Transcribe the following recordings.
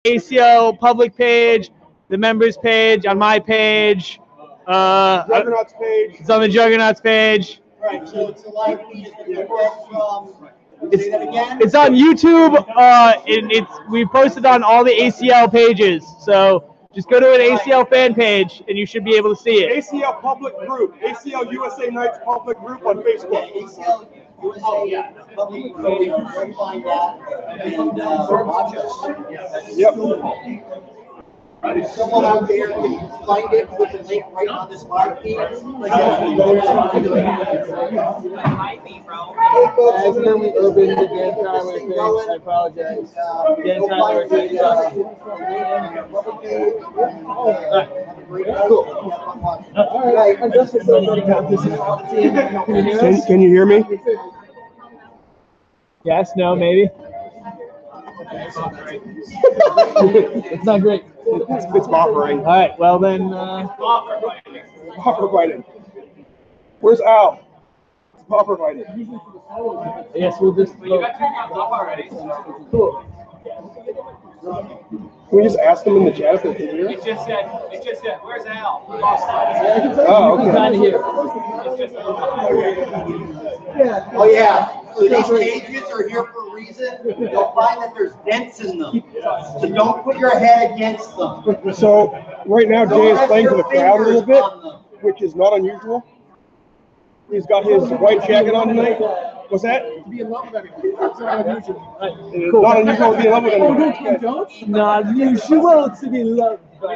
ACL public page, the members page, on my page. Juggernauts page. It's on the Juggernauts page. Right, so it's a live feed from. It's on YouTube. We posted on all the ACL pages. So just go to an ACL fan page, and you should be able to see it. ACL public group. ACL USA Knights public group on Facebook. ACL USA public group. You can find that and watch us. Yep. Someone out there can find it with the link right on this live feed. Accidentally opened the Dan Tyler page. I apologize. Dan Tyler page. Can you hear me? Yes, no, maybe. It's not great. It's buffering. All right, well then. Buffer fighting. Where's Al? It's buffer fighting. Yes, we'll just. You got turned off already. Cool. Can we just ask them in the chat if they can hear? It just said, where's Al? Oh, okay. Kind of here. Oh yeah, so these cages are here for a reason. You'll find that there's dents in them. So don't put your head against them. So right now Jay is playing for the crowd a little bit, which is not unusual. He's got his white jacket on tonight. What's that? To be in love with everybody. It's not unusual. It's not unusual to be in love with anyone. Not unusual to be loved by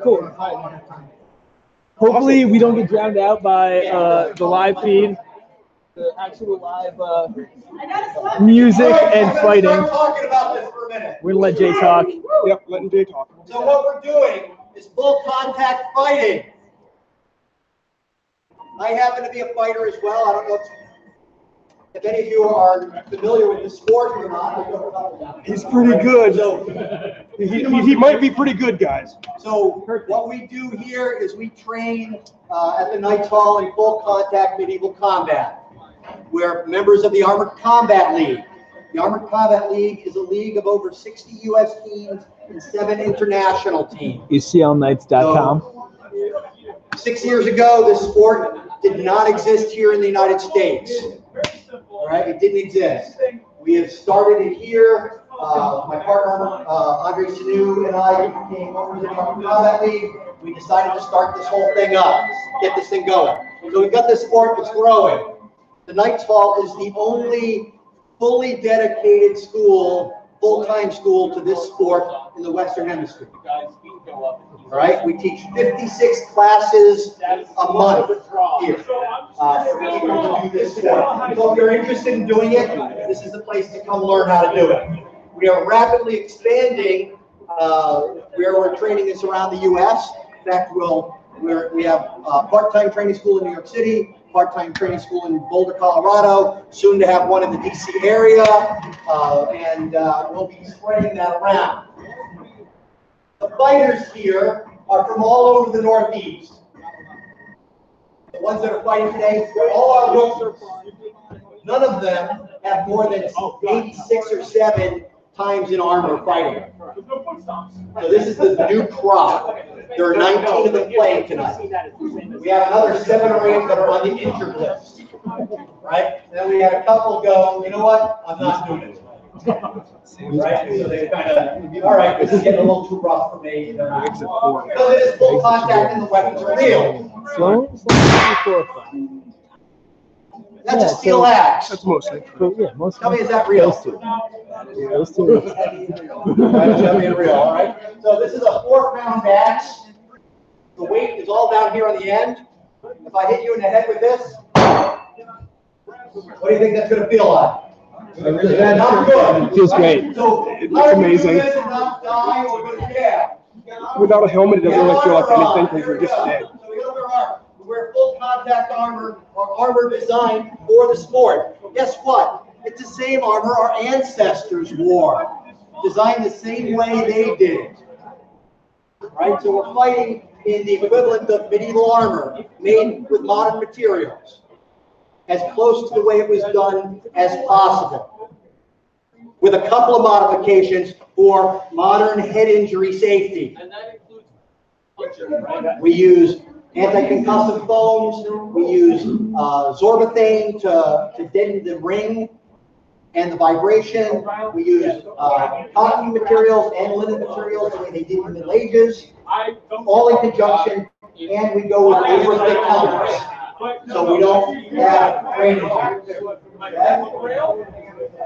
Cool. Hopefully we don't get drowned out by the live feed, the actual live music and fighting. Start talking about this for a minute. We're gonna let Jay talk. Yep, letting Jay talk. So what we're doing is full contact fighting. I happen to be a fighter as well. I don't know if any of you are familiar with the sport or not. He's pretty good. So, he might be pretty good, guys. so what we do here is we train at the Knights Hall in full contact medieval combat. We're members of the Armored Combat League. The Armored Combat League is a league of over 60 U.S. teams and 7 international teams. UCLKnights.com. So, 6 years ago, this sport did not exist here in the United States. All right, it didn't exist. We have started it here. My partner, Andre Sanu, and I came over to the Armored Combat League. We decided to start this whole thing up, get this thing going. So we've got this sport that's growing. The Knights Hall is the only fully dedicated school, full-time school to this sport in the Western Hemisphere. All right, we teach 56 classes a month here for people to do this sport. So if you're interested in doing it, this is the place to come learn how to do it. We are rapidly expanding where we're training this around the U.S. In fact, we have a part-time training school in New York City, part-time training school in Boulder, Colorado, soon to have one in the D.C. area, and we'll be spreading that around. The fighters here are from all over the Northeast. The ones that are fighting today, all our rookies. None of them have more than 86 or 7 times in armor fighting. So this is the new crop. There are 19 of them playing tonight. We have another 7 or 8 that are on the injured list. Right? And then we had a couple go, you know what? I'm not doing it. Right? So they kind of, all right, this is getting a little too rough for me. Because it is full contact and the weapons are real. That's a steel axe. That's mostly. Yeah, most. Tell me, is that real? Those two. That being real, all right? So this is a 4-pound axe. The weight is all down here on the end. If I hit you in the head with this, what do you think that's going to feel like? Not good. It feels great. So, It's amazing. Not die or go to jail. Without a helmet, it doesn't really feel like anything because you're just dead. So we gotta wear armor. We wear full contact armor, or armor designed for the sport. Guess what? It's the same armor our ancestors wore, designed the same way they did. Right? So we're fighting in the equivalent of medieval armor, made with modern materials, as close to the way it was done as possible. with a couple of modifications for modern head injury safety. And that includes punching, right? We use anti-concussive foams. We use Zorbathane to deaden the ring and the vibration. We use cotton materials and linen materials the way they did in the Middle Ages, all in conjunction, and we go with over thick helmets, so we don't have brain injuries.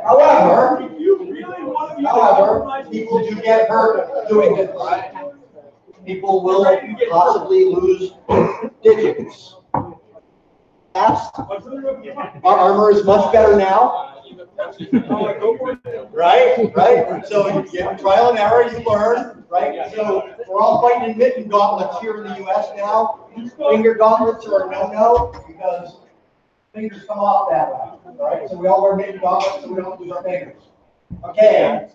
However, people do get hurt doing this. People will possibly lose digits. Our armor is much better now. Right? So you get trial and error, you learn, right? So we're all fighting in mitten gauntlets here in the US now. Finger gauntlets are a no-no because fingers come off that way, right? So we all wear mitten gauntlets so we don't lose our fingers. Okay,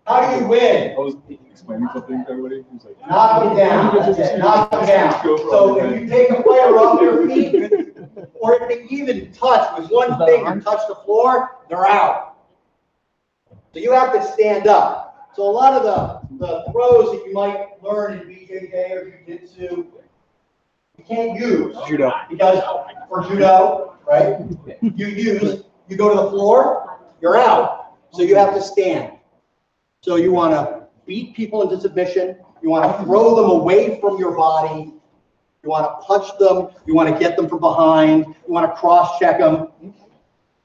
how do you win? I was explaining something to everybody. He was like, Knock it down. Knock it down. So if you take a player off their feet, or if they even touch with one finger, touch the floor, they're out. So you have to stand up. So a lot of the throws that you might learn in BJJ or Jiu-Jitsu, you can't use. Judo. Because for judo, right, you go to the floor, you're out. So you have to stand. So you want to beat people into submission. You want to throw them away from your body. You want to punch them. You want to get them from behind. You want to cross-check them.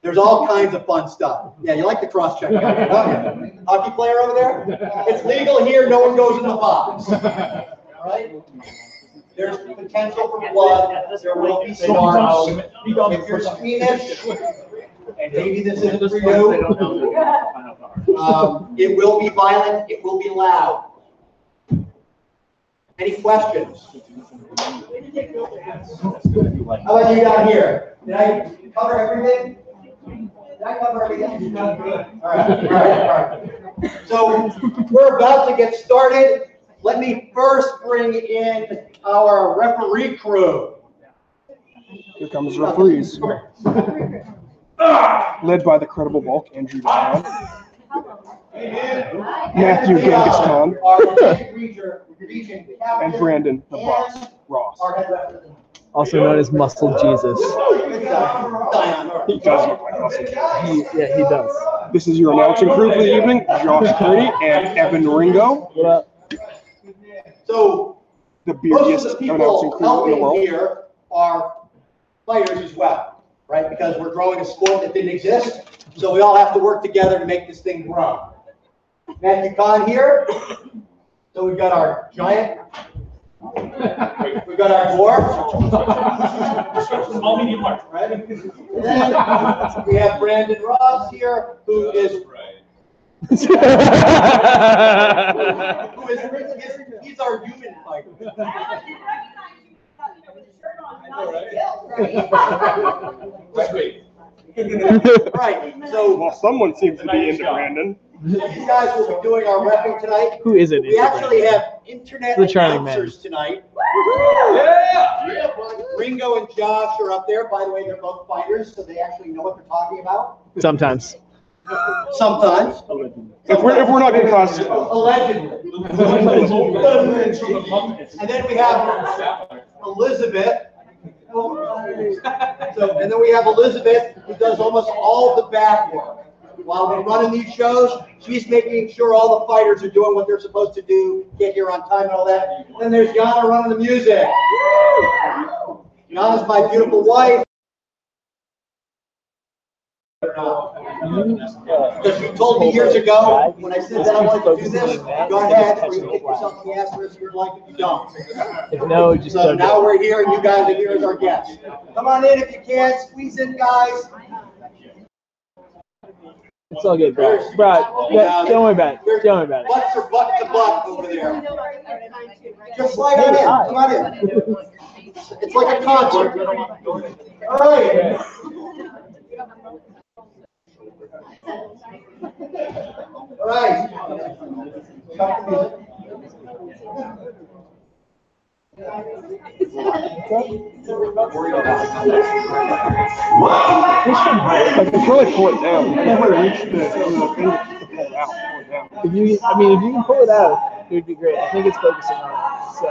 There's all kinds of fun stuff. Yeah, you like the cross-check, don't you? Hockey player over there? It's legal here. No one goes in the box. All right? There's potential for blood. There will be scars. If you're squeamish, and maybe this isn't for you, it will be violent. It will be loud. Any questions? How about you down here? Did I cover everything? Did I cover everything? All right. So we're about to get started. Let me first bring in our referee crew. Here comes the referees. Led by the credible bulk, Andrew Dion. Matthew Genghis Khan. And Brandon, the boss, Ross. Also known as Muscle Jesus. He does look like Muscle. Yeah, he does. This is your announcing crew for the evening, Josh Curry and Evan Ringo. What up? So The most of the beardiest announcing people crew in the helping world. here are fighters as well, right? Because we're growing a sport that didn't exist, so we all have to work together to make this thing grow. Matthew Khan here. So we've got our giant. We've got our dwarf. Small, medium, large. Right? And then we have Brandon Ross here, who is he's our human fighter. Right. So Well, someone seems to be into Brandon. these guys will be doing our repping tonight. Who is it? We actually have internet The Charlie announcers tonight. Yeah! Ringo and Josh are up there. By the way, they're both fighters, so they actually know what they're talking about. Sometimes. Sometimes. If we're not concussed, Allegedly. And then we have Elizabeth. And then we have Elizabeth, who does almost all the back work. While we're running these shows, she's making sure all the fighters are doing what they're supposed to do, get here on time and all that. Then there's Yana running the music. Yana's my beautiful wife. Because you told me years ago, when I said that I wanted to do this, go ahead, or you kick yourself in the ass the rest of your life if you don't. If no, just So don't do now it. we're here, and you guys are here as our guests. Come on in if you can, squeeze in, guys. It's all good, bro. Bro, yeah, don't worry about it. Don't worry about it. Butts are butt to butt over there. Just slide on in, come on in. It's like a concert. All right. All right. I can probably pull it down. I can't really reach the thing to out. Going down. If you can pull it out, it would be great. I think it's focusing on it. So,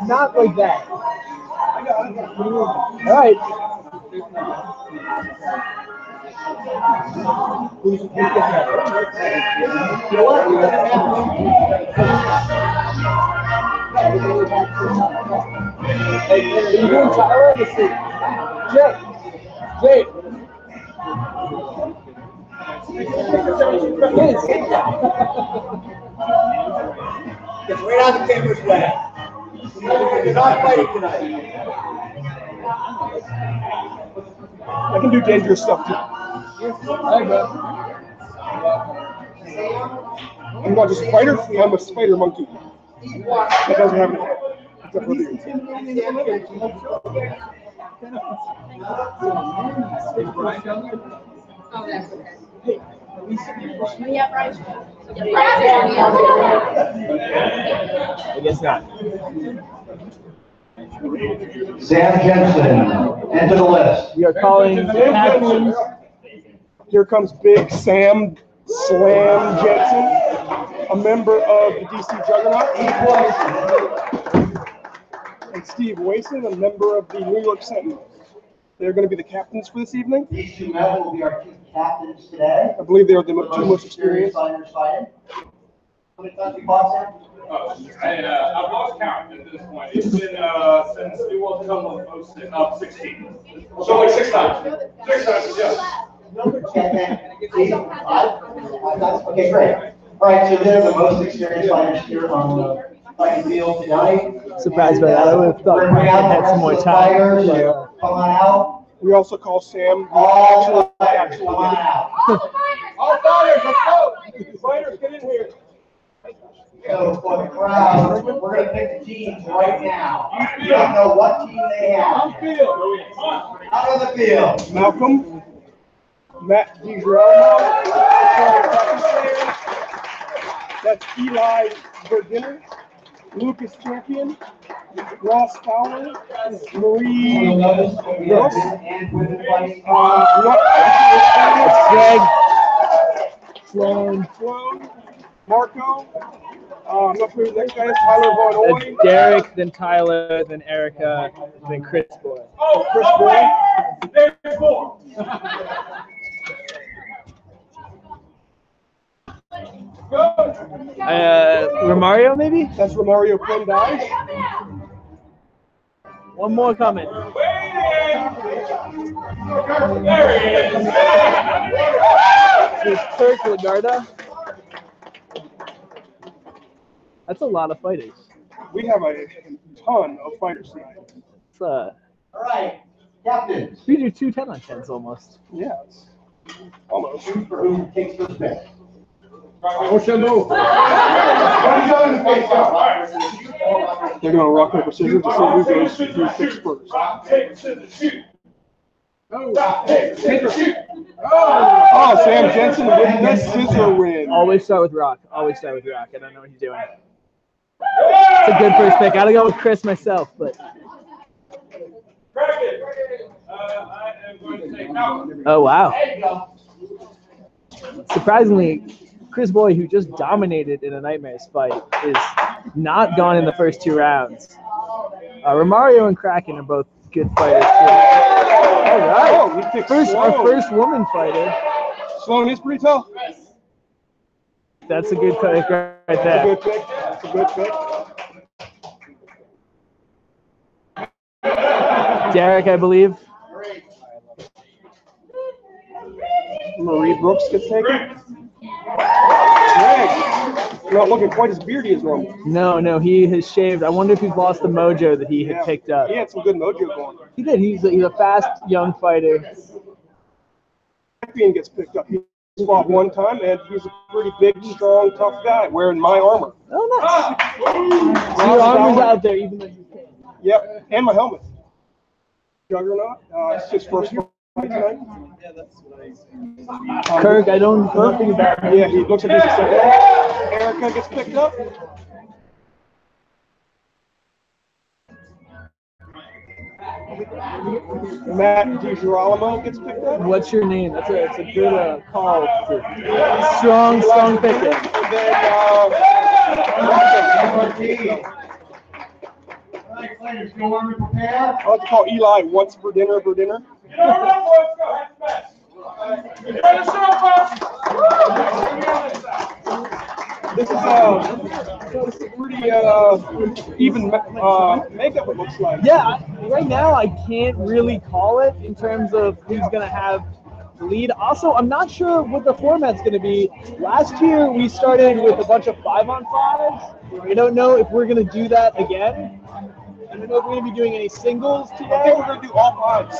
not like that. All right. You doing Tyler? Jake. It's right on the camera's way. You're not fighting tonight. I can do dangerous stuff too. I'm not just a fighter, I'm a spider monkey. That doesn't have any head. Except for the Oh, that's okay. I guess not. Sam Jensen, enter the list. We are calling captains. Here comes Big Sam Slam Jensen, a member of the DC Juggernaut. And Steve Wason, a member of the New York Sentinels. They're going to be the captains for this evening. These two men will be our two captains today. I believe they are the two most experienced. Fighters fighting. How many times you fought, Sam? I've lost count at this point. It's been since duel come 16. So like 6 times. 6 times, yeah. Okay, great. All right, so they're the most experienced fighters here on the fighting field tonight. Surprised by that. I would have thought We're bring out the had rest some of more the time. fighters. But, Come on out. We also call Sam All the fighters, come on out. All fighters, let's go! Fighters, get in here. So for the crowd, we're going to pick the teams right now. We don't know what team they have. Out on the field. Malcolm, Matt DiGirolamo, that's Eli Verdiner, Lucas Champion, Ross Fowler, Marie Gross, Greg, Sloan, Marco, I'm not sure who the next guy is, Tyler Von that's Oy, Derek, then Tyler, then Erica, then Chris Boy. Oh, Chris Boy. there's 4. Romario, maybe? That's Romario Quindai. One more coming. There he is. There's Kirk Lagarda. That's a lot of fighters. We have a ton of fighters tonight. It's, All right, captains. we do 2 10 on 10s almost. Yes, almost. Shoot for who takes first pick. They're going to rock, paper, scissors to see who goes who picks first. Rock, paper, scissors, shoot. Oh, Sam Jensen with the scissor win. Always start with Rock. Always start with Rock. I don't know what he's doing. It's a good first pick. I gotta go with Chris myself, but. I am going to take Malcolm. Oh, wow. There you go. Surprisingly, Chris Boy, who just dominated in a Nightmares fight, is not gone in the first 2 rounds. Romario and Kraken are both good fighters, too. All right. Oh, we picked Our Sloan. first woman fighter. Sloan is pretty tough. That's a good pick right That's a there. good pick. That's a good pick. Derek, I believe. Marie Brooks gets taken. Greg, not looking quite as beardy as normal. No, he has shaved. I wonder if he's lost the mojo that he had Yeah. picked up. He had some good mojo going. He did. He's a fast, young fighter. Champion gets picked up. He fought one time, and he's a pretty big, strong, tough guy wearing my armor. Oh, nice. So your armor's out there, even though you can't. Yep, and my helmet. Juggernaut. It's his first fight tonight. Kirk, I don't know nothing about him. Yeah, he looks like he's a second. Erica gets picked up. Matt DiGirolamo gets picked up. What's your name? It's a good call. Strong picking. And then I like to call Eli once for dinner. This is pretty even makeup, it looks like. Yeah, right now I can't really call it in terms of who's going to have the lead. Also, I'm not sure what the format's going to be. Last year we started with a bunch of 5-on-5s. I don't know if we're going to do that again. I don't know if we're going to be doing any singles I today. think we're going to do all fives.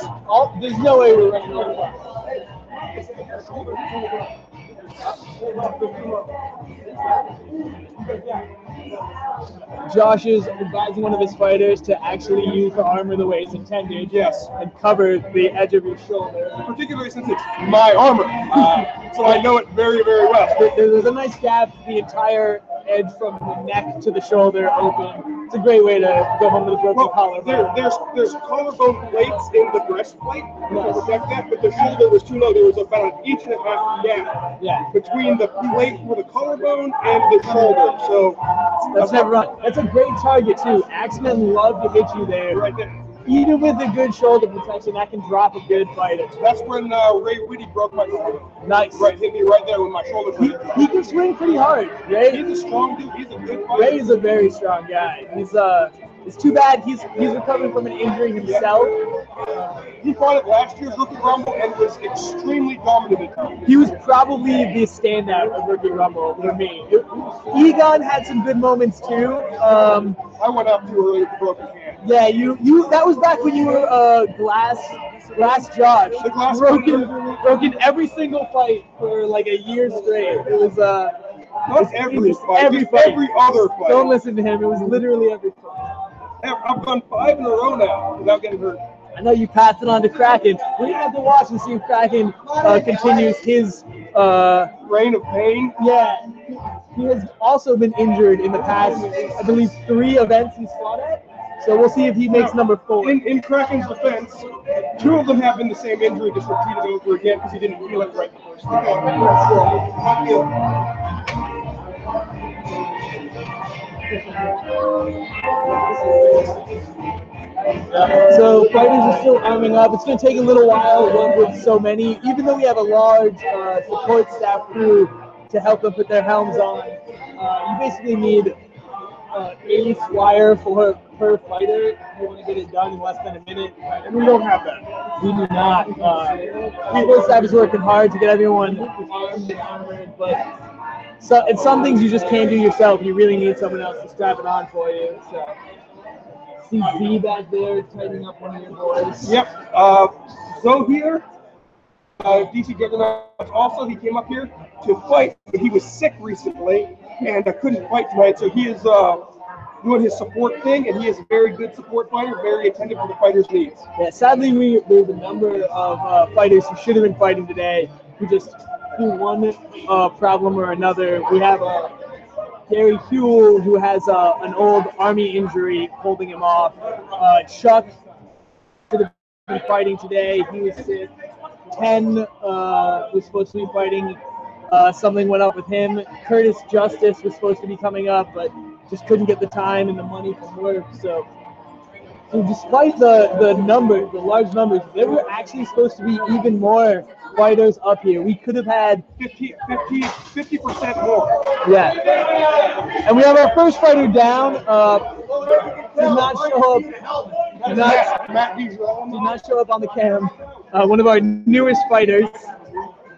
There's no way we're running all fives. Josh is advising one of his fighters to actually use the armor the way it's intended. Yes. And cover the edge of your shoulder. Particularly since it's my armor. So I know it very, very well. There's a nice gap, the entire edge from the neck to the shoulder open. It's a great way to go home with a broken collarbone. There's collarbone plates in the breastplate to protect that, but the shoulder was too low. There was about an 1.5 inch gap between the plate for the collarbone and the shoulder. So that's a great target too. Axemen love to hit you there. Right there. Even with a good shoulder protection, that can drop a good fighter. That's when Ray Whitty broke my shoulder. Nice. Right, hit me right there with my shoulder. He can swing pretty hard. Ray, he's a strong dude. He's a good fighter. Ray is a very strong guy. It's too bad he's recovering from an injury himself. He fought at last year's Rookie Rumble and was extremely dominant. He was probably the standout of Rookie Rumble for me. Egon had some good moments too. I went up too early with the broken hand. Yeah, you that was back when you were glass Josh. Broken every single fight for like a year straight. It was not every fight, every fight. Every other fight. Don't listen to him. It was literally every fight. I've done 5 in a row now without getting hurt. I know you passed it on to Kraken. We have to watch and see if Kraken continues his reign of pain. Yeah, he has also been injured in the past, I believe, 3 events he's fought at. So we'll see if he makes number 4. In Kraken's defense, 2 of them have been the same injury, just repeated over again because he didn't feel it right the first time. So fighters are still arming up. It's going to take a little while with so many, even though we have a large support staff crew to help them put their helms on. You basically need 80 wire per fighter if you want to get it done in less than a minute. And we don't have that. We do not. Support staff is working hard to get everyone armed and armored, but some things you just can't do yourself. You really need someone else to strap it on for you. So. See Z back there tightening up one of your boys. Yep. Zoe here, DC Juggernaut also, he came up here to fight, but he was sick recently and couldn't fight tonight, so he is doing his support thing, and he is a very good support fighter, very attentive to the fighter's needs. Yeah, sadly, there's a number of fighters who should have been fighting today who just through one problem or another. We have Gary Huell, who has an old Army injury holding him off. Chuck should have been fighting today. He was sick. 10 was supposed to be fighting. Something went up with him. Curtis Justice was supposed to be coming up, but just couldn't get the time and the money from work. So despite the large numbers, there were actually supposed to be even more fighters up here. We could have had 50% more. Yeah. And we have our first fighter down. Did not show up. Did not show up on the cam. One of our newest fighters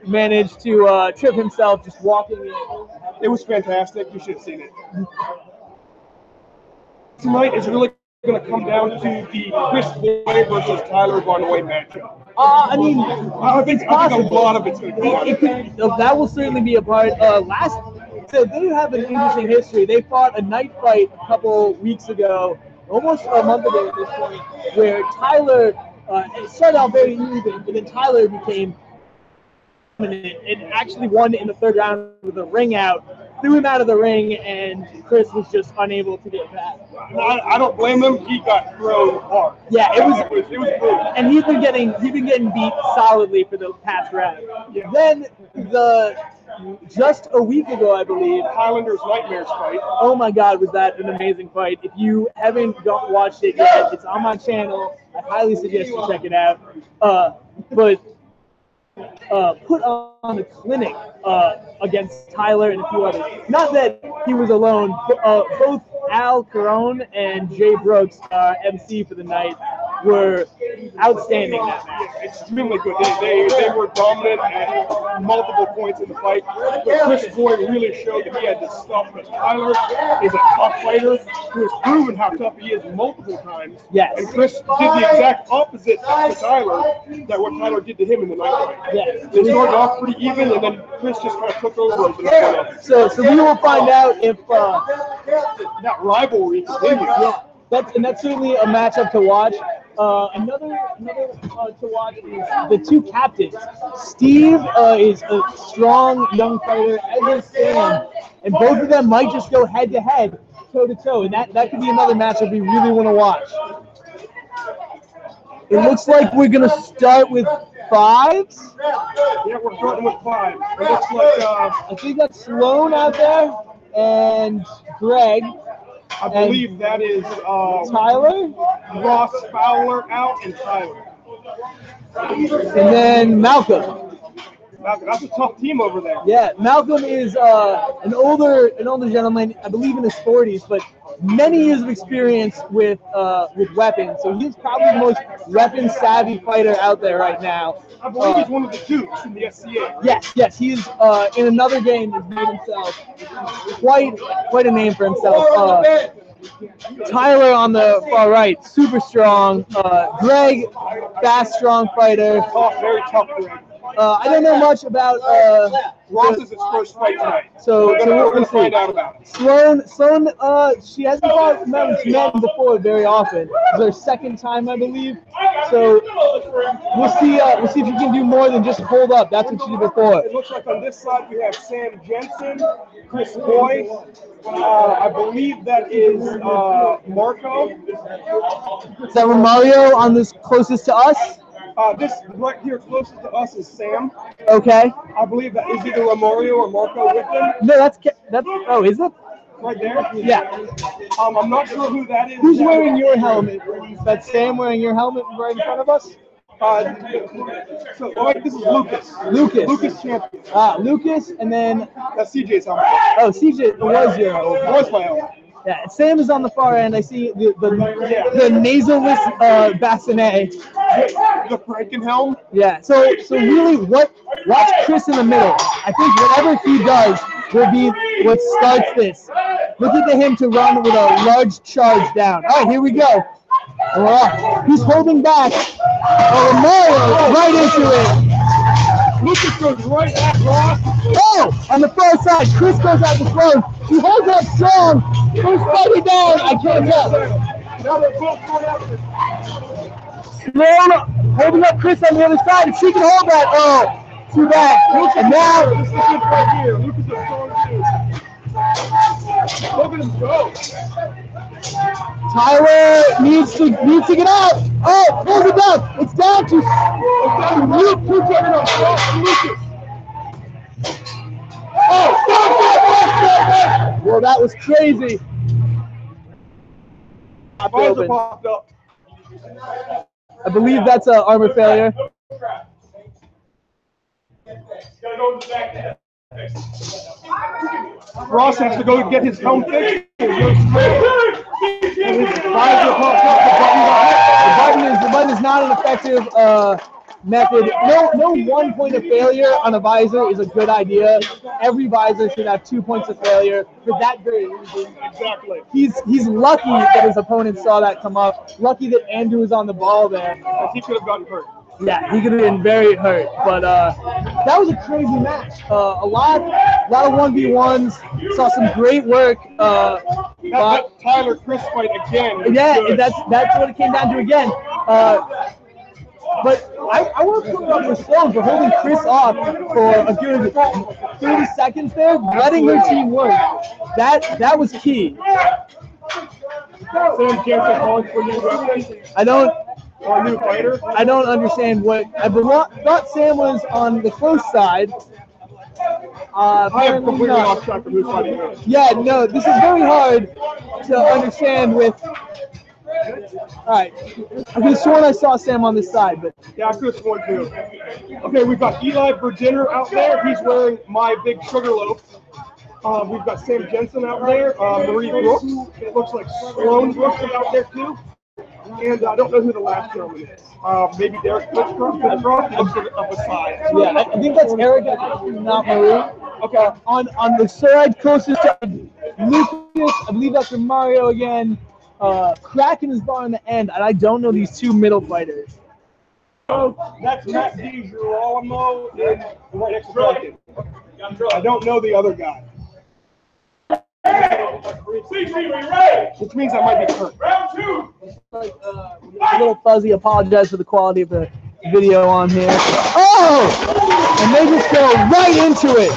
managed to trip himself just walking in. It was fantastic. You should have seen it. Tonight is really going to come down to the Chris Boy versus Tyler Barnaway matchup. I mean, I think a lot of it's going to come out. That will certainly be a part. So they have an interesting history. They fought a night fight a couple weeks ago, almost a month ago at this point, where Tyler it started out very even, but then Tyler became dominant and actually won in the 3rd round with a ring out. threw him out of the ring, and Chris was just unable to get back. I don't blame him. He got thrown hard. Yeah, it was brutal. and he's been getting beat solidly for the past round. Yeah. Then just a week ago, I believe, Highlanders Nightmares fight. oh my God, was that an amazing fight. If you haven't watched it yet, it's on my channel. I highly suggest you check it out. But put on a clinic against Tyler and a few others. Not that he was alone. Both Al Caron and Jay Brooks, MC for the night, were outstanding that match. Extremely good. They were dominant at multiple points in the fight. But Chris Boyd really showed that he had the stuff. But Tyler is a tough fighter who has proven how tough he is multiple times. Yes. And Chris did the exact opposite to Tyler that what Tyler did to him in the night fight. Yes. They started off pretty even, and then Chris just kind of took over. So we will find out if that rivalry continues. yeah, that's certainly a matchup to watch. Another to watch is the two captains. Steve is a strong young fighter, as is Sam, and both of them might just go head to head, toe to toe, and that could be another matchup we really want to watch. It looks like we're gonna start with fives. Yeah, we're starting with 5. It looks like I think that's Sloan out there and Greg. I believe that is Tyler, Ross Fowler out and Tyler. and then Malcolm. That's a tough team over there. Yeah, Malcolm is an older gentleman, I believe in his 40s, but many years of experience with weapons. So he's probably the most weapon savvy fighter out there right now. I believe he's one of the Dukes in the SCA. Yes, he's in another game has made himself quite a name for himself. Tyler on the far right, super strong. Greg, fast, strong fighter. Tough, very tough Greg. I don't know much about Ross is his first fight tonight. So we're we'll gonna see. find out about it. Sloan, she hasn't fought men before very often. It's her second time, I believe. So we'll see if she can do more than just hold up. That's what she did before. It looks like on this side we have Sam Jensen, Chris Boyd. I believe that is Marco. Is that Romario on this closest to us? This right here closest to us is Sam. Okay. I believe that is either Romario or Marco with him. No, that's oh, is it? Right there? Yeah. I'm not sure who that is. Who's wearing your helmet? Is that Sam wearing your helmet right in front of us? This is Lucas. Lucas champion. Lucas, and then That's CJ's helmet. oh, CJ was your helmet. It was my helmet. Yeah, and Sam is on the far end. I see the nasalless bassinet. The Frankenhelm. Yeah. So really, watch Chris in the middle. I think whatever he does will be what starts this. Looking to him to run with a large charge down. All right, here we go. And we're off. He's holding back. Oh, Mario right into it. Lucas goes right at Ross. Oh, on the far side, Chris goes out the Sloan. He holds up strong. Who's fighting down? I can't tell. Now they're both going after. Sloan holding up Chris on the other side. If she can hold that, oh, too bad. And now, This is a good fight here. Lucas is strong too. Look at him go. Tyler needs to get out. Oh, pulls it down. It's down to Lucas. Oh, well, that was crazy. Visor popped up. I believe that's an armor failure. Ross has to go get his helm fixed. And his visor popped up. The button is not an effective method. No 1 point of failure on a visor is a good idea. Every visor should have 2 points of failure for that very reason. Exactly. He's lucky that his opponent saw that come up. Lucky that Andrew was on the ball there. He could have gotten hurt. Yeah, he could have been very hurt. But that was a crazy match. A lot of 1v1s. Saw some great work. That Tyler Chris fight again. Yeah, good. that's what it came down to again. But I want to put up with Sloan for holding Chris off for a good 30 seconds there, letting her team work. That was key. Sam Jensen calling for new weapons. I don't Or a new fighter. I don't understand what I thought Sam was on the close side. I am Apparently completely not. off track of who's fighting who. Yeah, no, this is very hard to understand with. All right, I could have sworn I saw Sam on this side, but Yeah, I could have sworn too. Okay, we've got Eli Berginer out there. He's wearing my big sugar loaf. We've got Sam Jensen out there. Marie Brooks. It looks like Sloan Brooks is out there too. And I don't know who the last gentleman is. Maybe Derek Pitchcroft. He looks of a size. yeah, I think that's Erica, not Marie. Okay, on the side closest to Lucas, I believe that's from Mario again. Cracking his bar in the end, and I don't know these two middle fighters. Oh, that's Matt DiGirolamo and right next to Kraken. I don't know the other guy. Which means I might be hurt. Round two. A little fuzzy. Apologize for the quality of the video on here. Oh! And they just go right into it.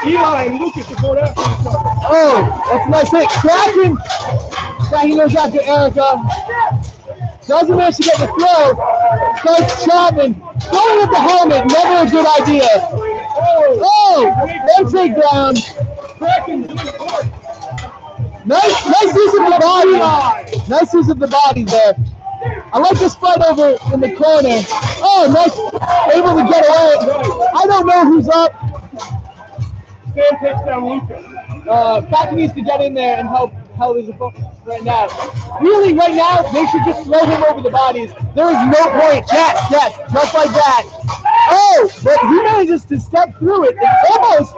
Eli and Lucas are going after each other. Oh, that's a nice hit. Kraken goes after Erica. Doesn't manage to get the throw. Starts chopping. Going at the helmet. Never a good idea. Oh! Then takedown. Nice use of the body. Nice use of the body there. I like this fight over in the corner. Oh, nice. Able to get away. I don't know who's up. Sam takes down Lucas. Kraken needs to get in there and help his opponent right now. Really, right now, they should just throw him over the bodies. There is no point. Yes, just like that. Oh, but he manages to step through it and almost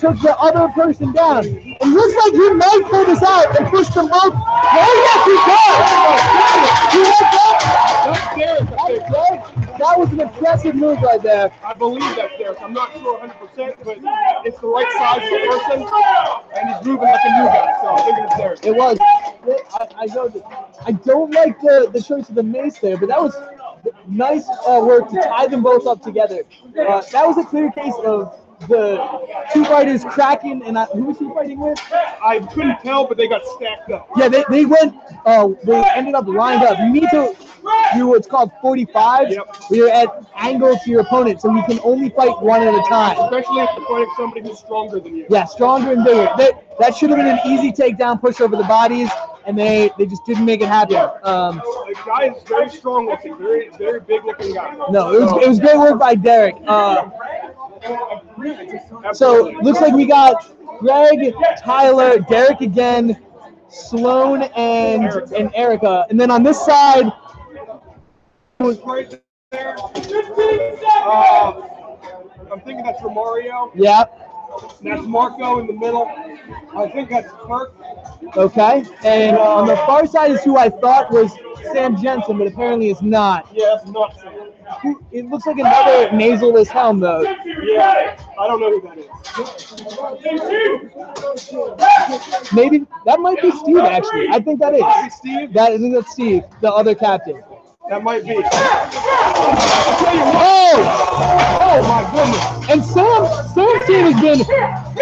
took the other person down. It looks like he might pull this out and push them both. Oh, yes, he does. He went up. That's Derek. That was an impressive move right there. I believe that's Derek. I'm not sure 100%, but it's the right size for the person, and he's moving like a new guy, so I think it's Derek. It was. I don't like the choice of the mace there, but that was nice work to tie them both up together. That was a clear case of the two fighters cracking, and who was he fighting with? I couldn't tell, but they got stacked up. Yeah, they ended up lined up. You need to do what's called 45, where you're at angle to your opponent, so you can only fight one at a time. Especially if you're fighting somebody who's stronger than you. Yeah, stronger and bigger. That should have been an easy takedown, push over the bodies, and they just didn't make it happen. The guy is very strong looking, very big looking guy. No, it was great work by Derek. So looks like we got Greg, Tyler, Derek again, Sloan, and Erica, and then on this side. Right there. I'm thinking that's Romario. Yeah. That's Marco in the middle. I think that's Kirk. Okay. And on the far side is who I thought was Sam Jensen, but apparently it's not. Yeah, that's not Sam. It looks like another nasalless helm, though. Yeah, I don't know who that is. Maybe that might be Steve, actually. I think that is. Steve? I think that's Steve, the other captain. That might be. Oh my goodness! And Sam's team has been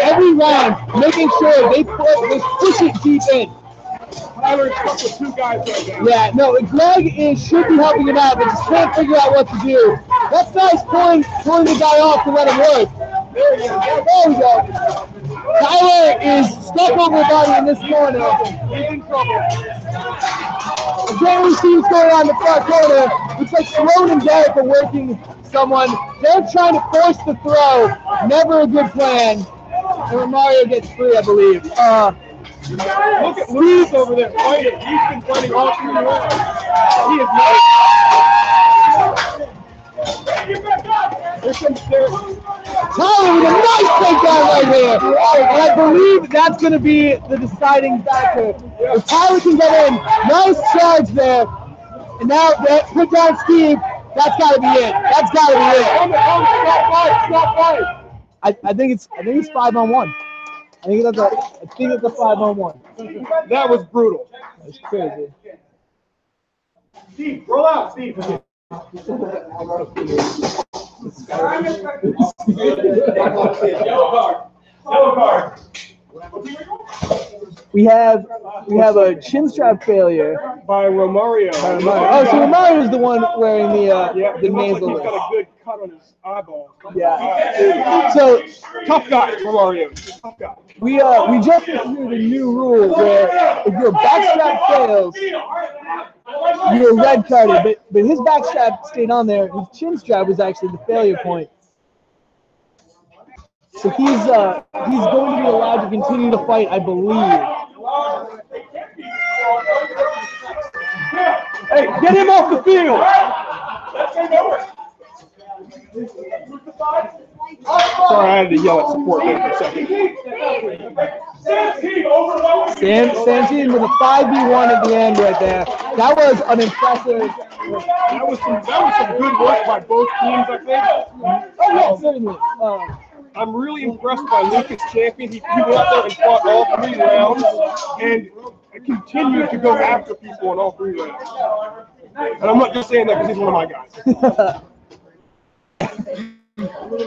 every round making sure they push it deep in. Tyler's stuck with two guys right now. Yeah, no, Greg should be helping him out, but just can't figure out what to do. That's nice pulling the guy off to let him work. There we go. Tyler is stuck over the body in this corner. He's in trouble. Again, we see what's going on in the far corner. Looks like Sloan and Derek are working someone. They're trying to force the throw. Never a good plan. And Romario gets free, I believe. Look at Lucas over there fighting. He's been fighting all 3 rounds. He is not. Here comes Derek. Tyler with a nice takedown right here. And I believe that's going to be the deciding factor. If Tyler can get in, nice charge there. And now that put down Steve, that's got to be it. That's got to be it. Stop fight. I think it's 5-on-1. I think it's a 5-on-1. That was brutal. That's crazy. Steve, roll out, Steve. Yellow card. Yellow card. We have a chin strap failure. By Romario. Oh, so Romario's the one wearing the Yeah, the it looks nasal. like he's got a good cut on his eyeball. Yeah. So Tough guy, Romario. Tough guy. we just instituted a new rule where if your backstrap fails, you're red carded. But his backstrap stayed on there. His chin strap was actually the failure point. So he's going to be allowed to continue to fight, I believe. Hey, get him off the field! Sorry, I had to yell at support there for a second. Santine with a 5v1 at the end right there. That was an impressive. That was some good work by both teams, I think. Oh yeah, certainly. I'm really impressed by Lucas Champion. He went out there and fought all 3 rounds and continued to go after people in all 3 rounds. And I'm not just saying that because he's one of my guys.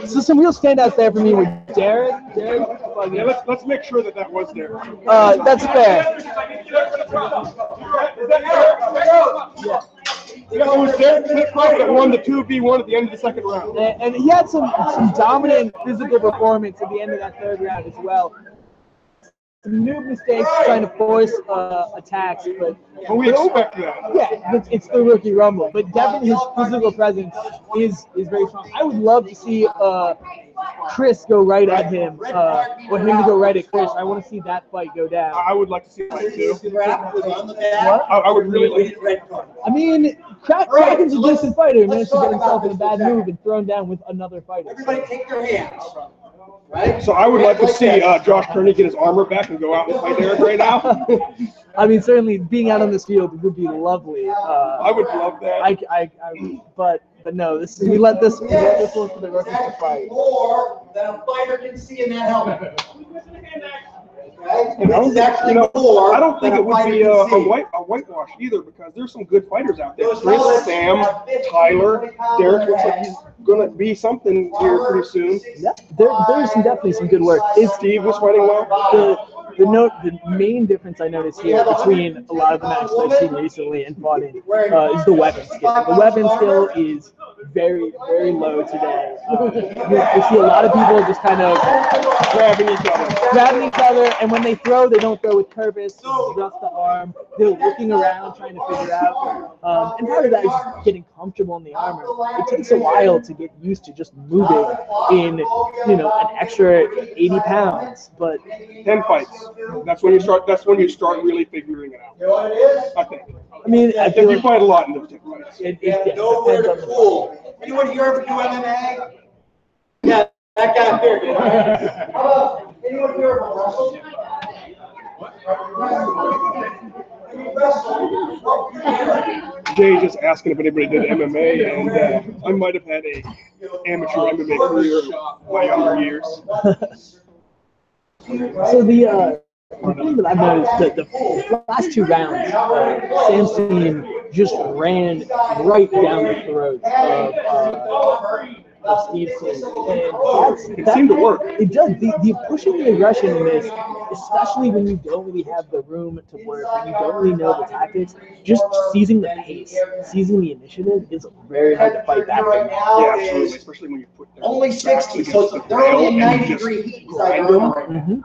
So some real standouts there for me were Derek. Yeah, let's make sure that was there. That's fair. Yeah, it was Derek that won the 2v1 at the end of the 2nd round. And he had some dominant physical performance at the end of that 3rd round as well. Some new mistakes trying to force attacks, but we expect that. Yeah, it's the rookie rumble, but definitely his physical presence is very strong. I would love to see Chris go right at him, or him to go right at Chris. I want to see that fight go down. I would like to see that too. What? I would really like to. I mean, Kraken's a decent fighter. He managed to get himself in a bad move and thrown down with another fighter. Everybody take their hands. Right? So I would like to see Josh Kearney get his armor back and go out and fight Eric right now. I mean, certainly being out on this field would be lovely. I would love that. But no, we let this one for the rookies to fight. More than a fighter can see in that helmet. Right? And I don't think it would be a a whitewash either, because there's some good fighters out there. Chris, Sam, Tyler, Derek looks like he's going to be something here pretty soon. Yeah, there's definitely some good work. Steve was fighting well. The main difference I noticed here between a lot of the matches I've seen recently and fought in is the weapon skill. The weapon skill is very, very low today. You see a lot of people just kind of grabbing each other, and when they throw, they don't throw with purpose, just the arm. They're looking around trying to figure out. And part of that is just getting comfortable in the armor. It takes a while to get used to just moving in, an extra 80 pounds. But 10 fights. That's when you start really figuring it out. I think. I mean, I feel you fight a lot in those 10 fights. It Nowhere depends to on cool. Anyone here ever do MMA? Yeah, that guy up there. How about anyone here ever wrestle? Jay just asking if anybody did MMA, and I might have had a amateur MMA career in my younger years. So the thing that I've noticed that the last 2 rounds, Sam's team just ran right down the throat of Steve's team, and It seemed to work. It does. The pushing the aggression in this, especially when you don't really have the room to work, when you don't really know the tactics, just seizing the pace, seizing the initiative is very hard to fight back from. Yeah, absolutely. Especially when you put their Only 60, so it's against they're only rail and 93 heat inside the room right now.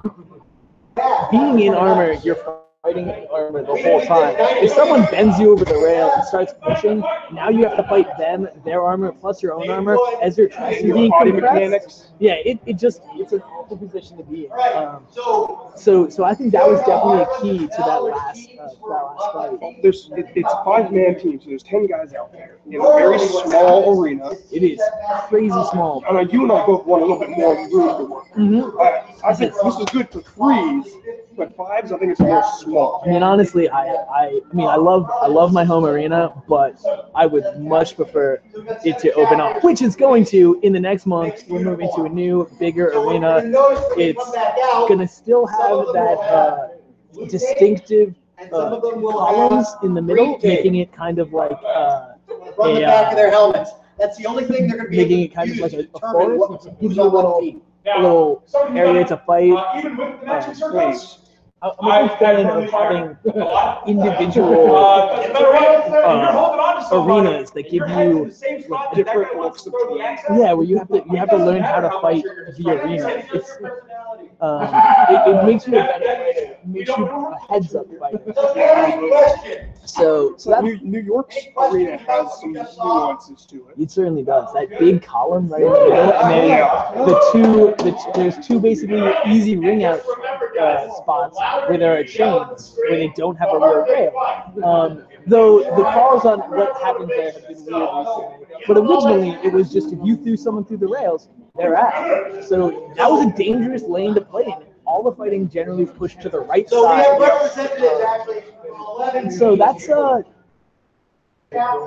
Being in armor, you're fighting in armor the whole time. If someone bends you over the rail and starts pushing, now you have to fight them, their armor, plus your own armor, as your chest is being body compressed. mechanics. Yeah, it's an awful position to be in. So I think that was definitely a key to that last fight. It's a 5-man team, so there's 10 guys out there in a very small arena. It is crazy small. And you and I both want a little bit more room to work. I think this is good for 3s, but 5s I think it's a little small. I mean, honestly, I love my home arena, but I would much prefer it to open up, which is going to in the next month. We're moving to a new, bigger arena. It's gonna still have that distinctive columns in the middle, making it kind of like Run the back of their helmets. That's the only thing they're going to be making able it to kind of use like to a determine forest. what Gives you a little area to fight. Even with the matching circles. I'm a big fan of having individual arenas that give you different looks of terrain. yeah, where you have to learn how to fight the arena. It makes you a better fighter. It makes you a heads up fighter. So that New York's arena has some nuances to it. it certainly does. That big column right in the middle, and then there's two basically easy ring out spots where there are chains where they don't have a real rail. Though the calls on what happens there have been weird recently. But originally it was just if you threw someone through the rails, they're out. So that was a dangerous lane to play in. All the fighting generally pushed to the right So we have side. representatives actually from 11. So that's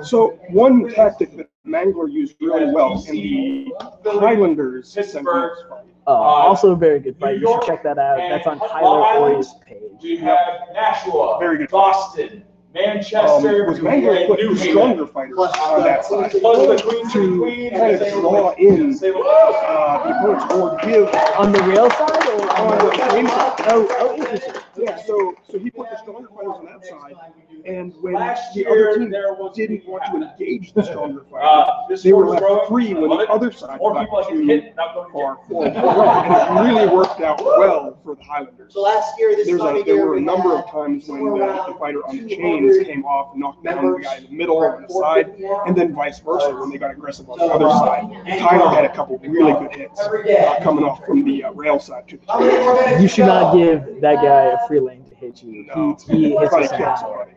So one tactic that Mangler used really well in the Highlanders Pittsburgh. also a very good fight. You should check that out. That's on Tyler Ory's page. We have Nashua, Very good. Boston, Manchester, was Mangler put New the Haven. stronger fighters on that side Plus the Queen to kind of draw in the opponent's board to give On the rail side or on the game side. Oh, interesting. Yeah, so he put the stronger fighters on that side, and when the other team didn't want to engage the stronger fighters, they were left free when the other side got too far forward. And it really worked out well for the Highlanders. So last year, this time of There year, were a we number had of times when somewhere the around fighter on the 200 chains came off and knocked down the guy in the middle or on the side, and then vice versa when they got aggressive on the other side. Tyler had a couple really good hits coming off from the rail side too. You should not give that guy a free lane to hit you. No, He I hits thought he us killed out. somebody.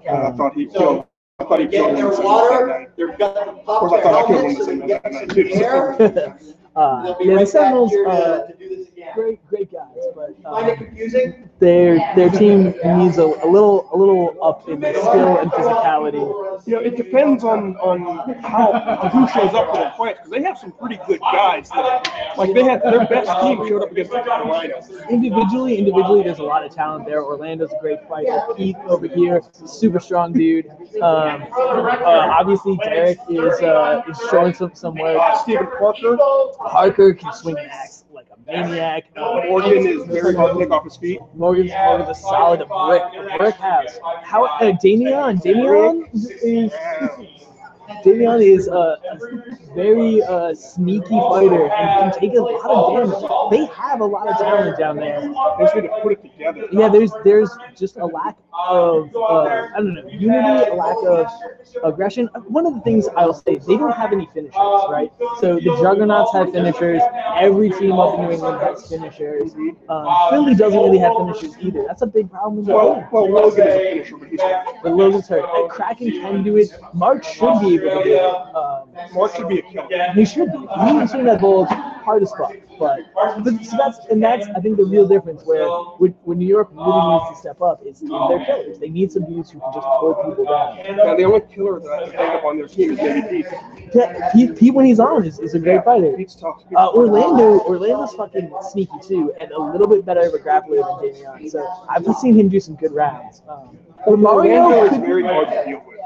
I thought he killed. I thought he Get killed their him water, that night. they've got them Of pop course, I their thought I killed him helmets the so they same get that some night too. air. They'll be Yeah, the right back Sentinels here are to do this again. great guys, but Find it confusing? their team needs a little up in the skill and physicality. You know, it depends on who shows up for their fights because they have some pretty good guys. Like they had their best team showed up against the Carolinas. Individually, there's a lot of talent there. Orlando's a great fighter. Pete over here, super strong dude. Obviously, Derek is showing some work. Stephen Parker can swing an axe like a maniac. Morgan is very hard to take off his feet. Morgan's a solid brick house. How Damian is a very sneaky fighter and can take a lot of damage. They have a lot of talent down there. They just need to put it together. Yeah, there's just a lack of unity, a lack of aggression. One of the things I'll say, they don't have any finishers, right? So the Juggernauts have finishers. Every team up in New England has finishers. Philly doesn't really have finishers either. That's a big problem. Well, Logan is a finisher, but he's hurt. But Logan's hurt. Kraken can do it. Mark should be able to do it. Mark should be a killer. He should be. He was swing that ball hard as fuck. But so that's I think the real difference where when New York really needs to step up is their killers. They need some dudes who can just pull people down. Now, the only killer that I can think of on their team is David Pete. Yeah, Pete when he's on is a great fighter. Pete's tough. Orlando's fucking sneaky too, and a little bit better of a grappler than Damian. So I've seen him do some good rounds. Orlando is very hard to deal with.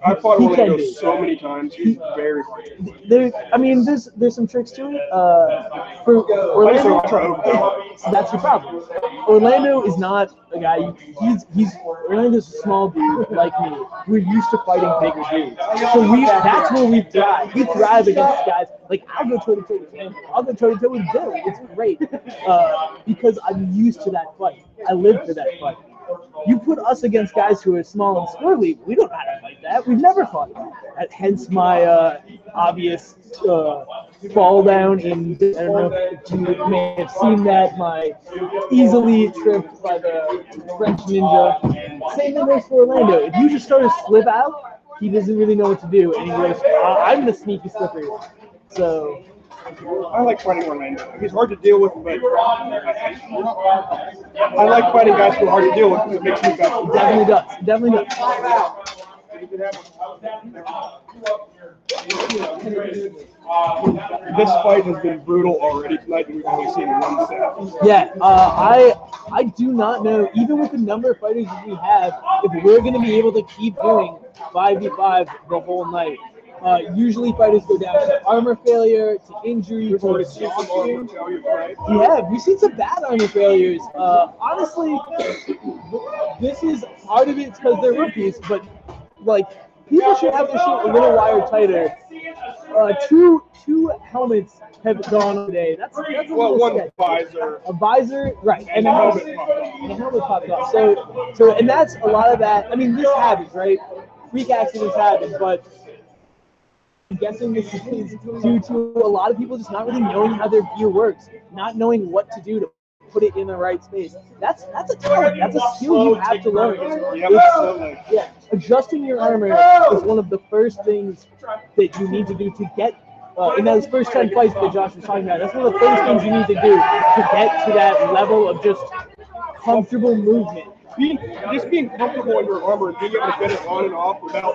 I fought He can Orlando be. so many times. He's very hard to deal with. There's some tricks to it. For Orlando, that's the problem. Orlando is not a guy. Orlando's a small dude like me. We're used to fighting bigger dudes, so that's where we thrive. We thrive against guys like I'll go toe to toe with him. I'll go toe to toe with Bill. It's great because I'm used to that fight. I live for that fight. You put us against guys who are small and squirrely, we don't know how to fight that. We've never fought that. Hence my obvious fall down in, I don't know if you may have seen that, my easily tripped by the French ninja. Same thing goes for Orlando. If you just start to slip out, he doesn't really know what to do. And he goes, I'm the sneaky slippery one. So I like fighting Orlando. He's hard to deal with, but I like fighting guys who are hard to deal with because it makes me better. Definitely does. This fight has been brutal already tonight, and we've only seen one set. Yeah, I do not know, even with the number of fighters we have, if we're going to be able to keep doing 5v5 the whole night. Usually fighters go down to armor failure, to injury, We've to already seen some armor exhaustion. failures, right? We have. We've seen some bad armor failures. Honestly, this is part of it's because they're rookies, but like people should have their shit a little wired tighter. Two helmets have gone on today. That's a Well, little one sketchy. visor. A visor, right, And a a helmet. helmet popped off. And a helmet popped off. So, and that's a lot of that. I mean, this happens, right? Freak accidents happen, but I'm guessing this is due to a lot of people just not really knowing how their gear works, not knowing what to do to put it in the right space. That's a talent. That's a skill you have to learn. Yeah, It's- absolutely. yeah, adjusting your armor is one of the first things that you need to do to get in those first 10 fights that Josh was talking about. That's one of the first things you need to do to get to that level of just comfortable movement. Just being comfortable in your armor and being able to get it on and off without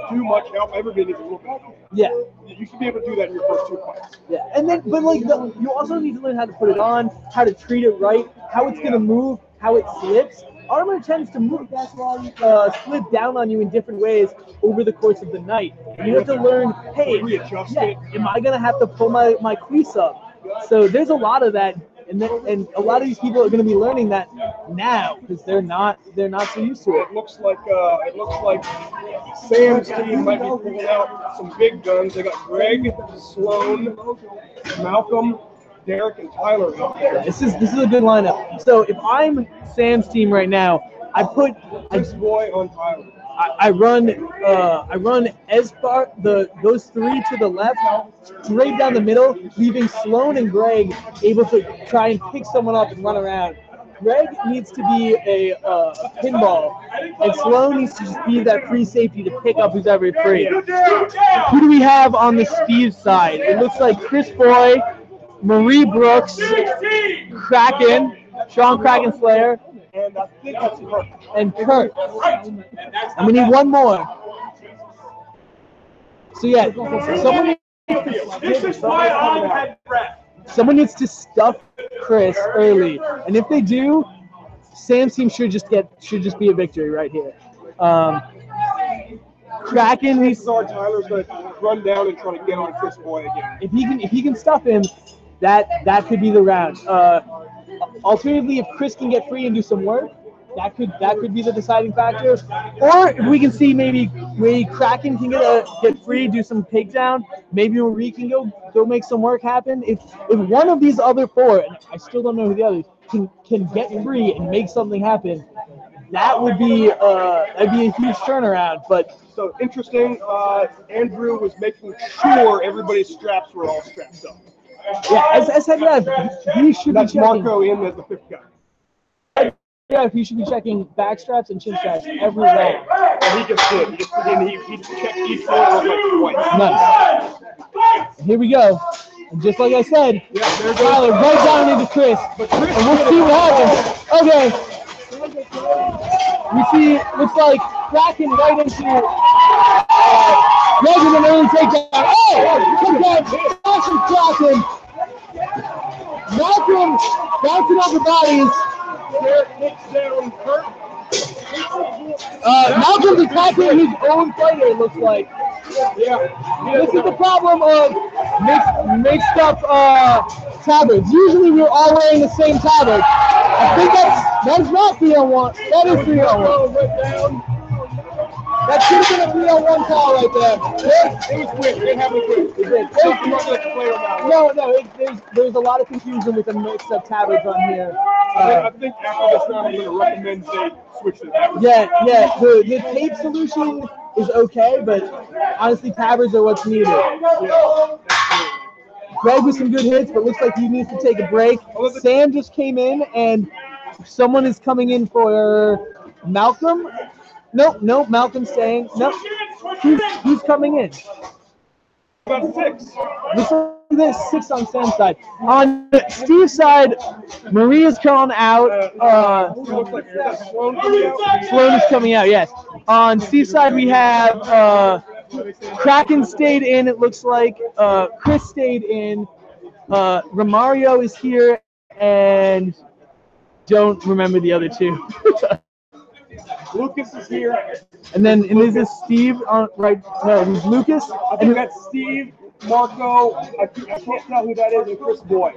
too much help. Everybody needs a little help. Yeah. You should be able to do that in your first 2 fights. Yeah, and then, but like, you also need to learn how to put it on, how to treat it right, how it's gonna move, how it slips. Armor tends to move, slip down on you in different ways over the course of the night. And you have to learn, hey, Readjust yeah, it. am I gonna have to pull my crease up? So there's a lot of that, and a lot of these people are gonna be learning that now because they're not so used to it. It looks like Sam's team might be pulling out some big guns. They got Greg, Sloan, Malcolm, Derek, and Tyler out there. This is a good lineup. So if I'm Sam's team right now, I put Chris Boy on Tyler. I run Espar those three to the left, straight down the middle, leaving Sloan and Greg able to try and pick someone up and run around. Greg needs to be a pinball, and Sloan needs to just be that free safety to pick up who's ever free. Who do we have on the Steve side? It looks like Chris Boy, Marie Brooks, Kraken, Sean Kraken Slayer, And I think that's Kurt. and Kurt. And we need one more. So yeah, someone needs to stuff Chris early, and if they do, Sam's team should just be a victory right here. Kraken needs, Chances are Tyler's going to run down and try to get on Chris Boy again. if he can stuff him, that could be the round. Alternatively, if Chris can get free and do some work, that could be the deciding factor. Or if we can see maybe Kraken can get free, do some takedown, maybe Marie can go make some work happen. If one of these other four, and I still don't know who the others, can get free and make something happen, that would be that'd be a huge turnaround. But So interesting, Andrew was making sure everybody's straps were all strapped up. yeah, as head ref, he should That's be checking. Marco in as the fifth guy. Yeah, he should be checking back straps and chin straps every round. And he just did. He checked each one like twice. Nice. Here we go. And just like I said, Yeah, there goes Tyler right down into Chris. But Chris, And we'll see what happens. Okay. We see, looks like Kraken right into Greg with an early takedown. Oh! Good catch. Awesome Kraken. Malcolm bouncing off the bodies. Derek kicks down Kurt. Malcolm's attacking his own fighter, it looks like. Yeah. This is the problem of mixed up tabards. Usually we're all wearing the same tabard. I think that's not 3-on-1. That is 3-on-1. Went down. That should have been a 3-on-1 call right there. It was quick. It didn't have any quick. It did. I'm not going to play on that one. No, there's a lot of confusion with the mixed up tabards on here. I think after this round, I'm going to recommend they switch to that. Yeah. The tape solution is okay, but honestly, tabards are what's needed. Greg with some good hits, but looks like he needs to take a break. Sam just came in, and someone is coming in for Malcolm. Nope, Malcolm's staying. Nope. Who's coming in? About 6. Looks like there's 6 on Sam's side. On Steve's side, Maria's calling out. It looks like Sloan coming out. Sloan is coming out, yes. On Steve's side, we have Kraken stayed in, it looks like. Chris stayed in. Romario is here, and don't remember the other two. Lucas is here. And then and is this Steve on right? No, he's Lucas. I think that's Steve, Marco. I can't tell who that is, and Chris Boyd.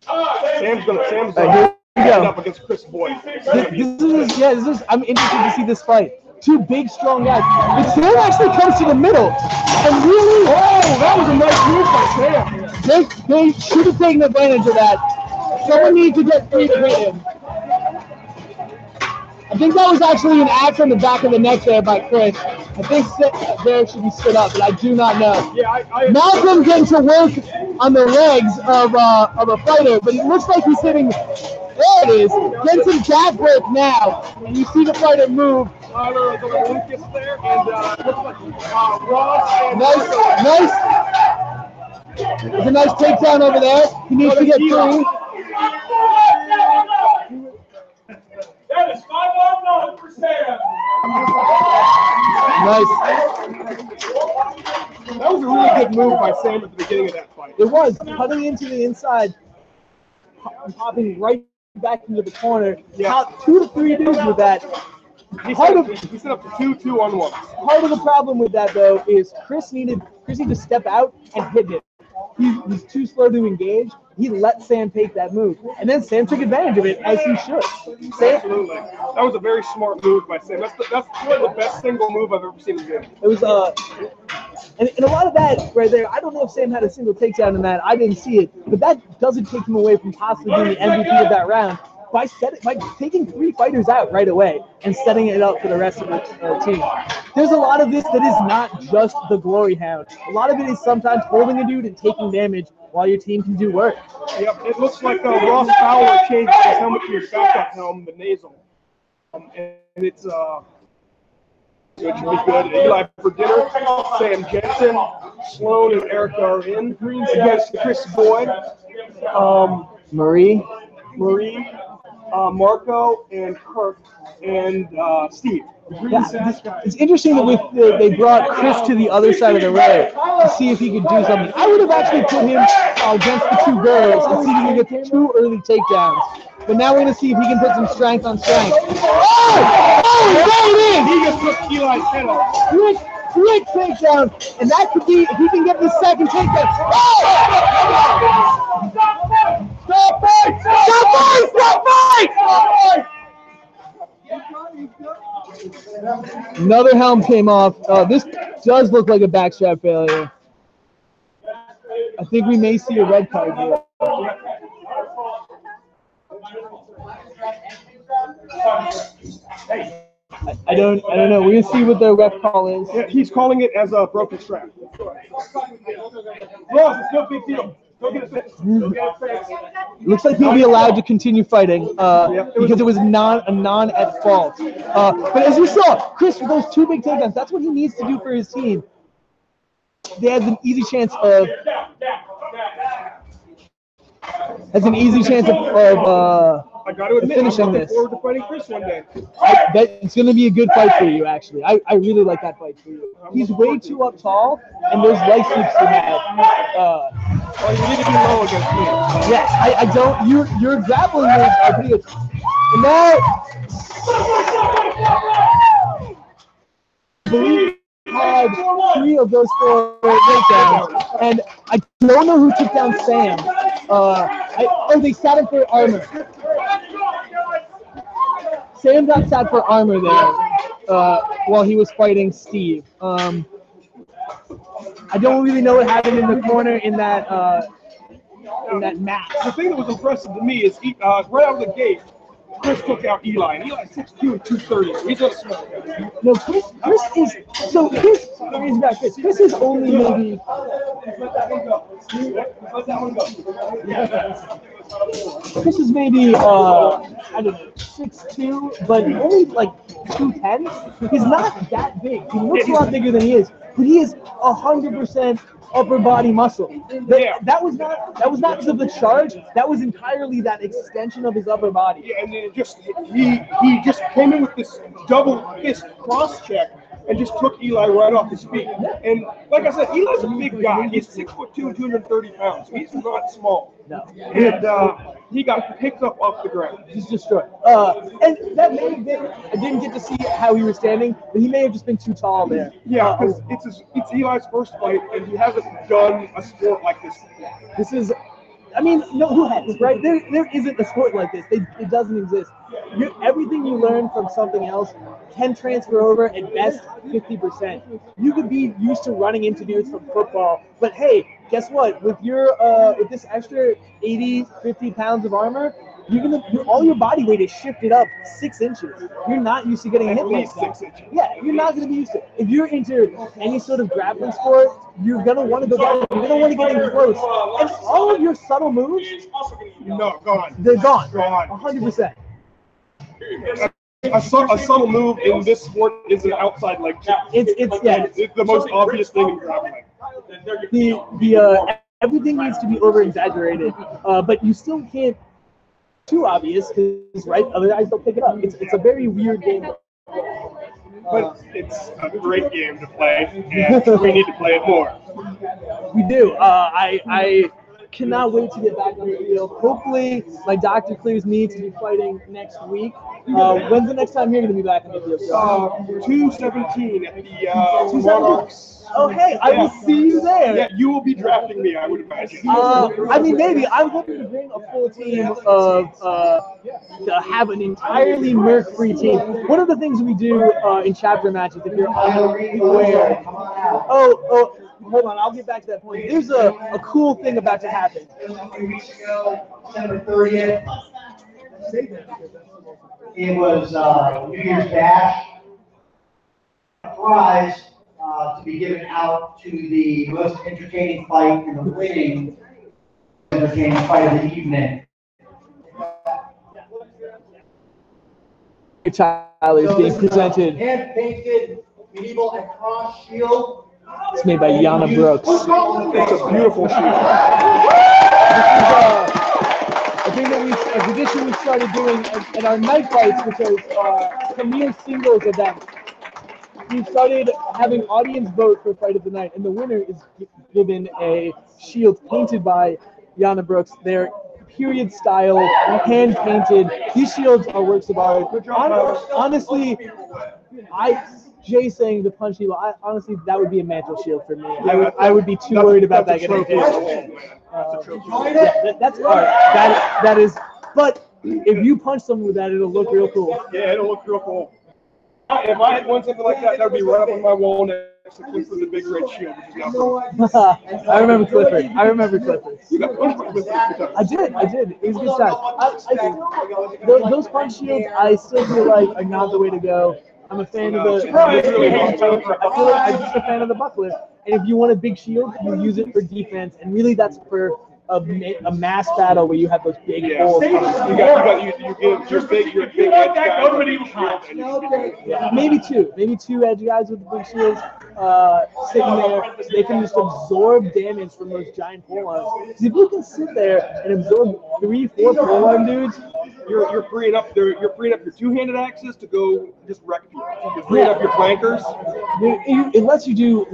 Sam's gonna Here we stand go. up against Chris Boyd. This is. I'm interested to see this fight. Two big, strong guys. But Sam actually comes to the middle, and really, That was a nice move by Sam. they should have taken advantage of that. Someone needs to get free to hit him. I think that was actually an axe on the back of the neck there by Chris. I think there should be stood up, but I do not know. Yeah, Malcolm getting to work on the legs of a fighter, but it looks like he's hitting. There it is. Getting some back work now, and you see the fighter move. Lucas there, and looks like Ross. And Nice. There's a nice takedown over there. He needs to get through. That is 5-1 for Sam. Nice. That was a really good move by Sam at the beginning of that fight. It was cutting into the inside, popping right back into the corner. Yeah. Out 2 to 3 dudes with that. He set up to 2-2-on-1. Part of the problem with that though is Chris needed to step out and hit him. He's too slow to engage. He let Sam take that move, and then Sam took advantage of it as he should. Absolutely, that was a very smart move by Sam. That's probably the best single move I've ever seen him do. It was and a lot of that right there. I don't know if Sam had a single takedown in that. I didn't see it, but that doesn't take him away from possibly being the MVP of that round by taking 3 fighters out right away and setting it up for the rest of the team. There's a lot of this that is not just the glory hound. A lot of it is sometimes holding a dude and taking damage while your team can do work. Yep, it looks like Ross Fowler changed his helmet to his backup helmet, the nasal. And it's it should be good. Eli for dinner, Sam Jensen, Sloan and Eric are in against Chris Boyd, Marie, Marco, and Kirk, and Steve. It's interesting that they brought Chris to the other side of the ring to see if he could do something. I would have actually put him against the 2 girls and see if he can get 2 early takedowns. But now we're going to see if he can put some strength on strength. He just took Eli's head off. Quick takedown, and that could be if he can get the second takedown. Stop fight! Another helm came off. This does look like a backstrap failure. I think we may see a red card here. I don't know. We're gonna see what the ref call is. Yeah, he's calling it as a broken strap. Ross, it's no big deal. Go get it fixed. Looks like he'll be allowed to continue fighting because it was a non at fault. But as you saw, Chris, with those 2 big takedowns, that's what he needs to do for his team. They have an easy chance of I got to admit, finishing I'm looking this. forward to fighting Chris one day. It's going to be a good fight for you, actually. I really like that fight for you. He's way too up tall, and there's leg sweeps to have. Well, you need to be low against me. Yes, I don't. Your grappling moves are pretty good. And now, I believe he had 3 of those 4 takedowns, and I don't know who took down Sam. They sat him for armor. Sam got sat for armor there while he was fighting Steve. I don't really know what happened in the corner in that match. The thing that was impressive to me is right out of the gate, Chris took out Eli, and Eli's 6'2" and 230. So he's not small. No, Chris is so Chris is only maybe. Let that one go. Let that one go. Chris is maybe I don't know 6'2", but only like 210. He's not that big. He looks a lot bigger than he is, but he is 100% upper body muscle. That was not because of the charge. That was entirely that extension of his upper body. Yeah, and then he just came in with this double fist cross check and just took Eli right off his feet. And like I said, Eli's a big guy. He's 6'2", 230 pounds. He's not small. No. And he got picked up off the ground. He's destroyed. And that may have been, I didn't get to see how he was standing, but he may have just been too tall there. Yeah, because it's Eli's first fight, and he hasn't done a sport like this before. This is, I mean, no, who has, right? There isn't a sport like this. It doesn't exist. Everything you learn from something else can transfer over at best 50%. You could be used to running into dudes from football, but hey, guess what? With with this extra 80, 50 pounds of armor, all your body weight is shifted up 6 inches. You're not used to getting hit like that. 6 inches. Yeah, you're not going to be used to it. If you're into any sort of grappling sport, you're going to want to go down. You're going to want to get in close. And all of your subtle moves, No, gone. they're gone. Gone. 100%. A subtle move in this sport is an outside leg kick. It's the most obvious thing in grappling. Everything needs to be over exaggerated, but you still can't too obvious because right, other guys don't pick it up. It's a very weird game. But it's a great game to play, and we need to play it more. We do. I cannot wait to get back on the field. Hopefully, my doctor clears me to be fighting next week. When's the next time you're going to be back on the field? 217 at the Monarchs. Oh, hey, I will see you there. Yeah, you will be drafting me, I would imagine. I mean, maybe. I'm hoping to bring a full team to have an entirely Merc-free team. One of the things we do in chapter matches, if you're unaware. Oh, hold on, I'll get back to that point. There's a cool thing about to happen. 3 weeks ago, December 30th, it was New Year's Dash. Prize to be given out to the most entertaining fight and the winning entertaining fight of the evening. Tyler is being presented. Hand-painted medieval and cross shield. It's made by Yana Brooks. It's a beautiful shoe. I think that a tradition we started doing at our night fights, which is Camille Singles event. We started having audience vote for Fight of the Night, and the winner is given a shield painted by Yana Brooks. They're period style, hand painted. These shields are works of art. Honestly, Jay saying the punch evil, honestly, that would be a mantle shield for me. I would be too worried about that getting hit. That's art. That is. But if you punch someone with that, it'll look real cool. Yeah, it'll look real cool. If I had won something like that, that would be right up on my wall next to Clifford the Big Red Shield, which is now cool. I remember Clifford. You got punched by Clifford. I did. It was a good shot. Those punch shields, I still feel like are not the way to go. I'm a fan of the. I feel like I'm just a fan of the buckler. And if you want a big shield, you use it for defense. And really, that's for a mass battle where you have those big holes. You give your big edge guys. Yeah, maybe two edge guys with the big shields sitting there. They can just absorb damage from those giant polearms. Because if you can sit there and absorb 3-4 polearm dudes, you're freeing up your two-handed axes to go just wreck people. You're freeing up your flankers. It lets you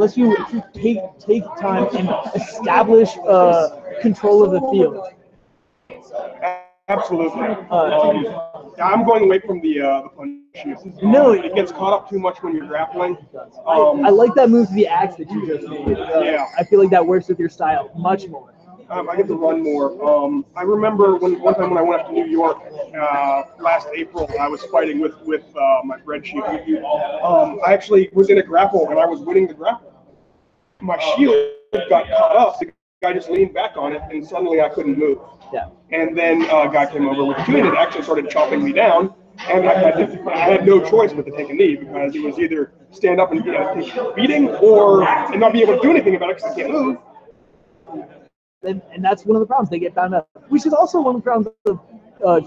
take time and establish control of the field. Absolutely. I'm going away from the punch shield. No, it gets caught up too much when you're grappling. I like that move to the axe that you just made. Yeah. I feel like that works with your style much more. I get to run more. I remember one time when I went up to New York last April, I was fighting with my red shield. I actually was in a grapple and I was winning the grapple. My shield got caught up. The guy just leaned back on it and suddenly I couldn't move. Yeah. And then a guy came over with a two-handed and actually started chopping me down. And I had no choice but to take a knee because it was either stand up and take a beating and not be able to do anything about it because I can't move. And that's one of the problems. They get bound up, which is also one of the problems of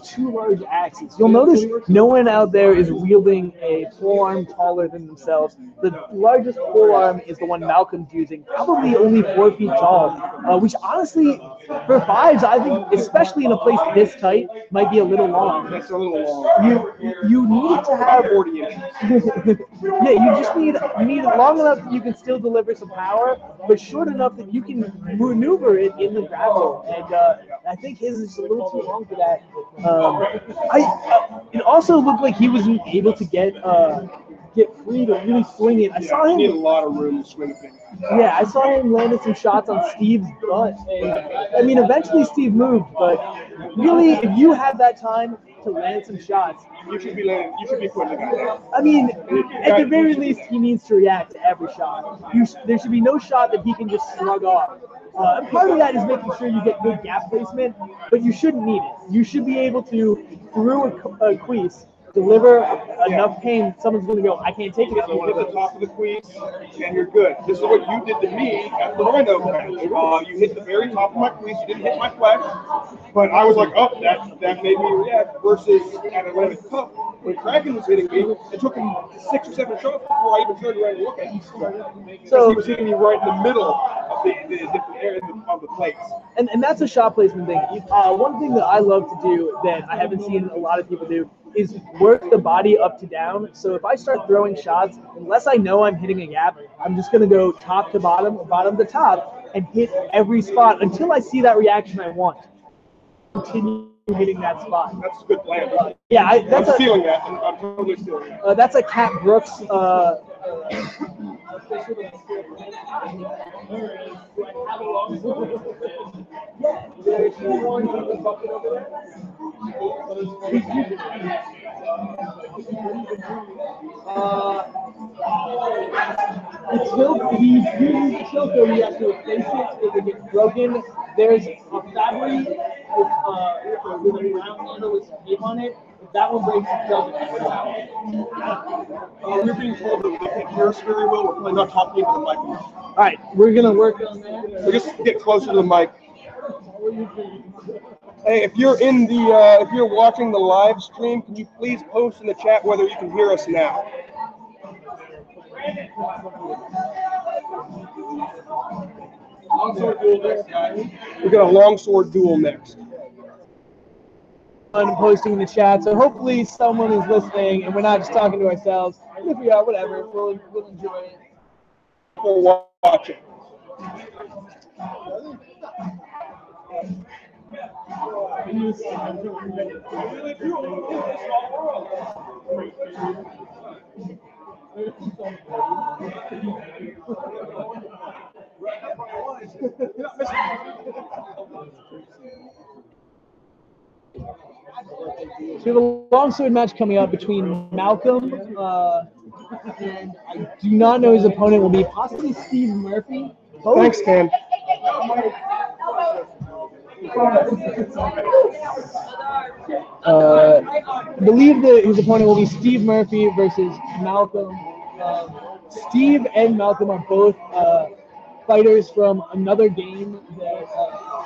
two large axes. You'll notice no one out there is wielding a forearm taller than themselves. The largest forearm is the one Malcolm's using, probably only 4 feet tall, which honestly, for fives, I think, especially in a place this tight, might be a little long. That's a little long. You need to have 40 inches. yeah, you need it long enough that you can still deliver some power, but short enough that you can maneuver it in the grapple. And I think his is a little too long for that. It also looked like he wasn't able to get free to really swing it. I saw You him. need a lot of room to swing things. Yeah, I saw him landing some shots on Steve's butt. And I mean, eventually Steve moved, but really, if you have that time to land some shots, You should be putting it out. I mean, at the very least, he needs to react to every shot. There should be no shot that he can just slug off. And part of that is making sure you get good gap placement, but you shouldn't need it. You should be able to, through a crease, deliver enough pain. Someone's going to go, I can't take it. You hit the top of the crease, and you're good. This is what you did to me at the Rhino match. You hit the very top of my crease. You didn't hit my flesh, but I was like, oh, that made me react. Versus at Atlantic Cup, when Kraken was hitting me, it took him 6 or 7 shots before I even turned around and looked at him. So he was hitting me right in the middle of the different areas of the plates. And that's a shot placement thing. One thing that I love to do that I haven't seen a lot of people do is work the body up to down. So if I start throwing shots, unless I know I'm hitting a gap, I'm just going to go top to bottom, bottom to top, and hit every spot until I see that reaction I want. Continue hitting that spot. That's a good plan. Yeah, I'm stealing that. I'm totally stealing that. That's a Cat Brooks. He uses the tilt, so he has to replace it if it gets broken. There's a fabric with a round handle with some tape on it. If that one breaks, it doesn't We're being told that they can't hear us very well. We're probably not talking into the mic. All right, we're gonna work on that. So just get closer to the mic. Hey, if you're if you're watching the live stream, can you please post in the chat whether you can hear us now? Longsword duel next, guys. We got a longsword duel next. I'm posting in the chat, so hopefully someone is listening and we're not just talking to ourselves. If we are, whatever, we'll enjoy it. For watching. So we have a longsword match coming up between Malcolm and I do not know his opponent will be possibly Steve Murphy. Thanks, Ken. I believe that his opponent will be Steve Murphy versus Malcolm. Steve and Malcolm are both fighters from another game that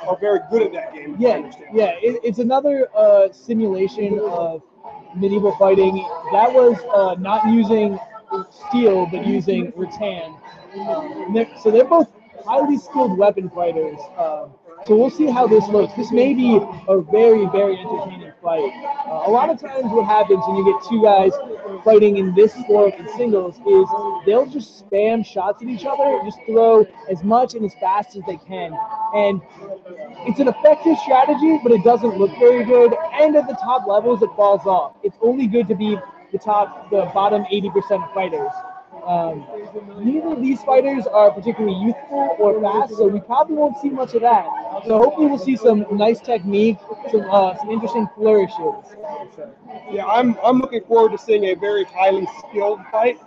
Are very good at that game. It's another simulation of medieval fighting that was not using steel but using rattan. So they're both highly skilled weapon fighters. So we'll see how this looks. This may be a very, very entertaining fight. A lot of times what happens when you get two guys fighting in this sport in singles is they'll just spam shots at each other, just throw as much and as fast as they can. And it's an effective strategy, but it doesn't look very good. And at the top levels, it falls off. It's only good to be the bottom 80% of fighters. Neither of these fighters are particularly youthful or fast, so we probably won't see much of that. So hopefully we'll see some nice technique, some interesting flourishes. Yeah, I'm looking forward to seeing a very highly skilled fight.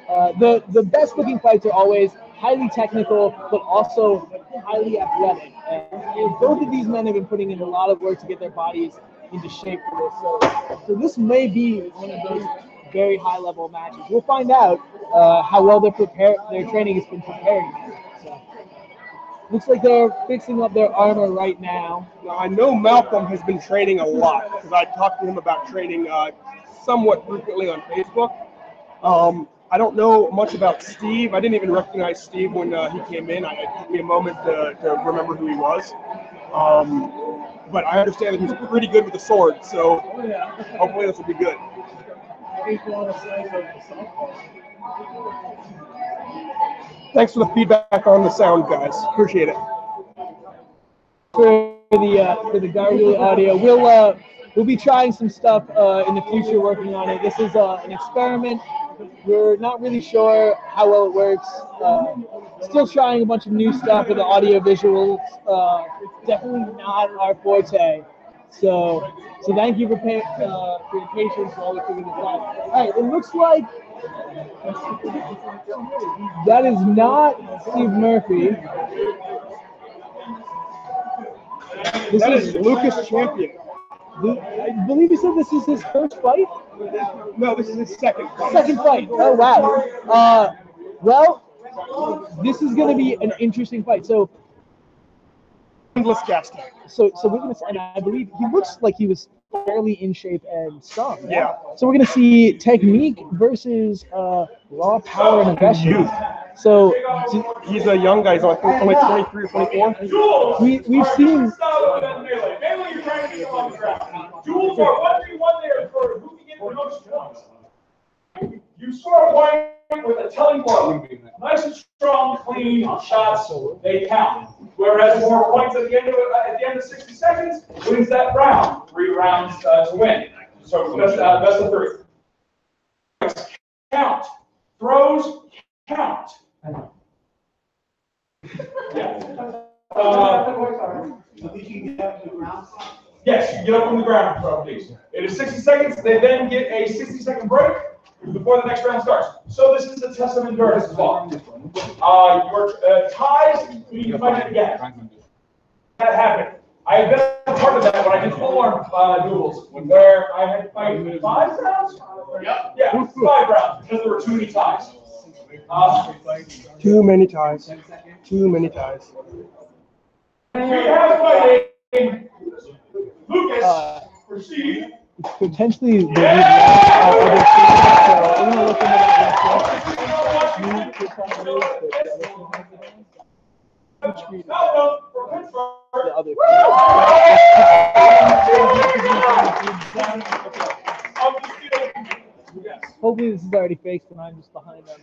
The best looking fights are always highly technical, but also highly athletic. And both of these men have been putting in a lot of work to get their bodies into shape for this. So this may be one of those very high level matches. We'll find out how well their training has been preparing them. So. Looks like they're fixing up their armor right now. Now, I know Malcolm has been training a lot because I talked to him about training somewhat frequently on Facebook. I don't know much about Steve. I didn't even recognize Steve when he came in. It took me a moment to remember who he was. But I understand that he's pretty good with the sword, so hopefully this will be good. Thanks for the feedback on the sound, guys. Appreciate it. For the Gargoyle audio, we'll be trying some stuff in the future, working on it. This is an experiment. We're not really sure how well it works. Still trying a bunch of new stuff with the audio visuals. Definitely not our forte. So thank you for your patience while we figure this out. All right, it looks like that is not Steve Murphy. This is Lucas Champion. I believe he said this is his first fight. No, this is his second fight. Second fight. Oh wow. Well, this is going to be an interesting fight. So Endless casting. we're going to, and I believe he looks like he was fairly in shape and strong. Yeah. So we're going to see technique versus raw power and aggression. So He's a young guy. He's I think only 23 or 24. we've seen. Mainly you're trying to get along the ground. Duels are 1v1 there for who can get the most points. You score a point with a telling blow. Nice and strong, clean shots, they count. Whereas more points at the end of 60 seconds wins that round. 3 rounds to win. So best of 3. Count. Throws count. Yeah. Yes, you get up from the ground, please. It is 60 seconds. They then get a 60-second break before the next round starts. So this is a test of endurance as well. Your ties, you need to fight it again. That happened. I have been a part of that when I did full-arm duels, where I had to fight 5 rounds? Yep. Yeah, 5 rounds, because there were too many ties. Too many ties. Too many ties. We have fighting Lucas for Steve. Potentially the other team. So we're going to look into that the other Hopefully this is already fixed and I'm just behind them.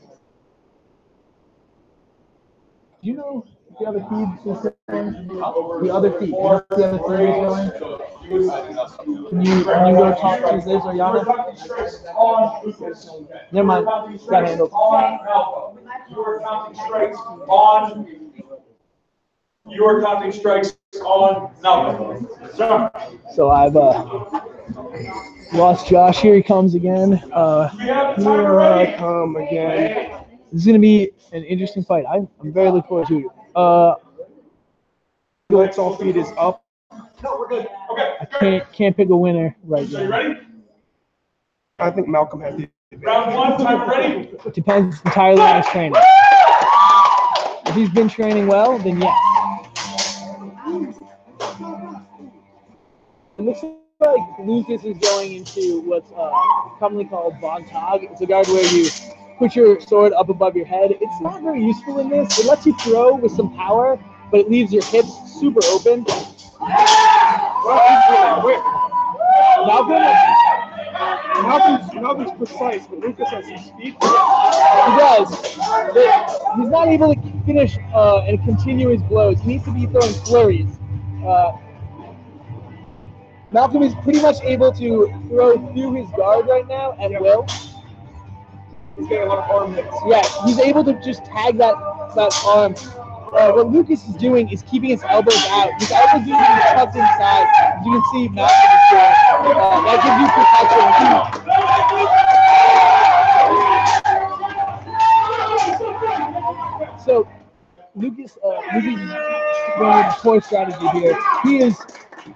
Do you know if the other feed is going? The other feed. The other feed is going? Can you go talk to Liz or Yana? Never mind. Got handled. You are counting strikes on. You are counting strikes on Malcolm. So I've lost Josh. Here he comes again. Here I come again. This is going to be an interesting fight. I'm very looking forward to it. Let's all feed is up. No, we're good. Okay. I can't pick a winner right So you now. ready? I think Malcolm has the Round 1, time ready? It depends entirely on his training. If he's been training well, then yes. It looks like Lucas is going into what's commonly called Bontag. It's a guard where you put your sword up above your head. It's not very useful in this. It lets you throw with some power, but it leaves your hips super open. Malcolm's precise, but Lucas has some speed. He does. But he's not able to finish and continue his blows. He needs to be throwing flurries. Malcolm is pretty much able to throw through his guard right now at will. He's getting a lot of arm hits. Yeah, he's able to just tag that arm. What Lucas is doing is keeping his elbows out. His elbows are being tucked inside. As you can see, Malcolm is doing. That gives you protection. So Lucas is going with the core strategy here. He is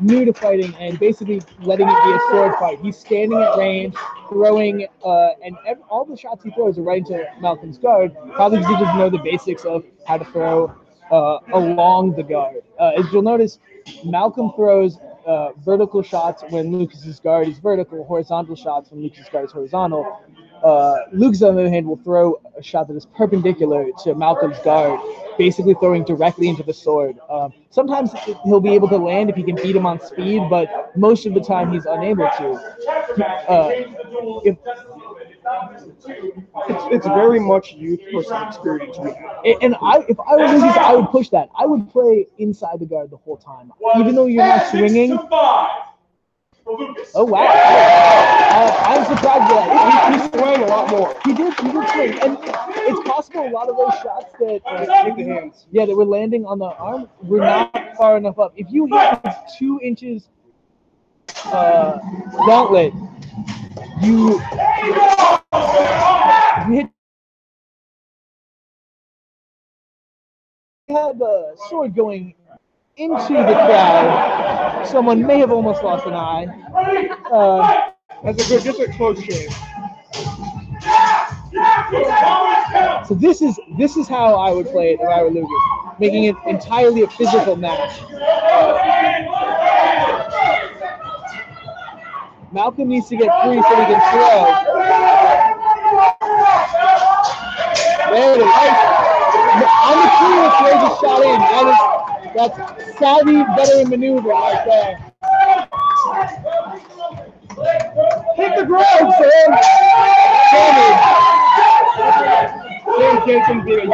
new to fighting and basically letting it be a sword fight. He's standing at range, throwing, and all the shots he throws are right into Malcolm's guard, probably because he doesn't know the basics of how to throw along the guard. As you'll notice, Malcolm throws vertical shots when Lucas's guard is vertical, horizontal shots when Lucas's guard is horizontal. Lucas, on the other hand, will throw a shot that is perpendicular to Malcolm's guard, basically throwing directly into the sword. Sometimes he'll be able to land if he can beat him on speed, but most of the time he's unable to. If, It's very much youth versus experience we have. if I were Lucas, I would push that. I would play inside the guard the whole time, even though you're not swinging. Oh wow! I'm surprised at that. He swung a lot more. He did swing, and it's possible a lot of those shots that Hit the hands. yeah, that were landing on the arm were not far enough up. If you hit 2 inches gauntlet, you hit. Had the sword going into the crowd. Someone may have almost lost an eye. That's a good, just a close shave. So this is how I would play it if I were Lucas, making it entirely a physical match. Malcolm needs to get free so he can throw. There it is. On the tree, it throws a shot in. That's savvy veteran maneuver right there. Hit the ground, Sam! Sam Jensen did it.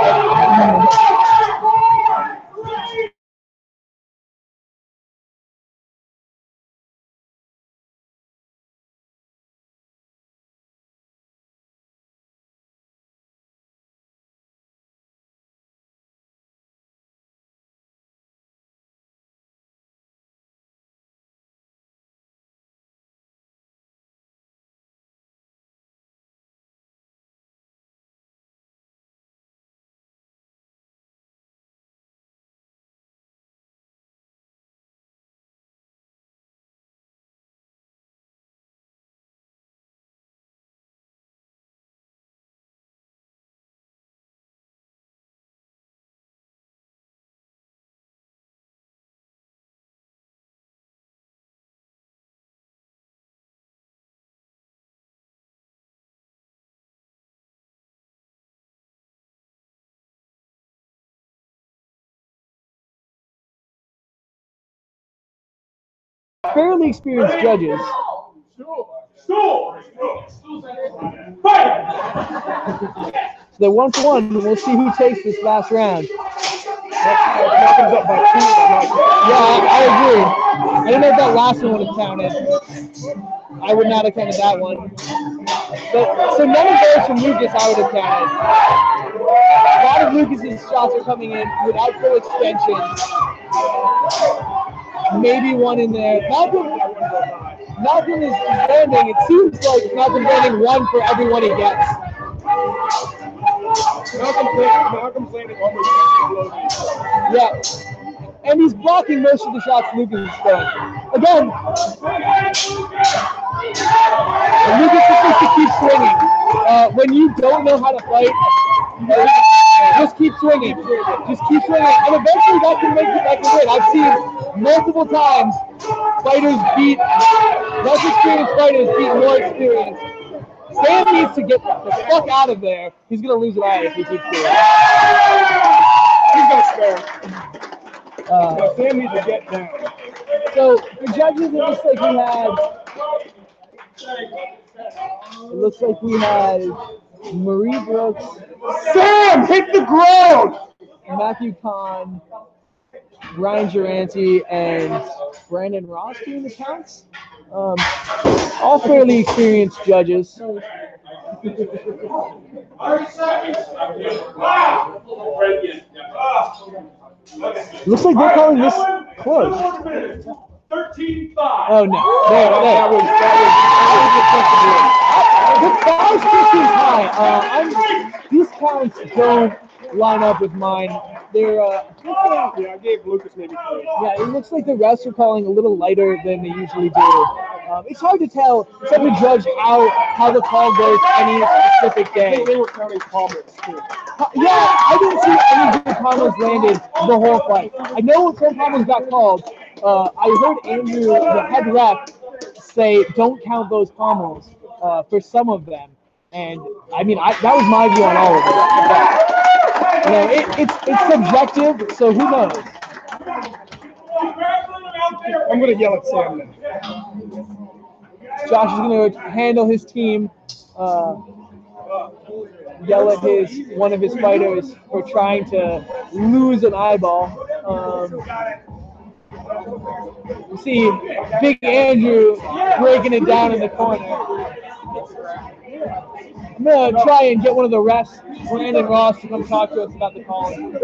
Fairly experienced judges. So they're 1-for-1. We'll see who takes this last round. Malcolm's up by 2. Yeah, I agree. I don't know if that last one would have counted. I would not have counted that one. But, so none of those from Lucas I would have counted. A lot of Lucas's shots are coming in without full extension. Maybe one in there. Malcolm is landing. It seems like Malcolm's landing one for every one he gets. Malcolm's landing almost exploding. Yeah. And he's blocking most of the shots Lucas is throwing. Again, Lucas just needs to keep swinging. When you don't know how to fight, just keep swinging. Just keep swinging. And eventually that can make it win. I've seen multiple times fighters beat, less experienced fighters beat more experienced. Sam needs to get the fuck out of there. He's going to lose an eye if he keeps doing it. He's going to spare. Sam needs to get down. So for judges, it looks like we had Marie Brooks, Sam, hit the ground! Matthew Kahn, Ryan Geranti, and Brandon Ross doing the counts. All fairly experienced judges. Looks like they're calling this close. 13-5. Oh no! That was these counts don't line up with mine. They're Yeah, I gave Lucas maybe 3. yeah. It looks like the refs are calling a little lighter than they usually do. It's hard to tell. It's hard to judge how the call goes any specific I day. think they were counting comments too. Yeah, I didn't see any good combos landed the whole fight. I know some combos got called. I heard Andrew, the head ref, say don't count those combos for some of them. And I mean, that was my view on all of it. But, it's subjective, so who knows? I'm gonna yell at Sam then. Josh is going to handle his team, yell at one of his fighters for trying to lose an eyeball. You see Big Andrew breaking it down in the corner. I'm going to try and get one of the refs, Brandon Ross, to come talk to us about the calling.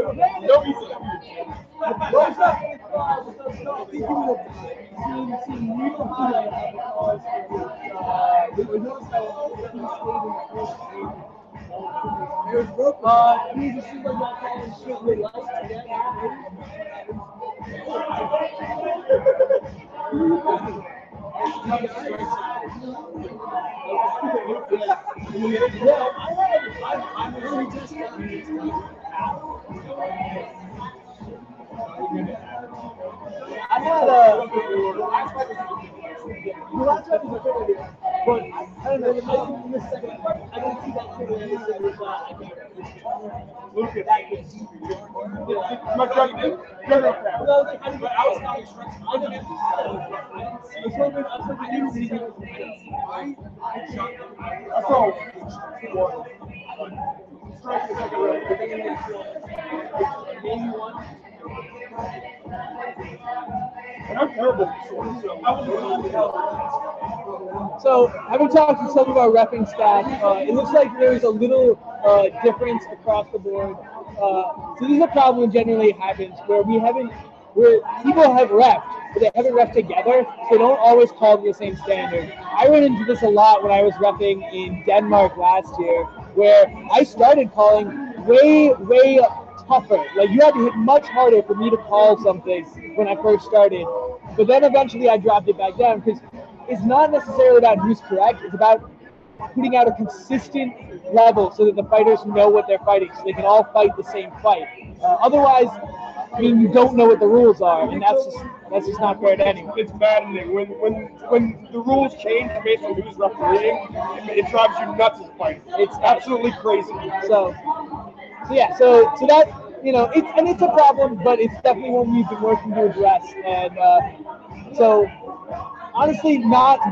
I had a but I don't know. I didn't see that kid. Look at that. My drug crap. I'm terrible. So, having talked to some of our repping staff, it looks like there's a little difference across the board. So this is a problem that generally happens where people have repped, but they haven't repped together, so they don't always call to the same standard. I ran into this a lot when I was repping in Denmark last year, where I started calling way tougher. Like, you had to hit much harder for me to call something when I first started. But then eventually I dropped it back down because it's not necessarily about who's correct. It's about putting out a consistent level so that the fighters know what they're fighting, so they can all fight the same fight. Otherwise, I mean, you don't know what the rules are, and that's just not fair to anyone. It's maddening when the rules change based on who's refereeing. It drives you nuts as a fighter. It's absolutely crazy. So that, it's a problem, but it's definitely one we've been working to address. And so honestly,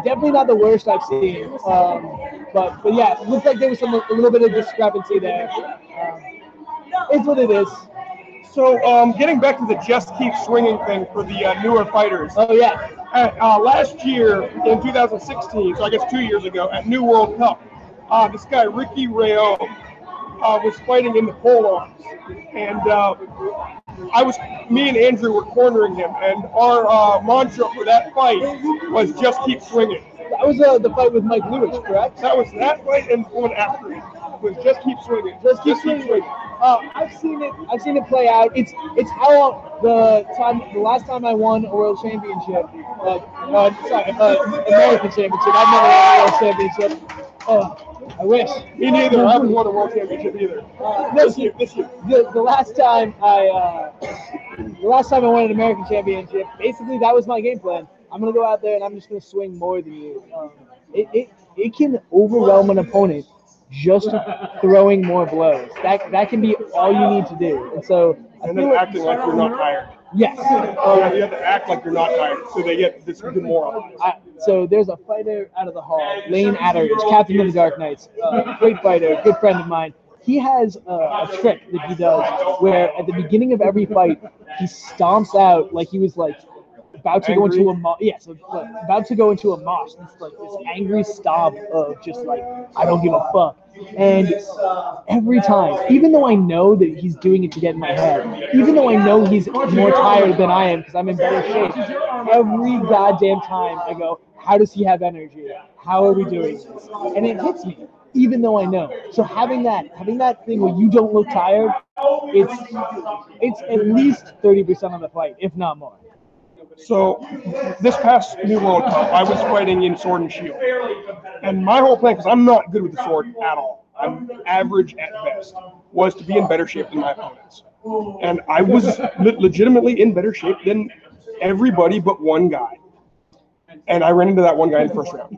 definitely not the worst I've seen. But yeah, it looks like there was a little bit of discrepancy there. It's what it is. So getting back to the just keep swinging thing for the newer fighters. Oh yeah. Last year in 2016, so I guess 2 years ago at New World Cup, this guy Ricky Rayo was fighting in the pole arms, and me and Andrew were cornering him, and our mantra for that fight was just keep swinging. That was the fight with Mike Lewis, correct? That was that fight, and the one after it was just keep swinging. Just keep swinging. I've seen it play out. It's how the last time I won a world championship. American championship. I've never won a world championship. I wish. Me neither. I haven't won a world championship either. This year. The last time I won an American championship, basically that was my game plan. I'm gonna go out there and I'm just gonna swing more than you. It can overwhelm an opponent just throwing more blows. That can be all you need to do. And so acting like you're not tired. Yes. You have to act like you're not tired, so they get this demoralized. So there's a fighter out of the hall, Lane Atters, captain of the Dark Knights, great fighter, good friend of mine. He has a trick that he does where at the beginning of every fight, he stomps out like he was about to go into a mosh. Yeah, so about to go into a mosh. It's like this angry stomp of just like, I don't give a fuck. And every time, even though I know that he's doing it to get in my head, even though I know he's more tired than I am because I'm in better shape, every goddamn time I go, how does he have energy? How are we doing this? And it hits me, even though I know. So having that thing where you don't look tired, it's at least 30% of the fight, if not more. So this past New World Cup, I was fighting in Sword and Shield. And my whole plan, because I'm not good with the sword at all, I'm average at best, was to be in better shape than my opponents. And I was legitimately in better shape than everybody but one guy. And I ran into that one guy in the first round.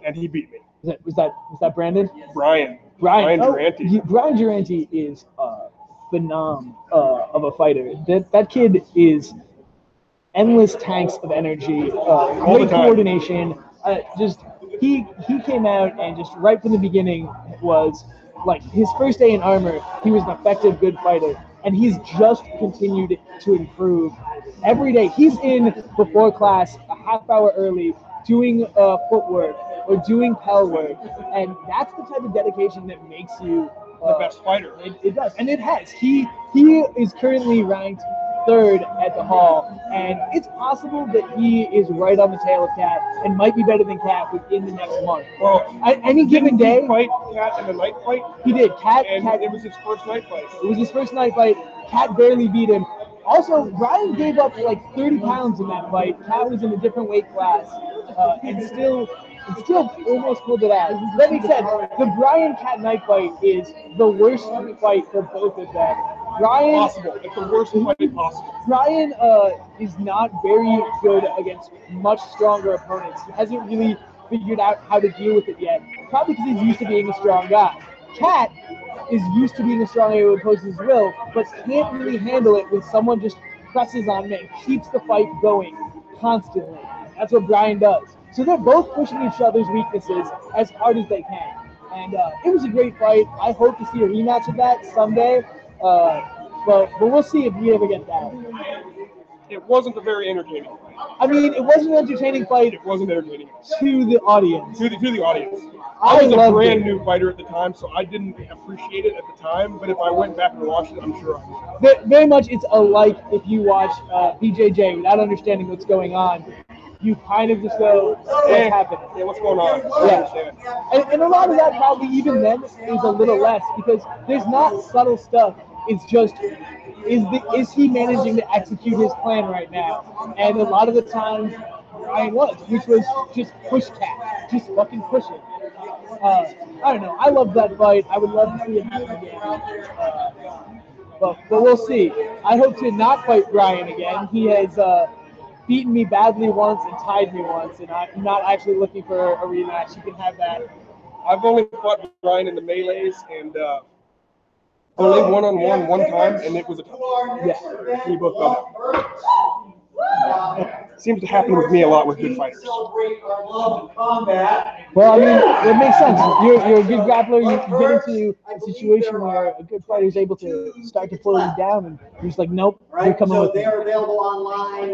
And he beat me. Was that Brandon? Brian Brian Durante. Brian Durante is a phenom of a fighter. That kid is endless tanks of energy, great coordination. He came out and just right from the beginning was like his first day in armor. He was an effective, good fighter, and he's just continued to improve every day. He's in before class a half hour early, doing footwork or doing pel work, and that's the type of dedication that makes you the best fighter. It does, and it has. He is currently ranked third at the Hall, and it's possible that he is right on the tail of Cat and might be better than Cat within the next month. Well, any given day, he fight Cat in the night fight. He did. Cat. It was his first night fight. It was his first night fight. Cat barely beat him. Also, Brian gave up like 30 pounds in that fight. Cat was in a different weight class, and still almost pulled it out. That being said, the Brian Cat night fight is the worst fight for both of them. Brian, possible. It's the worst fight possible. Brian is not very good against much stronger opponents. He hasn't really figured out how to deal with it yet. Probably because he's used to being a strong guy. Cat is used to being a strong guy who opposes his will, but can't really handle it when someone just presses on him and keeps the fight going constantly. That's what Brian does. So they're both pushing each other's weaknesses as hard as they can. And it was a great fight. I hope to see a rematch of that someday. But we'll see if we ever get that. It wasn't a very entertaining fight. I mean, it wasn't an entertaining fight. It wasn't entertaining to the audience. To the audience. I was a brand new fighter at the time, so I didn't appreciate it at the time. But if I went back and watched it, I'm sure I would. Very much, it's alike if you watch BJJ without understanding what's going on. You kind of just go, what's happening? Yeah, what's going on? Yeah. And a lot of that probably even then is a little less because there's not subtle stuff. It's just, is he managing to execute his plan right now? And a lot of the times, Brian was, which was just push Cat. Just fucking push it. I don't know. I love that fight. I would love to see it happen again. But we'll see. I hope to not fight Brian again. He has beaten me badly once and tied me once, and I'm not actually looking for a rematch. You can have that. I've only fought Brian in the melees, and only one-on-one one time, and it was a tough. Yeah. We both got it. It seems to happen with me a lot with good fighters. Well, I mean, it makes sense. You're a good grappler. You get into a situation where a good fighter is able to start to pull you down, and you're just like, nope, you're coming with me. They are available online.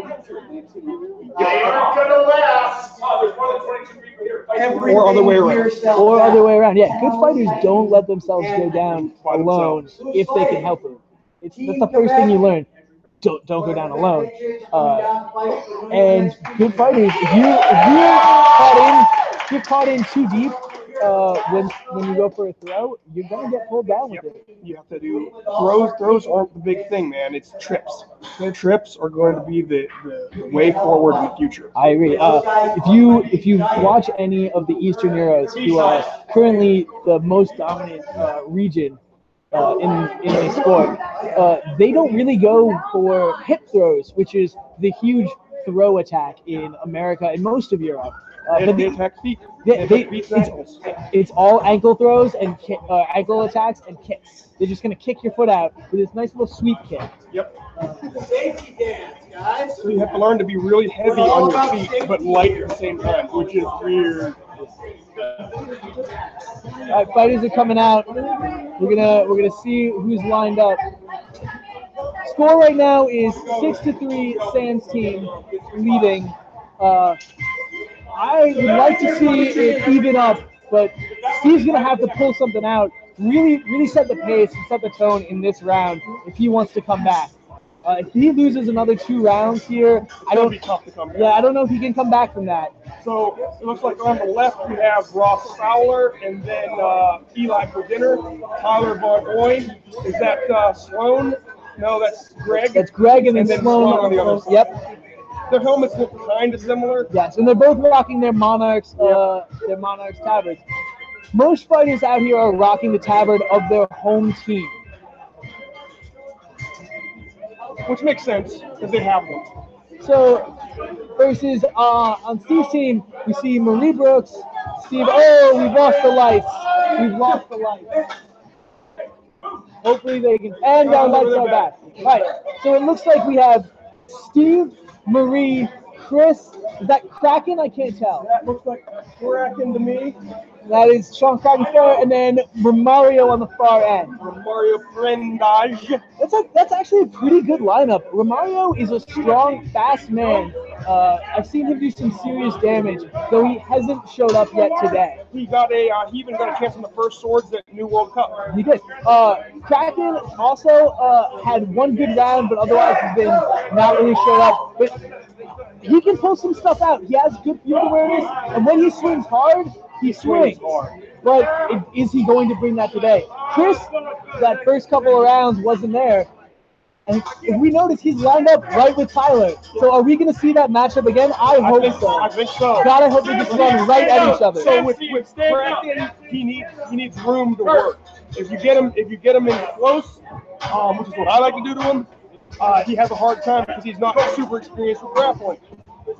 Gonna last. There's more than 22 people here. Or other way around. Or other way around. Yeah, good fighters don't let themselves go down alone if they can help it. That's the first thing you learn. Don't go down alone. And good fighters, if you're caught in too deep when you go for a throw, you're gonna get pulled down with it. You have to do throws aren't the big thing, man. It's trips. Trips are going to be the way forward in the future. I agree. If you watch any of the Eastern Euros, who are currently the most dominant region in the sport, they don't really go for hip throws, which is the huge throw attack in America and most of Europe. But they attack feet. It's all ankle throws and ankle attacks and kicks. They're just going to kick your foot out with this nice little sweep kick. Yep. So you have to learn to be really heavy on your feet, but light at the same time, which is weird. All right, fighters are coming out. We're gonna see who's lined up. Score right now is 6-3. Sam's team leading. I would like to see it even up, but Steve's gonna have to pull something out. Really set the pace and set the tone in this round if he wants to come back. If he loses another 2 rounds here, I don't be tough to come back. Yeah, I don't know if he can come back from that. So it looks like on the left we have Ross Fowler and then Eli for dinner. Tyler Von Oyn. Is that Sloan? No, that's Greg. That's Greg and then Sloan on the other side. Yep. Their helmets look kind of similar. Yes, and they're both rocking their Monarchs tabards. Most fighters out here are rocking the tabard of their home team. Which makes sense, because they have one. So, versus on Steve's team, we see Marie Brooks, Steve, oh, we've lost the lights. We've lost the lights. Hopefully they can, and our lights are back. All right, so it looks like we have Steve, Marie, Chris, is that Kraken? I can't tell. That looks like Kraken to me. That is Sean Kraken there, and then Romario on the far end. Mario Prendage. That's actually a pretty good lineup. Romario is a strong, fast man. I've seen him do some serious damage, though he hasn't showed up yet today. He even got a chance on the first swords at New World Cup. He did. Kraken also had one good round, but otherwise has been not really showed up. But he can pull some stuff out. He has good field awareness, and when he swings hard, he swings. But is he going to bring that today? Chris, that first couple of rounds wasn't there. And if we notice, he's lined up right with Tyler. So are we going to see that matchup again? I hope so. I think so. God, I hope they just run right at each other. So with Kraken, he needs room to work. If you get him in close, which is what I like to do to him, he has a hard time because he's not super experienced with grappling.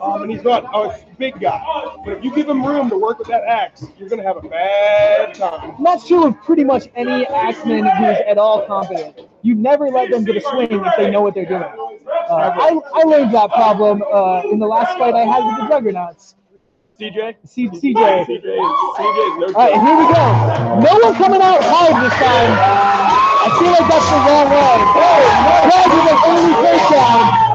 And he's not a big guy. But if you give him room to work with that axe, you're going to have a bad time. And that's true of pretty much any axeman who's at all competent. You never let them get a swing if they know what they're doing. I learned that problem in the last fight I had with the Juggernauts. CJ? CJ. CJ's no All right, here we go. No one coming out hard this time. I feel like that's the wrong way. Grab with an early takedown.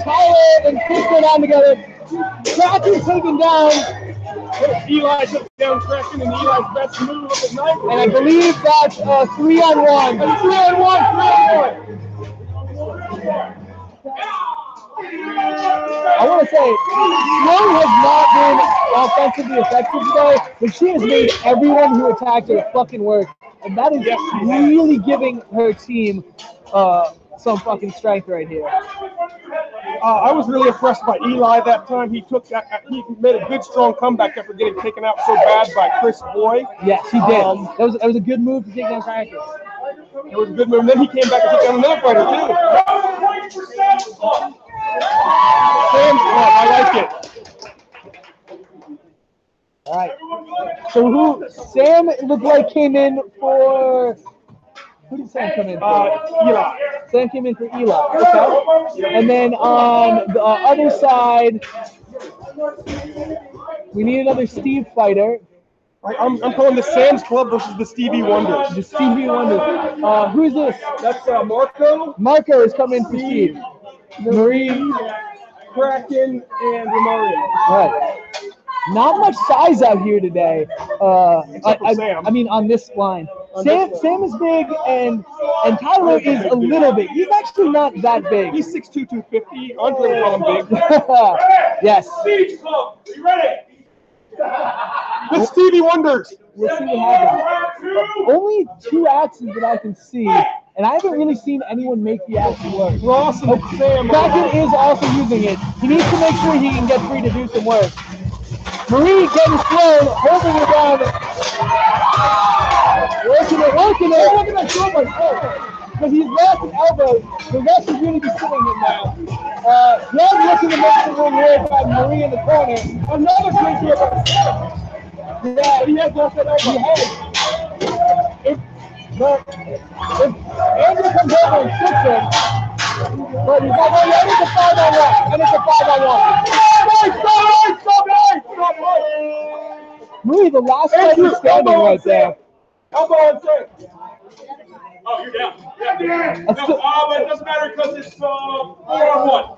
Tyler and Chris go down together. Kraken taken down. Eli took down Kraken in Eli's best move of the night. And I believe that's 3-on-1. 3-on-1. I want to say, Sloan has not been offensively effective today, but she has made everyone who attacked her fucking work. And that is really giving her team some fucking strength right here. I was really impressed by Eli that time. He made a good, strong comeback after getting taken out so bad by Chris Boy. Yes, he did. That was a good move to take down Kraken. It was a good move. And then he came back and took down another fighter, too. Sam's club. I like it. All right. So Sam looked like came in for... Who did Sam come in for? Eli. Sam came in for Eli. Okay. And then on the other side, we need another Steve fighter. I'm calling this Sam's Club versus the Stevie Wonders. The Stevie Wonders. Who's this? That's Marco. Marco is coming for Steve. Marie, Kraken, and Romario. All right. Not much size out here today. Sam. I mean, on this line. Sam is big, and Tyler is a little big. He's actually not that big. He's 6'2", 250. Andre would call him big. Yes. Steve's Club, are you ready? The Stevie Wonders. We'll see what happens. Only 2 axes that I can see, and I haven't really seen anyone make the axe work. Ross and Sam. Kraken is also using it. He needs to make sure he can get free to do some work. Marie getting thrown, holding it down. Working it. Look at that shoulder. Because he's lost his elbow. The rest is really just sitting him now. Greg looking to make the room here by Marie in the corner. Another great here. Yeah, he has lost that elbow. If Andrew comes over and sits him, but he's like, oh, yeah, it's a 5-on-1. And it's a 5-on-1. Marie, the last fight is standing right there. Elbow on six. Oh, you're down. Yeah. No, but it doesn't matter because it's 4-on-1.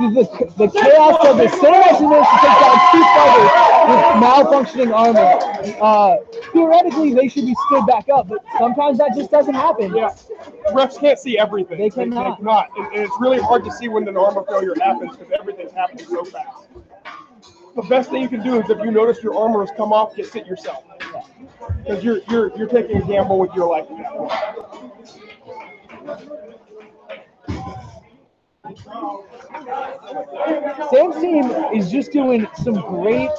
The chaos of the Sam actually managed to take down 2 fighters with malfunctioning armor. Theoretically, they should be stood back up, but sometimes that just doesn't happen. Yeah. Refs can't see everything. They cannot. And it's really hard to see when an armor failure happens because everything's happening so fast. The best thing you can do is if you notice your armor has come off, just sit yourself. Because you're taking a gamble with your life. Sam's team is just doing some great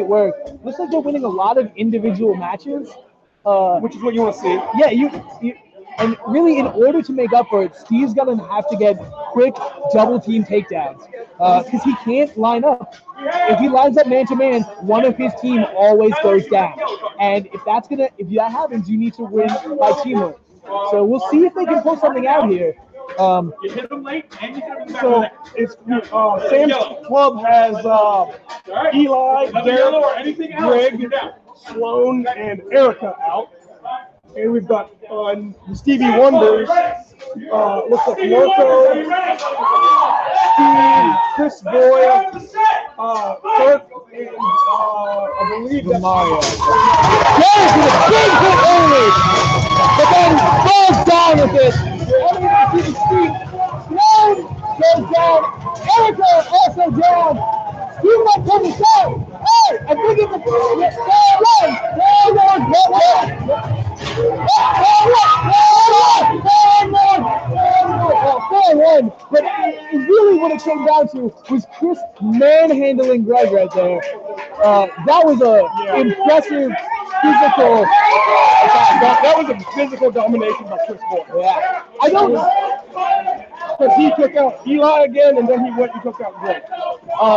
work. Looks like they're winning a lot of individual matches. Which is what you want to see. Yeah, and really, in order to make up for it, Steve's gonna have to get quick double team takedowns because he can't line up. If he lines up man to man, one of his team always goes down, and if that happens, you need to win by teamwork. So we'll see if they can pull something out here. You hit them late, and you hit them back. So it's Sam's club has Eli, Derek, Greg, Sloan, and Erica out. And we've got the Stevie Wonders. Looks like Marco, Steve, Chris Boy, Kirk, and I believe that's Mario. Yes, with a big hit early, but then falls down with it. Everyone see the street. Sloan goes down. Erica also down. Steve might pull this out. Hey, I think it's a but really what it came down to was Chris manhandling Greg right there. That was a impressive physical. that was a physical domination by Chris Boy. Yeah, I don't. Because he took out Eli again, and then he went and took out Greg.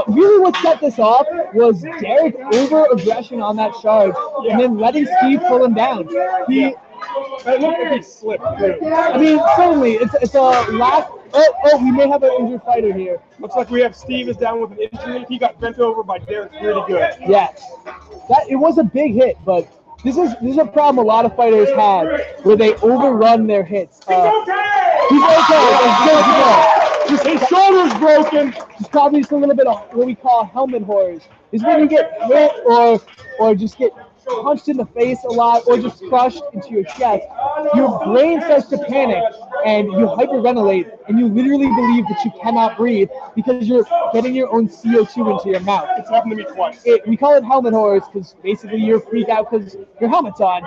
Really what set this off was Derek over-aggression on that charge, and then letting Steve pull him down. It looked like he slipped too. I mean, certainly, it's a last. Oh, we may have an injured fighter here. Looks like we have Steve is down with an injury. He got bent over by Derek really good. Yes, it was a big hit, but this is a problem a lot of fighters have where they overrun their hits. He's okay. His shoulder's broken. It's probably just a little bit of what we call helmet horrors. Is when you get hit or just get punched in the face a lot or just crushed into your chest, your brain starts to panic and you hyperventilate and you literally believe that you cannot breathe because you're getting your own CO2 into your mouth. It's happened to me twice. We call it helmet horrors because basically you're freaked out because your helmet's on.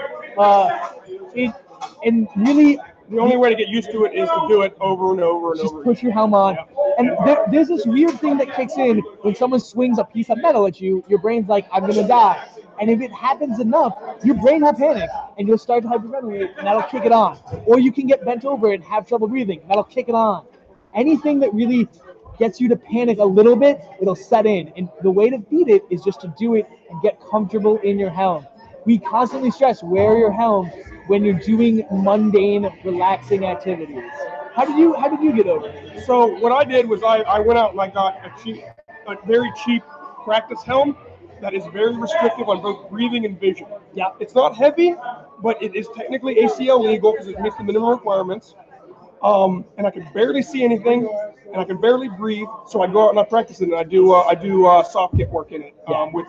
And really, the only way to get used to it is to do it over and over and just over. Put your helmet on. And there's this weird thing that kicks in when someone swings a piece of metal at you. Your brain's like, I'm gonna die. And if it happens enough, your brain will panic and you'll start to hyperventilate and that'll kick it on. Or you can get bent over and have trouble breathing and that'll kick it on. Anything that really gets you to panic a little bit, it'll set in. And the way to beat it is just to do it and get comfortable in your helm. We constantly stress, wear your helm when you're doing mundane, relaxing activities. How did you get over it? So what I did was I went out and I got a very cheap practice helm that is very restrictive on both breathing and vision. Yeah. It's not heavy, but it is technically ACL legal because it meets the minimum requirements. And I can barely see anything, and I can barely breathe. So I go out and I practice it, and I do soft hit work in it with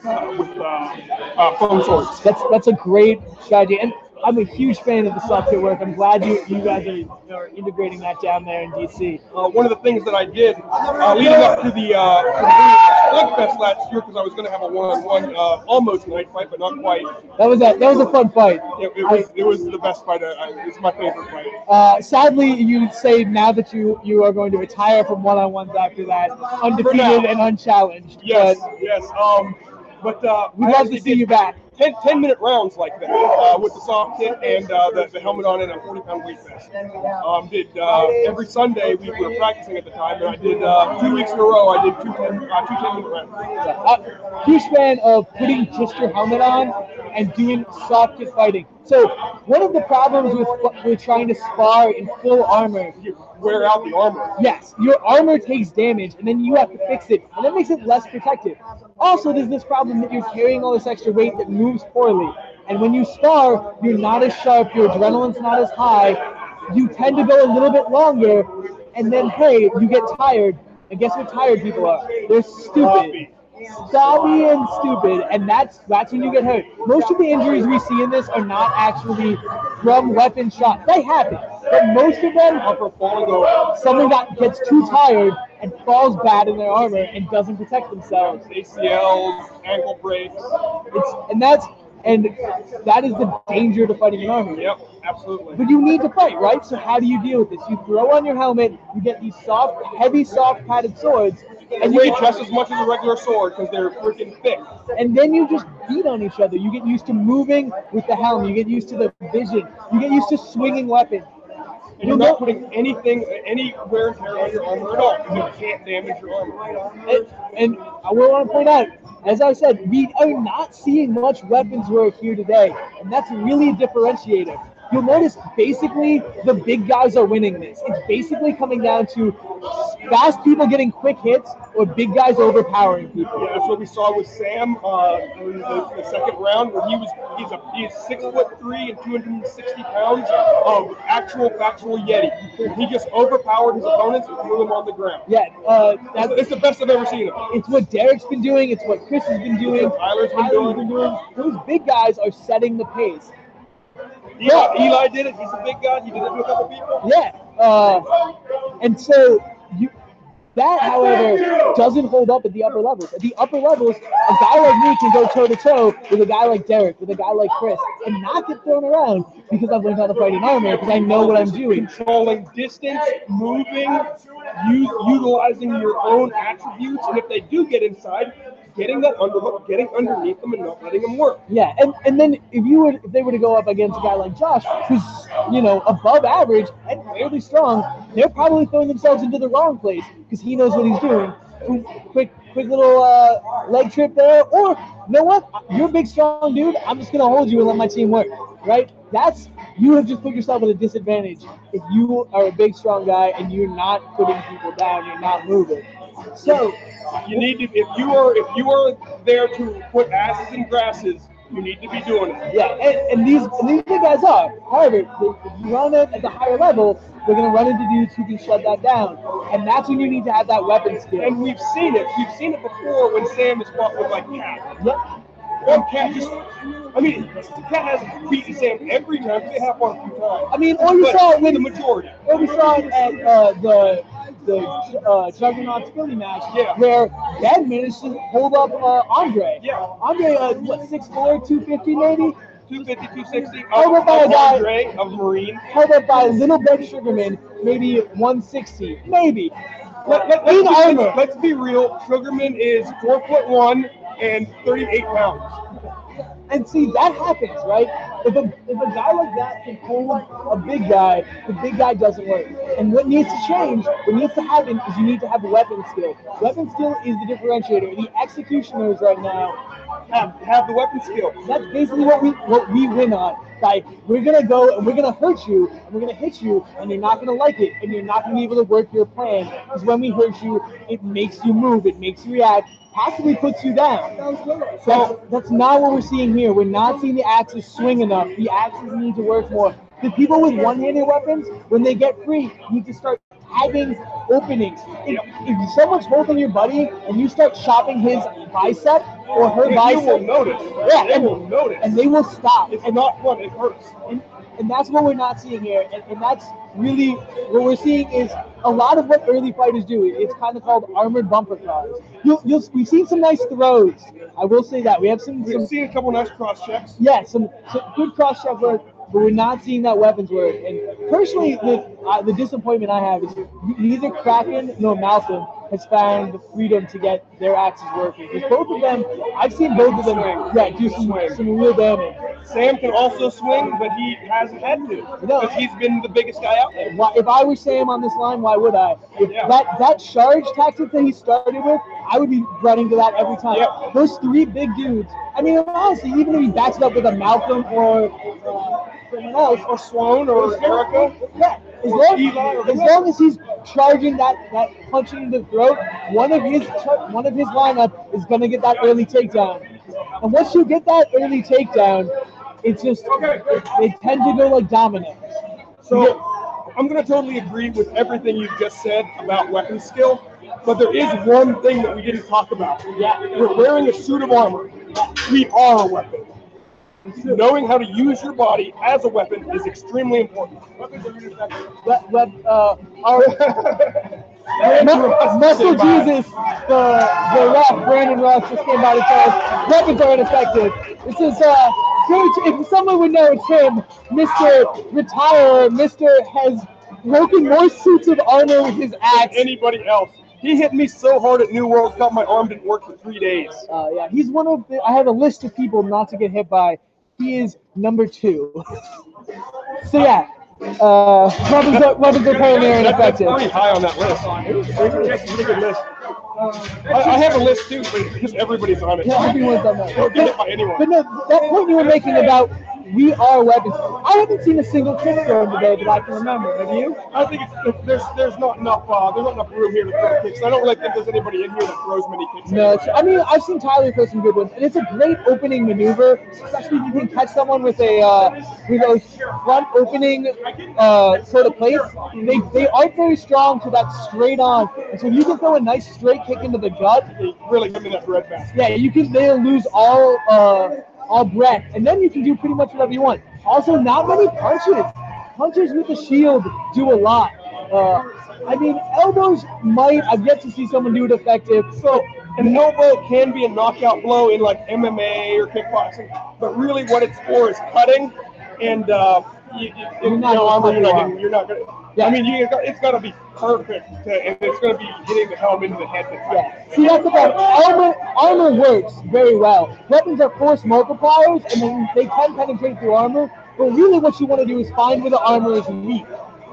foam swords. That's a great strategy, and I'm a huge fan of the soft hit work. I'm glad you guys are integrating that down there in DC. One of the things that I did leading up to the Slugfest last year, because I was going to have a one-on-one almost night fight, but not quite. That was a fun fight. It was the best fight. It's my favorite fight. Sadly, you'd say now that you are going to retire from one-on-ones after that, undefeated and unchallenged. Yes, yes. But we'd love to see you back. 10-minute rounds like that with the soft hit and the helmet on and a 40-pound weight vest. Every Sunday we were practicing at the time, and I did 2 weeks in a row. I did two 10-minute rounds. Huge fan of putting just your helmet on and doing soft hit fighting. So one of the problems with trying to spar in full armor, you wear out the armor. Yes, your armor takes damage, and then you have to fix it, and that makes it less protective. Also, there's this problem that you're carrying all this extra weight that moves poorly, and when you spar, you're not as sharp, your adrenaline's not as high, you tend to go a little bit longer, and then, hey, you get tired, and guess what tired people are? They're stupid. Sloppy and stupid, and that's when you get hurt. Most of the injuries we see in this are not actually from weapon shots. They happen, but most of them are from falling over. Someone gets too tired and falls bad in their armor and doesn't protect themselves. ACLs, ankle breaks. And that is the danger to fighting an army. Yep, absolutely. But you need to fight, right? So how do you deal with this? You throw on your helmet, you get these soft, heavy, soft padded swords, And you weigh just as much as a regular sword because they're freaking thick. and then you just beat on each other. You get used to moving with the helm. You get used to the vision. You get used to swinging weapons. And you're not putting anything, any wear and tear on your armor at all because you can't damage your armor. And I will want to point out, as I said, we are not seeing much weapons work here today, and that's really a differentiator. You'll notice basically the big guys are winning this. It's basically coming down to fast people getting quick hits or big guys overpowering people. Yeah, that's what we saw with Sam in the second round, where he's 6'3" and 260 pounds of actual factual Yeti. He just overpowered his opponents and threw them on the ground. Yeah, It's the best I've ever seen him. it's what Derek's been doing. It's what Chris has been doing. Tyler's been doing. Those big guys are setting the pace. Eli did it. He's a big guy. He did it to a couple people. Yeah, and so that, however, doesn't hold up at the upper levels. At the upper levels, a guy like me can go toe-to-toe with a guy like Derek, with a guy like Chris, and not get thrown around because I've learned how to fight in armor, because I know what I'm doing. Controlling distance, moving, utilizing your own attributes, and if they do get inside, getting that underhook, getting underneath them, and not letting them work. Yeah, and then if they were to go up against a guy like Josh, who's above average and fairly strong, they're probably throwing themselves into the wrong place because he knows what he's doing. Quick little leg trip there, or you know what? You're a big strong dude. I'm just gonna hold you and let my team work. Right? You have just put yourself at a disadvantage if you are a big strong guy and you're not putting people down, you're not moving. So you need to, if you are there to put asses in grasses, you need to be doing it. Yeah, and these big guys are. However, if you run it at the higher level, they're going to run into dudes who can shut that down, and that's when you need to have that weapon skill. And we've seen it. We've seen it before when Sam has fought with like Cat. Yep. And Cat Cat has beaten Sam every time. They have one a few times. I mean, or we saw it with the majority. Or we saw it at the Juggernaut's Philly match, where Ben managed to hold up Andre. Yeah. Andre, 6'4", 250 maybe? 250, 260. Held up by a guy Andre of Marine. Held up by Little Ben Sugarman, maybe 160, maybe. Let's be real. Sugarman is 4'1" and 38 pounds. And see, that happens, right? If a guy like that can hold a big guy, the big guy doesn't work. And what needs to change, what needs to happen, is you need to have weapon skill. Weapon skill is the differentiator. The executioners right now have the weapon skill. That's basically what we win on. Like, we're gonna go and we're gonna hurt you and we're gonna hit you and you're not gonna like it and you're not gonna be able to work your plan, because when we hurt you, it makes you move, it makes you react, possibly puts you down. So that's not what we're seeing here. We're not seeing the axes swing enough. The axes need to work more. The people with one-handed weapons, when they get free, need to start tagging openings. If someone's holding your buddy and you start chopping his bicep or her bicep, they will notice. Yeah, they will notice. And they will stop. It's not fun. It hurts. And that's what we're not seeing here. And that's really what we're seeing is a lot of what early fighters do. It's kind of called armored bumper cars. We've seen some nice throws. I will say that. We've seen a couple nice cross checks. Yeah, some good cross check work, but we're not seeing that weapons work. And personally, the disappointment I have is neither Kraken nor Malcolm has found the freedom to get their axes working. Because both of them, I've seen both of them do some real damage. Sam can also swing, but he hasn't had to because he's been the biggest guy out there. If I were Sam on this line, why would I? That charge tactic that he started with, I would be running to that every time. Yeah. Those three big dudes. I mean, honestly, even if he backs it up with a Malcolm or someone else, or Sloan or Erica, as long as he's charging that punching in the throat, one of his lineup is going to get that early takedown. And once you get that early takedown, it's just they tend to go like dominoes. So I'm going to totally agree with everything you've just said about weapon skill, but there is one thing that we didn't talk about. We're wearing a suit of armor. We are a weapon. Knowing how to use your body as a weapon is extremely important. Muscle Jesus, the ref, Brandon Ross, just came by to tell us weapons are ineffective. This is, if someone would know, it's him, Mr. Retirer. Mr. has broken more suits of armor with his axe. Anybody else? He hit me so hard at New World Cup, my arm didn't work for 3 days. Yeah, he's one of the, I have a list of people not to get hit by. He is number 2. So yeah, weapons are apparently ineffective. That's pretty high on that list. That's a pretty good list. I have a list too, but because everybody's on it. Yeah, everyone's on that. Don't get hit by anyone. But no, that point you were making about we are weapons. I haven't seen a single kick thrown today that I can remember. Have you? I think there's not enough room here to throw kicks. I don't really think there's anybody in here that throws many kicks. No, I mean I've seen Tyler throw some good ones, and it's a great opening maneuver, especially if you can catch someone with a front opening sort of place. They aren't very strong to that straight on, and so if you can throw a nice straight kick into the gut, Really give me that bread basket. yeah, they'll lose all breath, and then you can do pretty much whatever you want. Also, not many punches. Punches with the shield do a lot. I mean, elbows I've yet to see someone do it effective. So an elbow can be a knockout blow in like MMA or kickboxing, but really what it's for is cutting, and you're not gonna. Yeah. I mean, it's got to be perfect, and it's going to be hitting the helm into the head. Yeah. See, that's the problem. Armor works very well. Weapons are force multipliers, and they can penetrate through armor. But really, what you want to do is find where the armor is weak.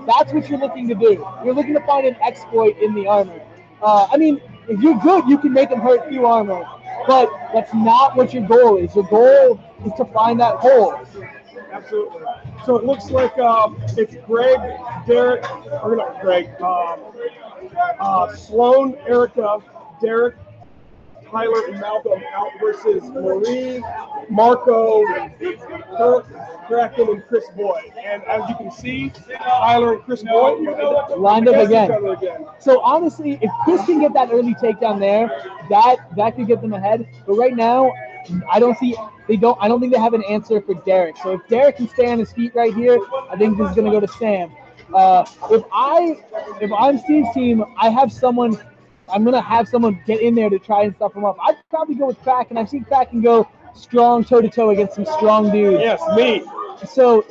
That's what you're looking to do. You're looking to find an exploit in the armor. I mean, if you're good, you can make them hurt through armor. But that's not what your goal is. Your goal is to find that hole. Absolutely. So it looks like it's Greg, Derek, or not Greg, Sloan, Erica, Derek, Tyler, and Malcolm out versus Marie, Marco, Kirk, Kraken, and Chris Boyd. And as you can see, Tyler and Chris Boyd lined up again. So honestly, if Chris can get that early takedown there, that could get them ahead. But right now, I don't think they have an answer for Derek. So if Derek can stay on his feet right here, I think this is going to go to Sam. If I'm Steve's team, I'm going to have someone get in there to try and stuff him up. I'd probably go with Kraken. I've seen Kraken go strong toe-to-toe against some strong dudes. Yes, me. So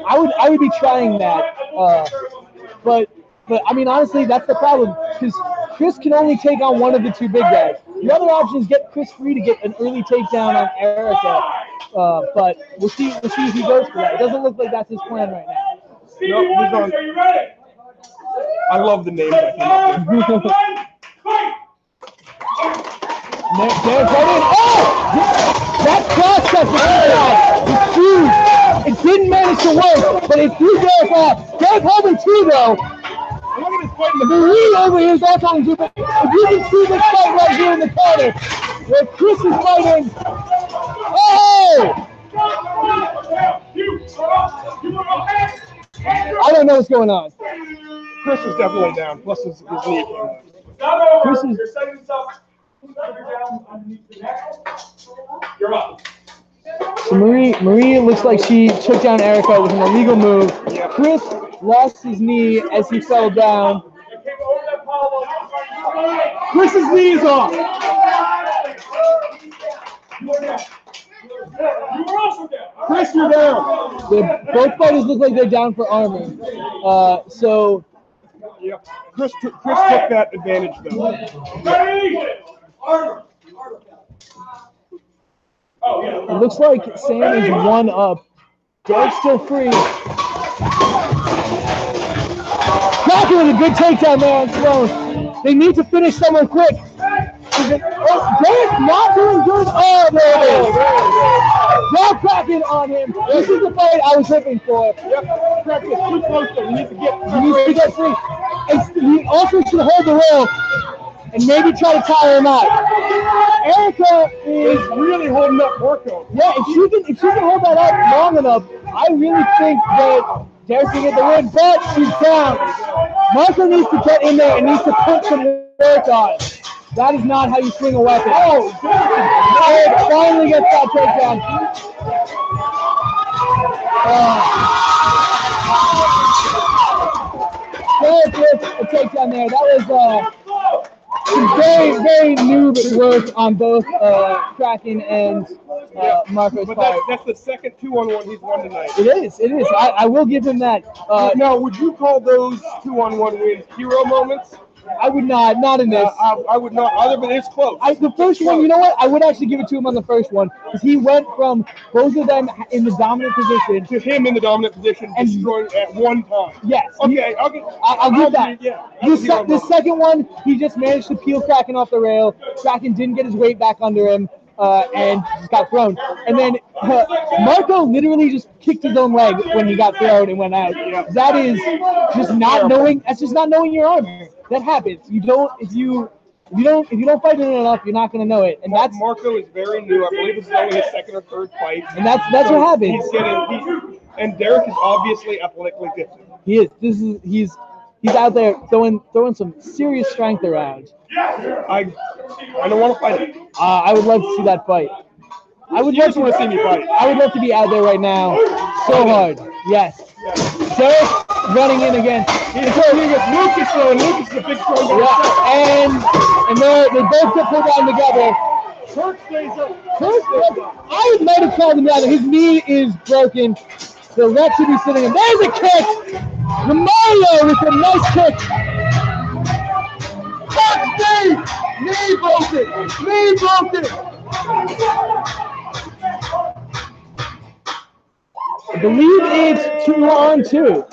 I would be trying that. But I mean, honestly, that's the problem, because Chris can only take on one of the two big guys. The other option is get Chris free to get an early takedown on Erica. But we'll see if he goes for that. It doesn't look like that's his plan right now. Nope, he's on. Are you ready? I love the names I came up with. Derek's right in. Oh! That cross-cut was huge. It didn't manage to work, but it threw Derek off. Derek holding 2, though. Look at this fight in the Marie over here is also holding 2, but if you can see this fight right here in the corner, where Chris is fighting. Oh! I don't know what's going on. Chris was definitely down, plus his knee. Chris is. You're up. So Marie looks like she took down Erica with an illegal move. Chris lost his knee as he fell down. Chris's knee is off. Chris, you're down. Both fighters look like they're down for armor. Yep. Chris took that advantage though. It looks like Sam is 1 up. Derek's still free. Kraken with a good takedown there on Sloan. They need to finish someone quick. Derek's not doing good. Oh, there it is. Now Kraken on him. This is the fight I was hoping for. Yep. Kraken, too close though. He needs to get free. And he also should hold the roll and maybe try to tire him out. Erica is really holding up Marco. Yeah, if she can hold that up long enough, I really think that Derek's gonna get the win, but she's down. Marco needs to get in there and needs to put some work on. That is not how you swing a weapon. Oh, Derek finally gets that takedown. Derek with a takedown there. That was very, very noob work on both Kraken and Marco's But part. that's the second 2-on-1 he's won tonight. It is. I will give him that. Now, would you call those 2-on-1 wins hero moments? I would not in this. I would not either, but it's close. The first one, you know what? I would actually give it to him on the first one because he went from both of them in the dominant position to him in the dominant position, and destroying at one time. Yes. Okay, I'll give that. Yeah. The second one, he just managed to peel Kraken off the rail. Kraken didn't get his weight back under him. And just got thrown. And then Marco literally just kicked his own leg when he got thrown and went out. That is just not knowing. That's just not knowing your armor. That happens. If you don't fight it enough, you're not going to know it. And that's Marco is very new. I believe this is only his second or third fight. And that's what happens. And Derek is obviously athletically gifted. He is. He's out there throwing some serious strength around. I don't want to fight him. I would love to see that fight. I would love to see me fight. I would love to be out there right now. So hard. Yes. Derek running in again. He's going against Lucas though, and Lucas is a big strong guy. Yeah. And they both get pulled down together. Kirk stays up. I might have called him down. His knee is broken. The ref should be sitting in. There's a kick. Mario with a nice kick. Knee broken. I believe it's 2-on-2.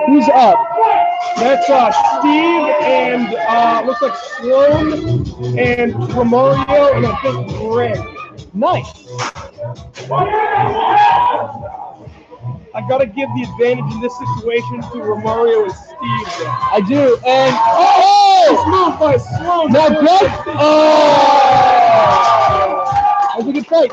Who's up? That's Steve and looks like Sloan and Romario and I think Greg. Nice. I gotta give the advantage in this situation to Romario and Steve. I do. And it's moved by Sloan. Now Greg. That was a good fight.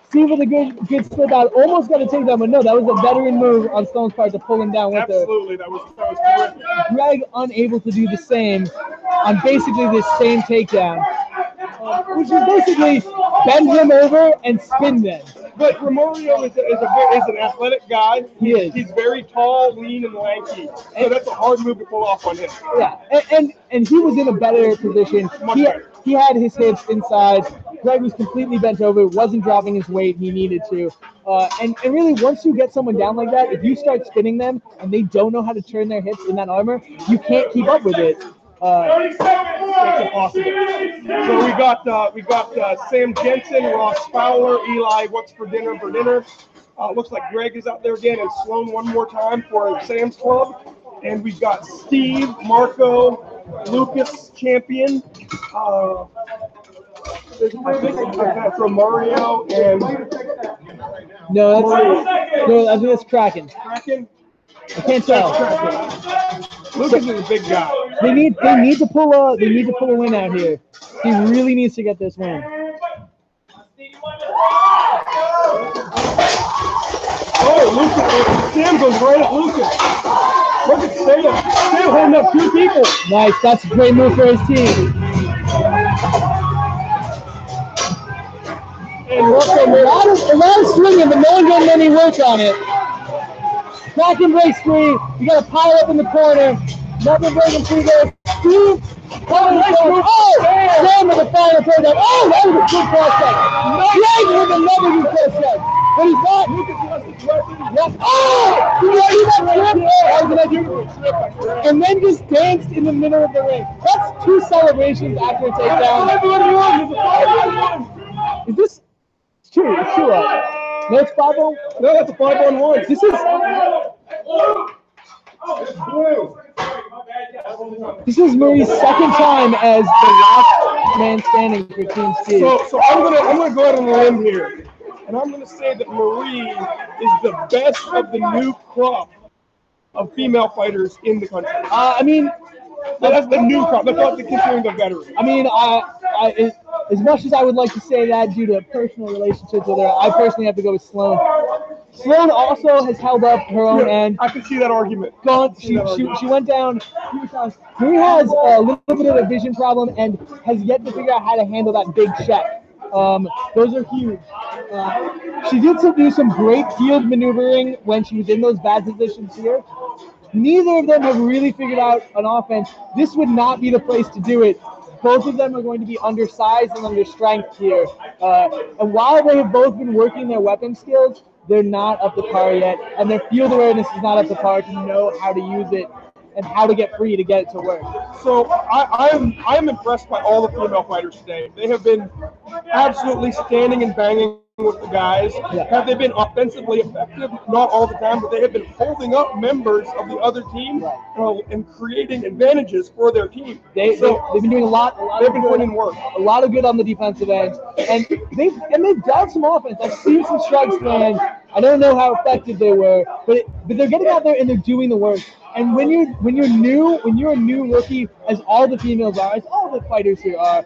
Steve with a good split out. Almost got to take that, but no, that was a veteran move on Stone's part to pull him down with Absolutely, that was terrific. Greg unable to do the same on basically this same takedown, which is basically bend him over and spin them. But Romario is an athletic guy. He is. He's very tall, lean, and lanky. So that's a hard move to pull off on him. Yeah, and he was in a better position. He had his hips inside. Greg was completely bent over, wasn't dropping his weight he needed to. And really, once you get someone down like that, if you start spinning them and they don't know how to turn their hips in that armor, you can't keep up with it. It's impossible. So we got Sam Jensen, Ross Fowler, Eli. What's for dinner? Looks like Greg is out there again, and Sloan one more time for Sam's Club. And we've got Steve, Marco, Lucas, champion. I think that's Romario and no, I think that's Kraken. Kraken. I can't tell. Lucas is a big guy. They need to pull a win out here. He really needs to get this win. Oh, Lucas! Sam goes right at Lucas. Look at Sam. Sam holding up two people. Nice. That's a great move for his team. And A lot of swinging, but no one getting any work on it. Kraken breaks free. You got to pile up in the corner. Nothing breaking free there. Steve. Sam with the final takedown. Oh, that was a good cross check. Greg with another good cross check. But he's not. And then just danced in the middle of the ring. That's two celebrations after a takedown. Is this? It's two. It's two up. No, it's 5-on. No, that's a 5-on-1. This is. This is Murray's second time as the last man standing for Team Steve. So I'm gonna go out on a limb here, and I'm gonna say that Marie is the best of the new crop of female fighters in the country. I mean, that's the new crop. That's not considering the veteran. I mean, as much as I would like to say that due to personal relationships with her, I personally have to go with Sloan. Sloan also has held up her own end. I can see that argument. She went down 3 times. Marie has a little bit of a vision problem and has yet to figure out how to handle that big check. Those are huge. She did do some great field maneuvering when she was in those bad positions here. Neither of them have really figured out an offense. This would not be the place to do it. Both of them are going to be undersized and under strength here. And while they have both been working their weapon skills, they're not up to par yet. And their field awareness is not up to par to know how to use it and how to get free to get it to work. So I'm impressed by all the female fighters today. They have been absolutely standing and banging with the guys. Yeah. Have they been offensively effective? Not all the time, but they have been holding up members of the other team and creating advantages for their team. They've been doing a lot They've of been good, putting in work. a lot of good on the defensive end, and they've done some offense. I've seen some strikes land. I don't know how effective they were, but they're getting out there and they're doing the work. And when you're a new rookie, as all the females are, as all the fighters here are,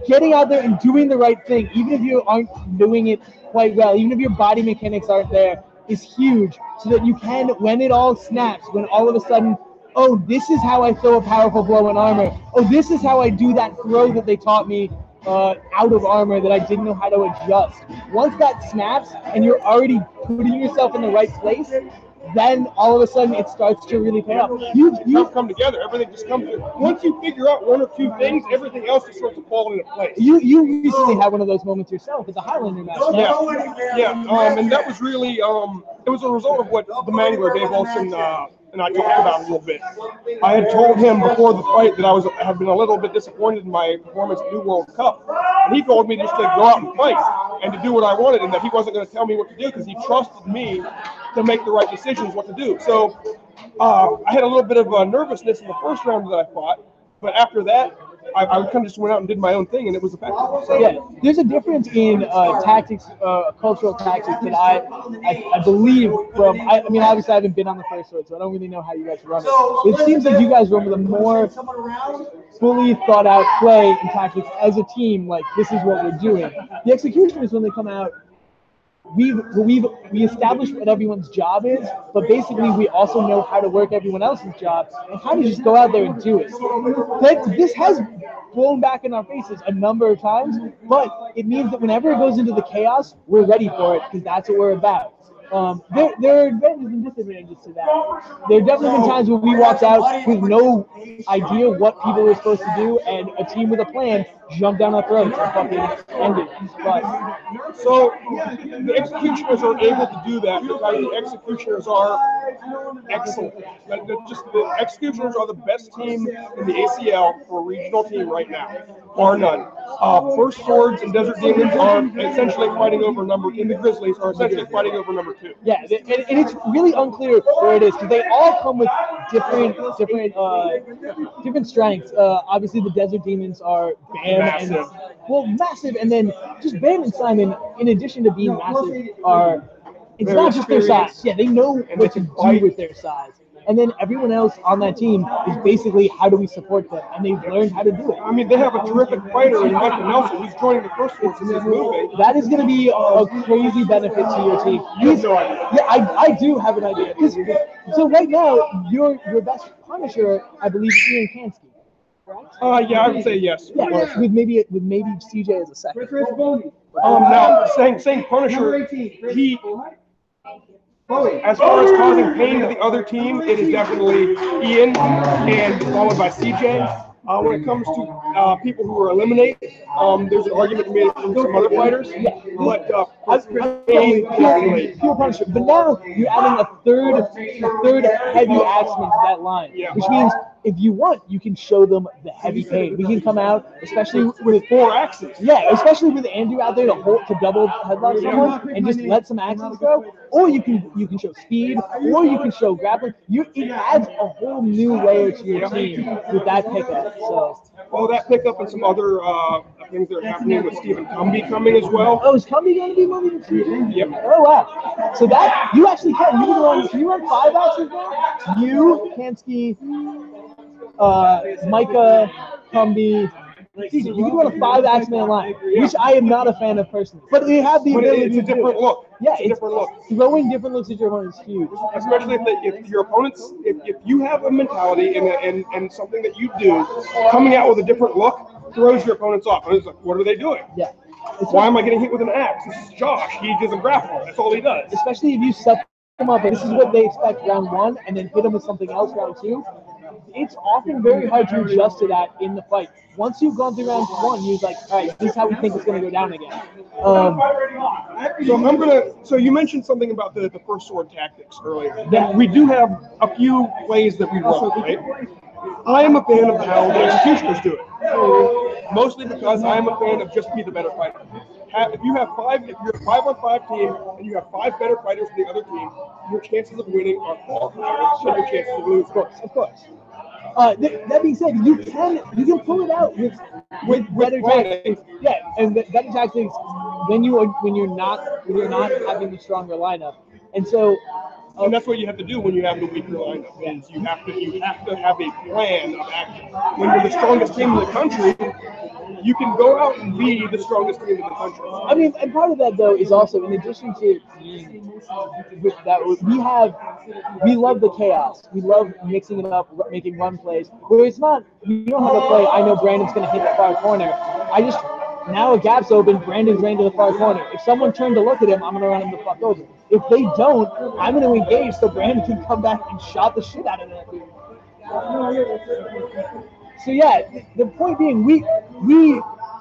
getting out there and doing the right thing, even if you aren't doing it quite well, even if your body mechanics aren't there, is huge. So that you can, when it all snaps, when all of a sudden, oh, this is how I throw a powerful blow in armor. Oh, this is how I do that throw that they taught me out of armor that I didn't know how to adjust. Once that snaps and you're already putting yourself in the right place, then all of a sudden it starts to really pay off. You come together. Everything just comes together. Once you figure out one or two things, everything else just starts to fall into place. You recently had one of those moments yourself at the Highlander match. And that was really it was a result of what the mangler Dave Olson and I talked about a little bit. I had told him before the fight that I had been a little bit disappointed in my performance at New World Cup, and he told me just to go out and fight and to do what I wanted, and that he wasn't going to tell me what to do because he trusted me to make the right decisions what to do. So I had a little bit of nervousness in the first round that I fought, but after that, I kind of just went out and did my own thing, and it was effective. So, yeah, there's a difference in tactics, cultural tactics that I believe from. I mean, obviously I haven't been on the first sword, so I don't really know how you guys run it. But it seems like you guys run with a more fully thought out play and tactics as a team. Like, this is what we're doing. The executioners, when they come out, we established what everyone's job is, but basically we also know how to work everyone else's job and how to just go out there and do it. This has blown back in our faces a number of times, but it means that whenever it goes into the chaos, we're ready for it because that's what we're about. There are advantages and disadvantages to that. There have definitely been times where we walked out with no idea what people were supposed to do, and a team with a plan jumped down our throats and fucking ended. But so the executioners are able to do that because the executioners are excellent. The executioners are the best team in the ACL for a regional team right now, bar none. First Swords and Desert Demons are essentially fighting over in the Grizzlies are essentially fighting over number 2. yeah, and it's really unclear where it is because they all come with different strengths. Obviously, the Desert Demons are Bam massive, and then just Bam and Simon, in addition to being massive, it's not just their size. Yeah, they know what to do with their size. And then everyone else on that team is basically how do we support them, and they've learned how to do it. I mean, they have a terrific fighter in Michael Nelson who's joining the First Force in this movie. That is going to be a crazy benefit to your team. You have no idea. Yeah, I do have an idea. So right now, your best Punisher, I believe, is Ian Kansky. Yeah, I would say yes. Yeah, with maybe CJ as a second. Now saying Punisher, he. As far as causing pain to the other team, it is definitely Ian, and followed by CJ. When it comes to people who are eliminated, there's an argument to be made from some other fighters. But pain, definitely. Pure Punisher. But now you're adding a third heavy axeman to that line, which means if you want, you can show them the heavy pain. We can come out, especially with 4 axes. Yeah, especially with Andrew out there to double headlock someone and just let some axes go. Or you can show speed, or you can show grappling. It adds a whole new layer to your team with that pickup. So. Well, that pickup and some other things that are happening with Stephen Cumbie coming as well. Oh, is Cumbie going to be moving to Yep. Oh, wow. So that, you actually can. You run 5 axes now? You, Kansky, Micah, Cumbie, You can go on a 5 X-Man line, which I am not a fan of personally. But they have the But ability it's a to do different it. look. Yeah, It's a different look. Throwing different looks at your opponent is huge. Especially if your opponents, if you have a mentality and something that you do, coming out with a different look throws your opponents off. And it's like, what are they doing? Yeah. Why am I getting hit with an axe? This is Josh. He doesn't grapple. That's all he does. Especially if you set them up, and this is what they expect round 1, and then hit them with something else round 2. It's often very hard to adjust to that in the fight. Once you've gone through round 1, you're like, all right, this is how we think it's going to go down again. So you mentioned something about the first sword tactics earlier. Yeah. We do have a few plays that we run, right? I am a fan of how the executioners do it. Mostly because I am a fan of just be the better fighter. If you're a 5-on-5 team and you have 5 better fighters than the other team, your chances of winning are far higher than your chances of losing. Of course. That being said, you can pull it out with better tactics. Yeah, and better tactics when you're not having the stronger lineup, and so. And that's what you have to do when you have the weaker lineup. Is you have to have a plan of action. When you're the strongest team in the country, you can go out and be the strongest team in the country. I mean, and part of that though is also in addition to that we love the chaos. We love mixing it up, making run plays. Where it's not, you don't have a play. I know Brandon's going to hit the far corner. Now a gap's open, Brandon's ran to the far corner. If someone turned to look at him, I'm going to run him the fuck over. If they don't, I'm going to engage so Brandon can come back and shot the shit out of that dude. So yeah, the point being, we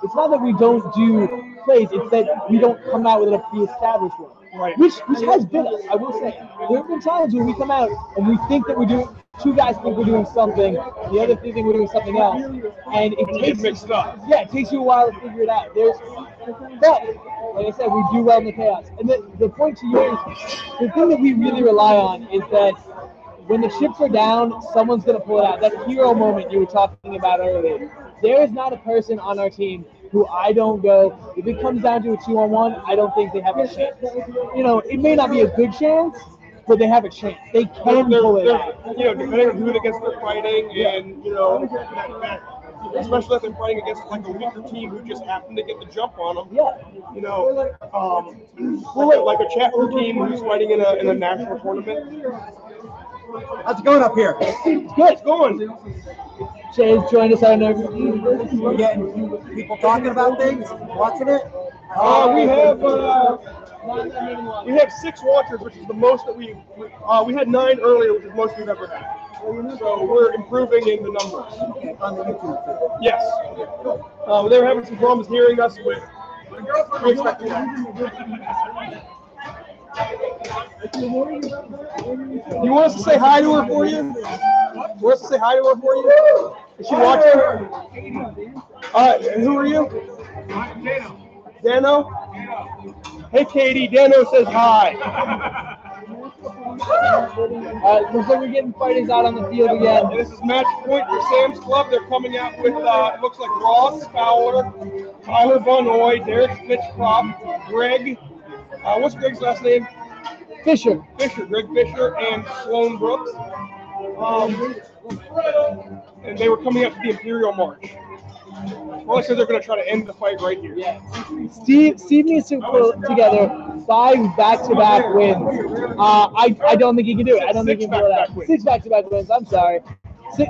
it's not that we don't do plays, it's that we don't come out with a pre-established one. Right. Which has been us, I will say. There have been times when we come out and we think that we're doing, 2 guys think we're doing something, the other 3 think we're doing something else, and it takes mixed up. Yeah, it takes you a while to figure it out. But like I said, we do well in the chaos. And the point to you is, the thing that we really rely on is that when the chips are down, someone's going to pull it out. That hero moment you were talking about earlier. There is not a person on our team who I don't go, if it comes down to a 2-on-1, I don't think they have a chance. You know, it may not be a good chance, but they have a chance. They can pull it out. You know, depending on who against they're fighting, and you know, especially if they're fighting against like a weaker team who just happened to get the jump on them. Yeah. You know, like a Chapter team who's fighting in a national tournament. How's it going up here? It's good. It's going. Jay's joined us on our We're getting people talking about things, watching it. We have 6 watchers, which is the most that we had 9 earlier, which is the most we've ever had. So we're improving in the numbers. On the YouTube. Yes. They were having some problems hearing us, but we expect that. You want us to say hi to her for you? You want us to say hi to her for you? Is she watching? And who are you? Dano. Hey, Katie. Dano says hi. Looks like we're getting fighters out on the field again. And this is match point for Sam's Club. They're coming out with, it looks like Ross Fowler, Tyler Von Oy, Derek Fitchcroft, Greg. What's Greg's last name? Fisher, Greg Fisher, and Sloan Brooks. And they were coming up to the Imperial March. Well, I said they're going to try to end the fight right here. Yeah. Steve needs to put together 5 back-to-back wins. I don't think he can do it. I don't think he can pull it out. 6 back-to-back wins. I'm sorry. To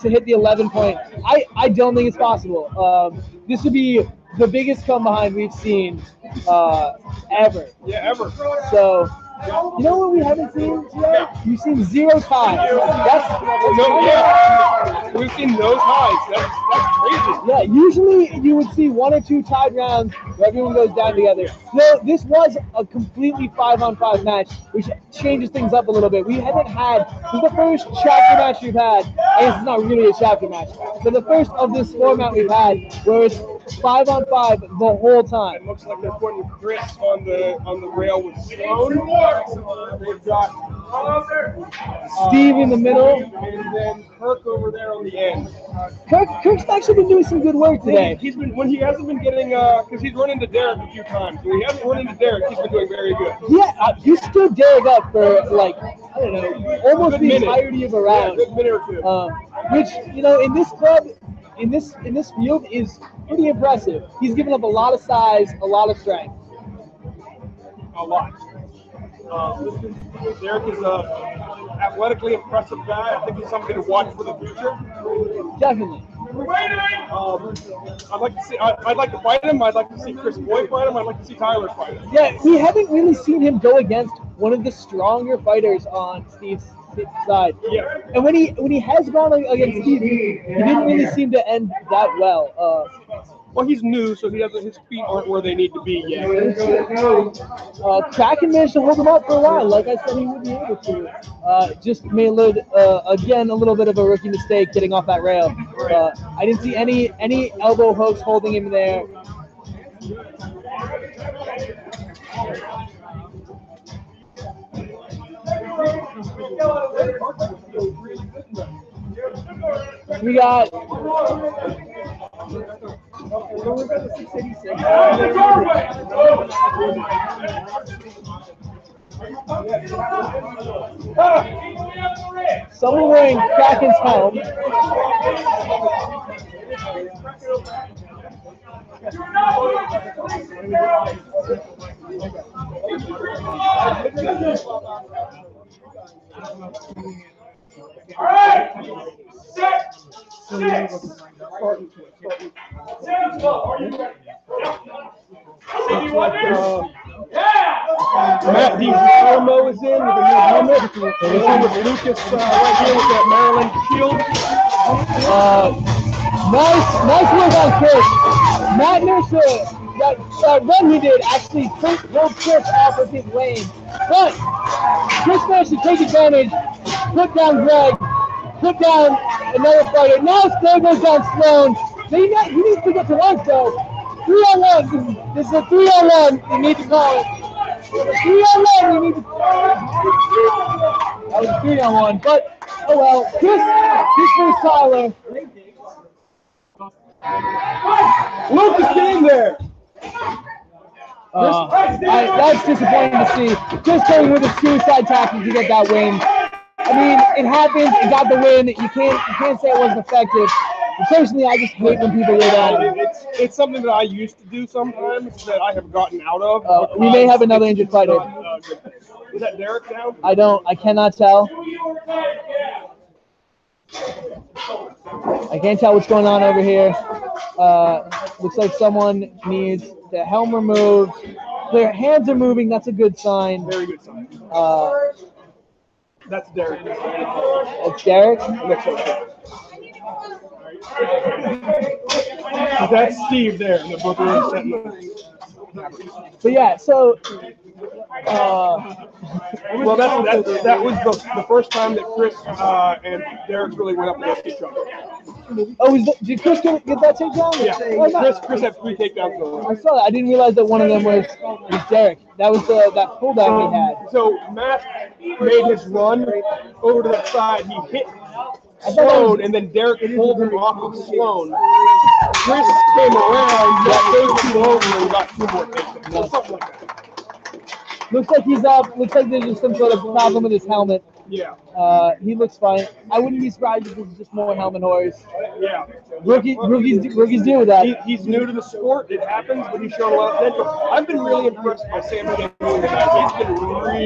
hit the 11 point. I don't think it's possible. This would be the biggest come behind we've seen ever. Yeah, ever. So, you know what we haven't seen today? We've seen 0 ties. We've seen those highs. That's crazy. Yeah, usually you would see 1 or 2 tied rounds where everyone goes down together. No, this was a completely 5-on-5 match, which changes things up a little bit. We haven't had, this is the first chapter match we've had, and it's not really a chapter match, but the first of this format we've had where it's 5-on-5 the whole time. It looks like they're putting Chris on the rail with Sloan. They've got Steve in the middle, and then Kirk over there on the end. Kirk's actually been doing some good work today. He's been when he hasn't been getting because he's run into Derek a few times. When he hasn't run into Derek, he's been doing very good. Yeah, he stood Derek up for like I don't know, almost the entirety of a round. Yeah, a good minute or 2. Which, you know, in this club, in this field is pretty impressive. He's given up a lot of size, a lot of strength. A lot. Derek is a athletically impressive guy. I think he's somebody to watch for the future. Definitely. I'd like to see. I'd like to fight him. I'd like to see Chris Boyd fight him. I'd like to see Tyler fight him. Yeah, we haven't really seen him go against one of the stronger fighters on Steve's side. Yeah. And when he has gone against Steve, he didn't really seem to end that well. Well, he's new, so his feet aren't where they need to be yet. Kraken managed to hold him up for a while, like I said he would be able to. Just made again a little bit of a rookie mistake getting off that rail. I didn't see any elbow hooks holding him there. We got someone wearing Kraken's helm. All right, set, six. Sounds good. Are you ready? See what yeah. Matt DiGiormo is in with a new helmet. He's in with Lucas right here with that Maryland shield. Nice work on Chris. Matt Nurse, that run he did actually pulled Chris off of his lane. But Chris managed to take advantage, put down Greg, put down another fighter. Now there goes down Sloan. He needs to get to lunch though. 3-on-1. This is a 3-on-1. You need to call it. 3-on-1. You need to call it. That was a 3-on-1. But oh well. Chris versus Tyler. Lucas, get in there. That's disappointing to see. Just going with a suicide tactic to get that win. I mean, it happens. You got the win. You can't say it wasn't effective. But personally, I just hate when people do that. It's something that I used to do sometimes that I have gotten out of. We may have another injured fighter. Is that Derek down? I cannot tell. I can't tell what's going on over here. Looks like someone needs the helm removed. Their hands are moving. That's a good sign. Very good sign. That's Derek. It's Derek. Looks like that. That's Steve there. They're both really setting the... But yeah, so well, that was the first time that Chris and Derek really went up against each other. Did Chris get that takedown? Yeah, Oh, Chris had 3 takedowns going. I saw that. I didn't realize that one of them was Derek. That was that pullback he had. So Matt made his run over to that side. He hit Sloan, and then Derek pulled him off of Sloan. Chris came around, got those 2 over, and got 2 more takedowns. Or something like that. Looks like he's up. Looks like there's just some sort of problem with his helmet. Yeah. He looks fine. I wouldn't be surprised if there's just more helmet horrors. Yeah. Rookies deal with that. He's new to the sport. It happens, but he's shown a lot of potential. I've been really impressed by Sam He's been really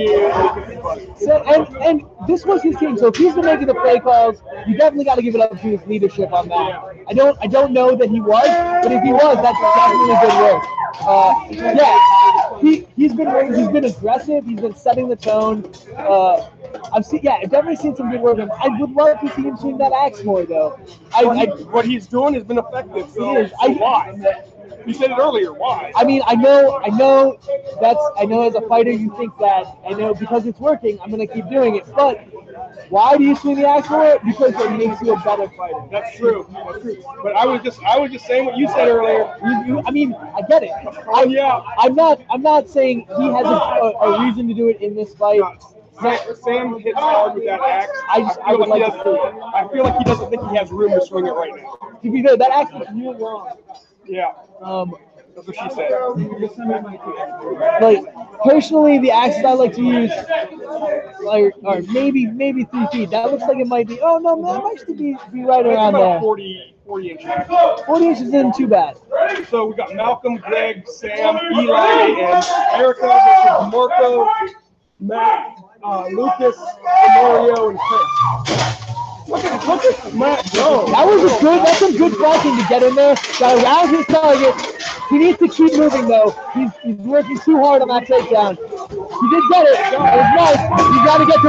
good. And this was his team. So if he's been making the play calls, you definitely got to give it up to his leadership on that. I don't know that he was, but if he was, that's definitely good work. He's been aggressive. He's been setting the tone. I've definitely seen some good work. I would love to see him swing that axe more, though. What he's doing has been effective. So why? You said it earlier. Why? I mean, I know as a fighter you think that, I know because it's working, I'm going to keep doing it. But why do you swing the axe more? Because it makes you a better fighter. That's true. But I was just saying what you said earlier. I mean, I get it. I'm not saying he has a reason to do it in this fight. Sam hits hard with that axe. I feel like he doesn't think he has room to swing it right now. To be fair, that axe is really long. Yeah. That's what she said. Like personally, the axes I like to use are maybe 3 feet. That looks like it might be. Oh no, that might actually be right It's around about there. 40 inches. 40 inches isn't too bad. So we got Malcolm, Greg, Sam, Eli, and Erica versus Marco, Matt, Lucas, Mario, and Chris. Look at Matt go. That's some good blocking to get in there. Got around his target. He needs to keep moving though. He's working too hard on that takedown. He did get it. It was nice. You got to get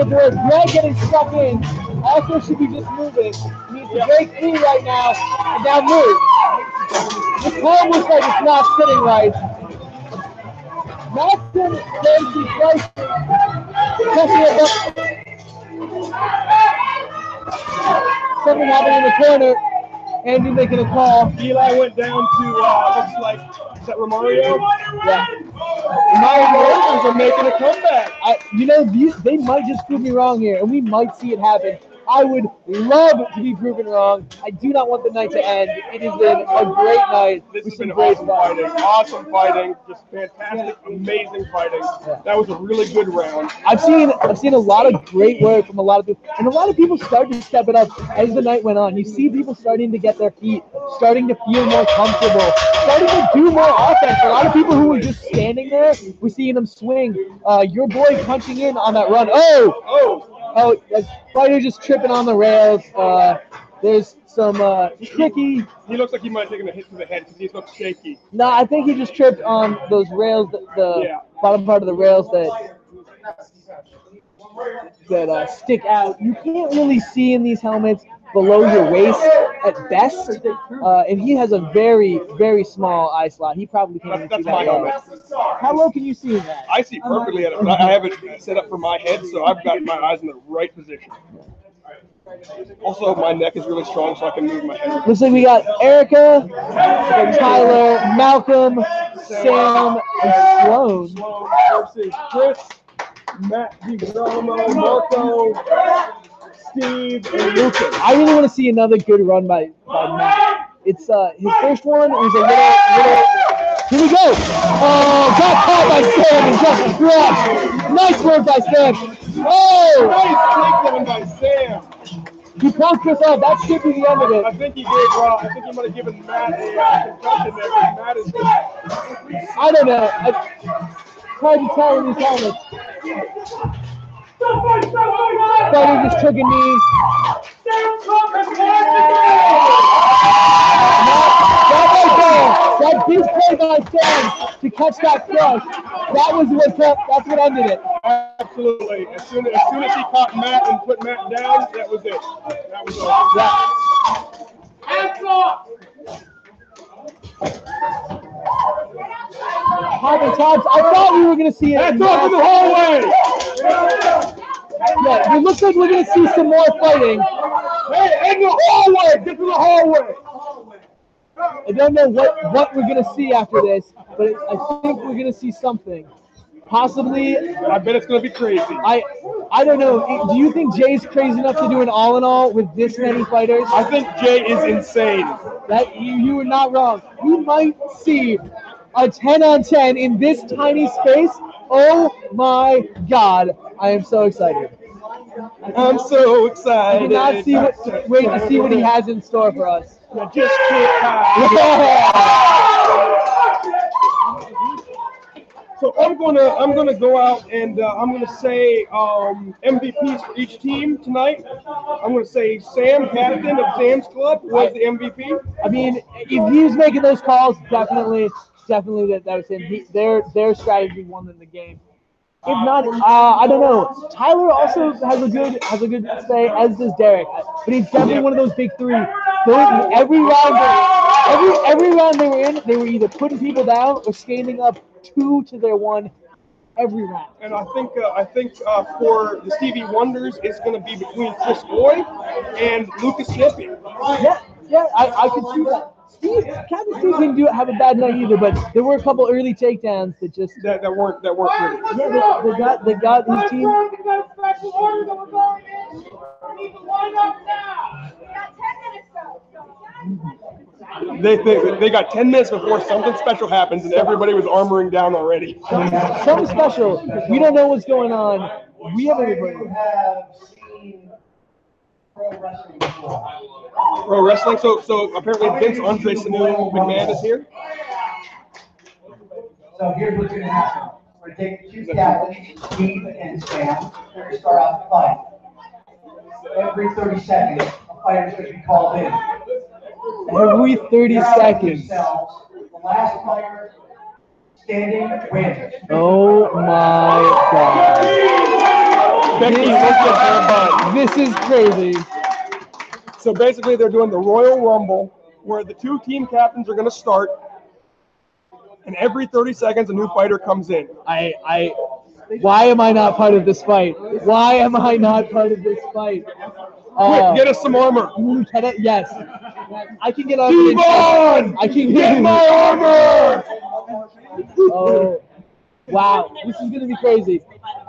to work. Greg getting stuck in. Also should be just moving. He needs to break free right now and now move. This palm looks like it's not sitting right. Maxton goes to slice. Pressing it up. Something happened in the corner. Andy making a call. Eli went down to looks like is that Romario? Yeah. Romario are making a comeback. They might just prove me wrong here, and we might see it happen. I would love to be proven wrong. I do not want the night to end. It has been a great night. This with has been some great awesome fighting, just fantastic, amazing fighting. That was a really good round. I've seen a lot of great work from a lot of people, and a lot of people started to step it up as the night went on. You see people starting to get their feet, starting to feel more comfortable, starting to do more offense. A lot of people who were just standing there, we're seeing them swing. Your boy punching in on that run. Oh, fighter just tripping on the rails. There's some tricky. He looks like he might have taken a hit to the head because he looks shaky. No, I think he just tripped on those rails, the bottom part of the rails that stick out. You can't really see in these helmets below your waist at best, and he has a very, very small eye slot. He probably can't even see that low. How low can you see in that? I see perfectly at it, but I have it set up for my head, so I've got my eyes in the right position. Also, my neck is really strong, so I can move my head. Looks like we got Erica, Tyler, Malcolm, Sam, and Sloan. Sloan versus Chris, Matt DiGirolamo, Marco, Steve, and Lucas. I really want to see another good run by Matt. It's his first one was a little. Here we go. Oh, got caught by Sam and just crushed. Nice work by Sam. Oh, Nice takedown by Sam. He pulled Chris off. That should be the end of it. I think he might have given Matt a concussion there because Matt is just. I don't know. It's hard to tell in these helmets. Fighter just took a knee. That big play by Sam to catch that crush. That's what ended it. Absolutely. As soon as he caught Matt and put Matt down, that was it. That was all. Hands off! Tops, I thought we were going to see it. Hands off in the hallway! Yeah, it looks like we're going to see some more fighting. Hey, in the hallway! Get to the hallway! I don't know what we're going to see after this, but I think we're going to see something. Possibly. I bet it's going to be crazy. I don't know. Do you think Jay's crazy enough to do an all-in-all with this many fighters? I think Jay is insane. That you are not wrong. We might see a 10-on-10 in this tiny space. Oh my God! I am so excited. I'm so excited. I cannot wait to see what he has in store for us. Just So I'm gonna go out and I'm gonna say MVPs for each team tonight. I'm gonna say Sam Captain of Sam's Club was the MVP. I mean, if he was making those calls, definitely that was him. Their strategy won them the game. If not, I don't know. Tyler also has a good say, as does Derek. But he's definitely one of those big three. Every round they were in, they were either putting people down or standing up 2 to their 1 every round. And I think for the Stevie Wonders, it's going to be between Chris Boyd and Lucas Champion. Yeah, I could see that. Captain Steve didn't have a bad night either, but there were a couple early takedowns that just that weren't pretty. Yeah, they got his team. We got a special order that we're going in. We need to line up now. We got 10 minutes though. They got 10 minutes before something special happens, and everybody was armoring down already. Something special. We don't know what's going on. We haven't even You have seen pro wrestling before. Pro wrestling. So apparently Vince Andre Sanu McMahon is here. So here's what's going to happen. We're going to take the two captains, Steve and Sam. We're going to start out the fight. Every 30 seconds, a fighter is going to be called in. every 30 seconds. The last fighter standing wins. Oh my God. Becky, look at This is crazy. So basically, they're doing the Royal Rumble, where the two team captains are going to start, and every 30 seconds, a new fighter comes in. Why am I not part of this fight? Why am I not part of this fight? Quick, get us some armor. Can it? Yes. I can get up. Devon! I can Get my armor! Oh, wow. This is going to be crazy.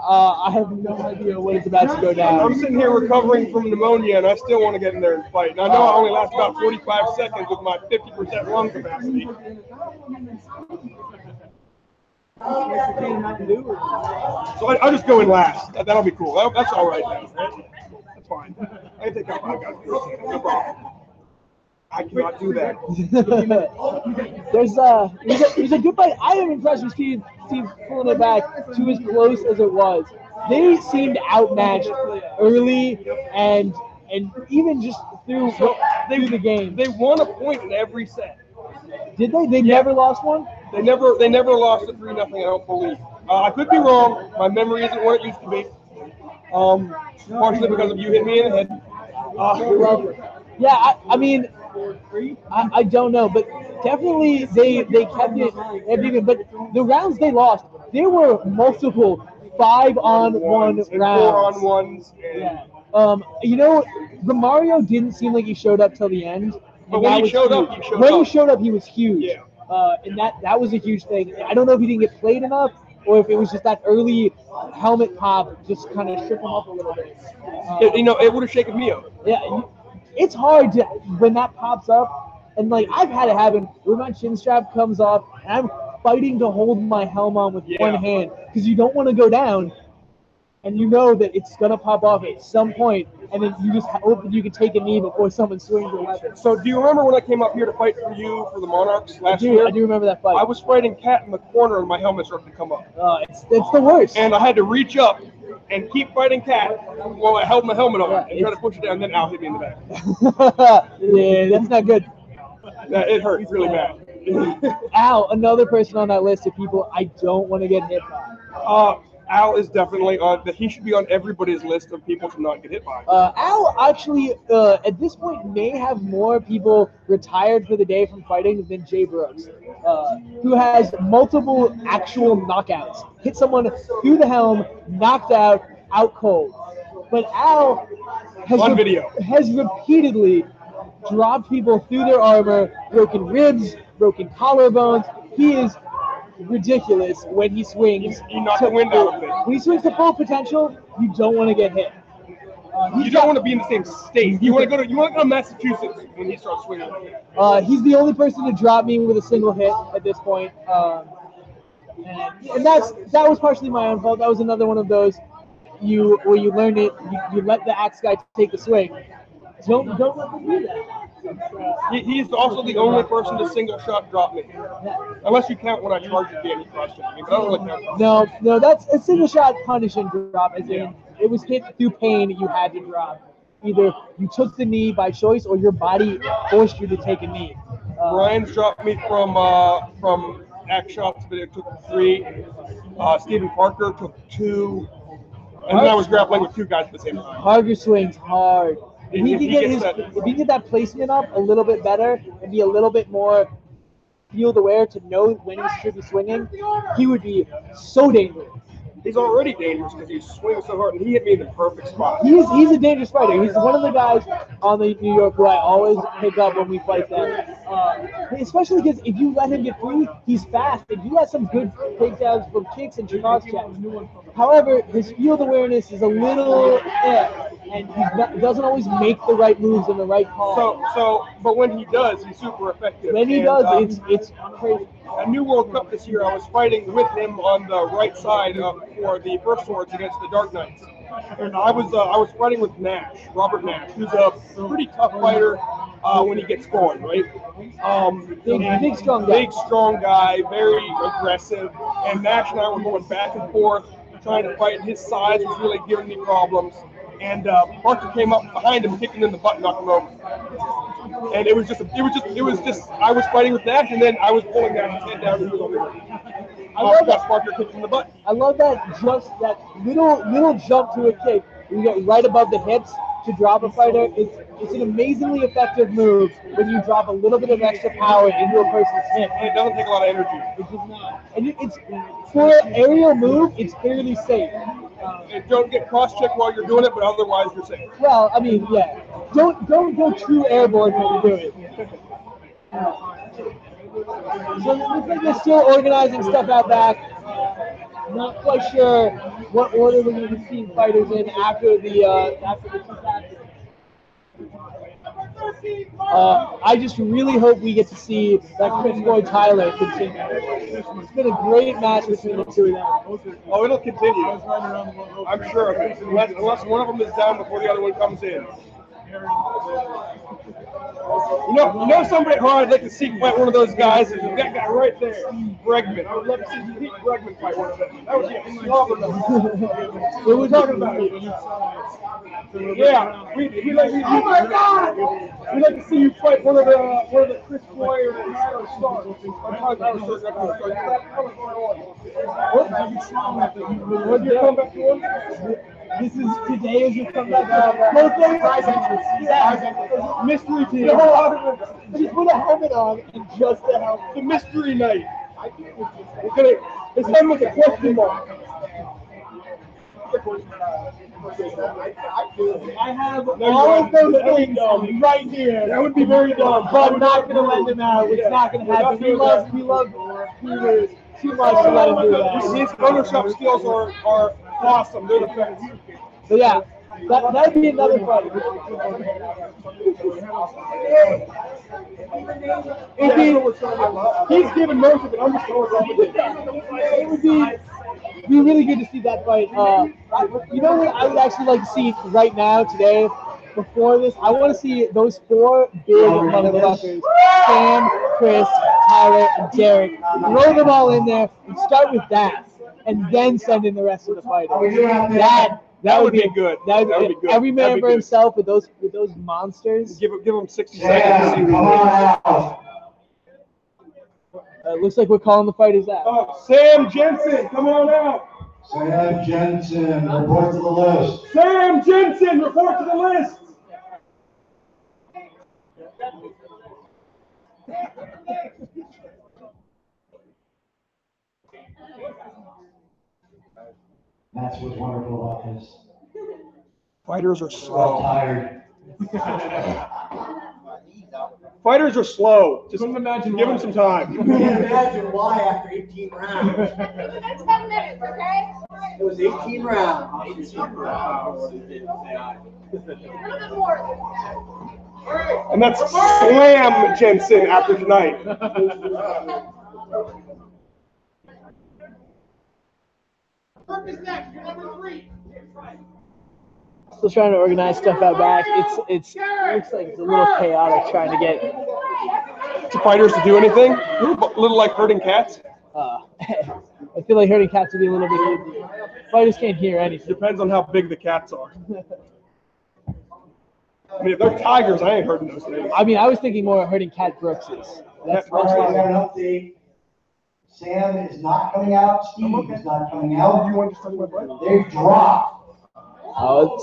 I have no idea what is about to go I'm down. sitting here recovering from pneumonia, and I still want to get in there and fight. And I know I only last about 45 seconds with my 50% lung capacity. So I'll just go in last. That'll be cool. That's all right. That's fine. I can take out 5 guys. No problem. I cannot do that. There's a good fight. I am impressed with Steve pulling it back to as close as it was. They seemed outmatched early and even just through the game. They won a point in every set. Did they? They never lost one? They never lost a 3-0, I don't believe. I could be wrong. My memory isn't where it used to be. Partially because of you hitting me in the head. Yeah, I mean, I don't know, but definitely they kept it even. But the rounds they lost, there were multiple 5-on-1 and rounds. 4-on-1s. Yeah. Romario didn't seem like he showed up till the end. But when he showed up, he showed up, he was huge. Yeah. And that was a huge thing. I don't know if he didn't get played enough or if it was just that early helmet pop just kind of shook him up a little bit. It would have shaken me up. Yeah, it's hard to, when that pops up, and like I've had it happen where my chin strap comes off and I'm fighting to hold my helm on with one hand because you don't want to go down, and you know that it's gonna pop off at some point, and then you just hope that you can take a knee before someone swings a weapon. So do you remember when I came up here to fight for you for the Monarchs last year? I do remember that fight. I was fighting Cat in the corner and my helmet started to come up. It's the worst. And I had to reach up and keep fighting Cat while I held my helmet on and try to push it down, and then Al hit me in the back. Yeah, that's not good. It hurt really bad. Al, another person on that list of people I don't want to get hit by. Al is definitely he should be on everybody's list of people to not get hit by. Al actually, at this point, may have more people retired for the day from fighting than Jay Brooks, who has multiple actual knockouts. Hit someone through the helm, knocked out cold. But Al has repeatedly dropped people through their armor, broken ribs, broken collarbones. He is ridiculous when he swings. He knocked the wind out of it. When he swings to full potential, you don't want to get hit. You don't want to be in the same state. You want to go to Massachusetts when he starts swinging. He's the only person to drop me with a single hit at this point. And that was partially my own fault. That was another one of those where you learn it. You let the axe guy take the swing. Don't let them do that. He's also the only person to single shot drop me. Unless you count when I charged at the end, he crossed me. But I don't really count. No, that's a single shot punish and drop, as in it was hit through pain you had to drop. Either you took the knee by choice or your body forced you to take a knee. Brian's dropped me from axe shots, but it took 3. Stephen Parker took 2. And then I was grappling with 2 guys at the same time. Parker swings hard. If he can get that placement up a little bit better and be a little bit more field aware to know when he should be swinging, he would be so dangerous. He's already dangerous because he's swinging so hard, and he hit me in the perfect spot. He's a dangerous fighter. He's one of the guys on the New York who I always pick up when we fight them. Especially because if you let him get free, he's fast, and he has some good takedowns from kicks and cross checks. However, his field awareness is a little and doesn't always make the right moves and the right call. But when he does, he's super effective. When he And, does, it's crazy. At New World Cup this year, I was fighting with him on the right side for the First Swords against the Dark Knights. And I was fighting with Nash, Robert Nash, who's a pretty tough fighter when he gets going, right? Big strong guy. Big strong guy, very aggressive. And Nash and I were going back and forth, trying to fight. His size was really giving me problems. And Parker came up behind him, kicked him in the butt, knocked him over. And it was just I was fighting with Nash, and then I was pulling Nash's head down, and he was over there. I love that Parker kicked in the butt. I love that that little jump to a kick. You get right above the hips to drop a fighter. It's an amazingly effective move when you drop a little bit of extra power into a person's hip. And it doesn't take a lot of energy. It does not. And it's for an aerial move. It's fairly safe. And don't get cross-checked while you're doing it, but otherwise you're safe. Well, I mean, yeah. Don't go too airborne when you do it. So it looks like they're still organizing stuff out back. Not quite sure what order we're going to be seeing fighters in after the two passes. I just really hope we get to see that Chris Boyd Tyler continue. It's been a great match between the two of them. Oh, it'll continue. I'm sure of it. Unless one of them is down before the other one comes in. You know somebody who I'd like to see fight one of those guys is that guy right there, Bregman. I would love to see Pete Bregman fight one of them. That would be a slobber. What we're talking about here. Yeah, we like. Oh my God! We'd like to see you fight one of the Chris Boy or Tyler Stars. What's your comeback to? This is today as you come back. Mystery team. Just put a helmet on and just the helmet. The mystery night. It's done with a question mark. I have all of those things right here. That would be very dumb. But I'm not going to let them out. It's not going to happen. We love Peter too much to let him do that. His Photoshop skills are awesome. They're the best. So yeah, that'd be another fight. He's giving most of it. I'm just going off of it. It would be really good to see that fight. You know what I would actually like to see right now, today, before this? I want to see those four big motherfuckers, Sam, Chris, Tyler, and Derek, throw them all in there and start with that, and then send in the rest of the fighters. That would be good. That would be good. Every man for himself with those monsters. Give them 60 seconds. Come on out. Looks like we're calling the fighters out. Oh, Sam Jensen, come on out. Sam Jensen, report to the list. Sam Jensen, report to the list. That's what's wonderful about this. Fighters are I'm slow. tired. Fighters are slow. Just give them some time. You can't imagine why after 18 rounds. For the next 10 minutes, okay? It was 18 rounds. A little bit more. And that's Slam Jensen after tonight. Still trying to organize stuff out back. It looks like it's a little chaotic trying to get To fighters to do anything? A little like herding cats. I feel like herding cats would be a little bit easier. Fighters can't hear anything. Depends on how big the cats are. I mean, if they're tigers, I ain't herding those things. I mean, I was thinking more herding cat Brookses. That's All right, I got an update. Sam is not coming out. Steve is not coming out. You want to start my fight? They've dropped.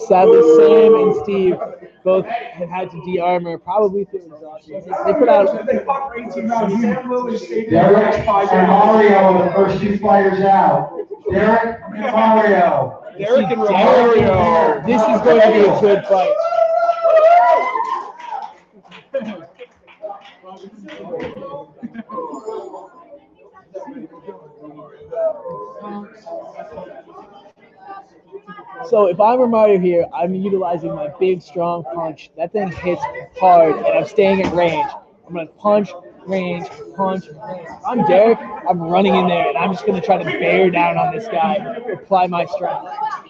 Sadly, Sam and Steve both have had to de-armor, probably through exhaustion. They put out. Derek and Mario are the first two fighters out. Derek and Mario. Derek and Romario. This is going to be a good fight. So if I'm Romario here, I'm utilizing my big, strong punch. That thing hits hard, and I'm staying at range. I'm gonna punch, range, punch, range. If I'm Derek, I'm running in there, and I'm just gonna try to bear down on this guy, apply my strength.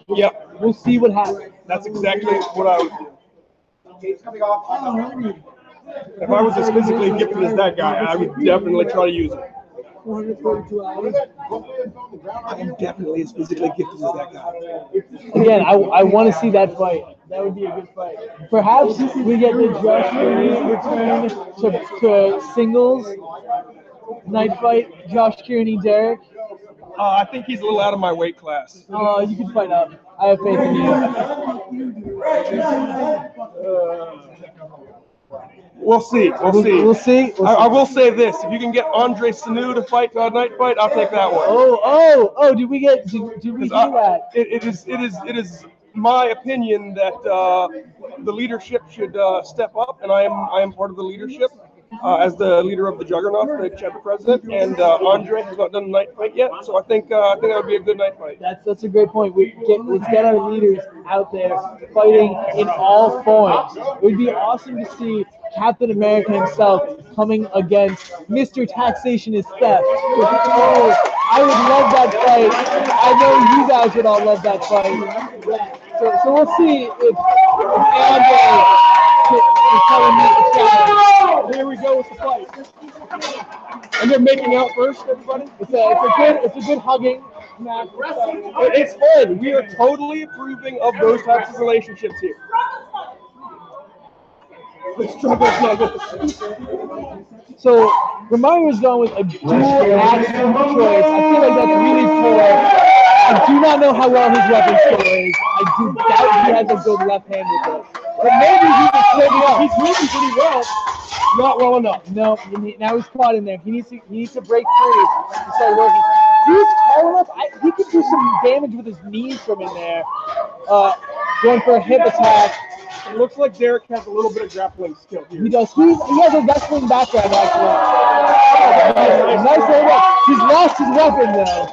Yep, We'll see what happens. that's exactly what I would do. If I was as physically gifted as that guy, I would definitely try to use it. 442 hours. I'm definitely as physically gifted as that guy. Again, I want to see that fight. That would be a good fight. Perhaps we get the Josh Kearney return to singles night fight. Josh Kearney, Derek. I think he's a little out of my weight class. You can fight up. I have faith in you. We'll see. We'll see. We'll see. I will say this: if you can get Andre Sanu to fight night fight, I'll take that one. Oh! Did we get? Did we do that? It is my opinion that the leadership should step up, and I am part of the leadership as the leader of the Juggernaut, the chapter president, and Andre has not done a night fight yet, so I think that would be a good night fight. That's a great point. Let's get our leaders out there fighting in all forms. It would be awesome to see Captain America himself coming against Mr. Taxation is Theft. Oh, I would love that fight. I know you guys would all love that fight. So we'll see if Andre can come and meet the challenge. Here we go with the fight. And they're making out first, everybody. It's a good hugging match. It's fun. We are totally approving of those types of relationships here. So Romario is going with a dual axe choice. I feel like that's really poor. I do not know how well his weapon skill is. I do doubt he has a good left hand with it. But maybe he can swing it up. He's moving pretty well. Not well enough. No, now he's caught in there. He needs to break free and start working. He's tall enough. He could do some damage with his knees from in there. Going for a hip attack. It looks like Derek has a little bit of grappling skill here. He does. He has a wrestling background, actually. Nice hold up. He's lost his weapon, though.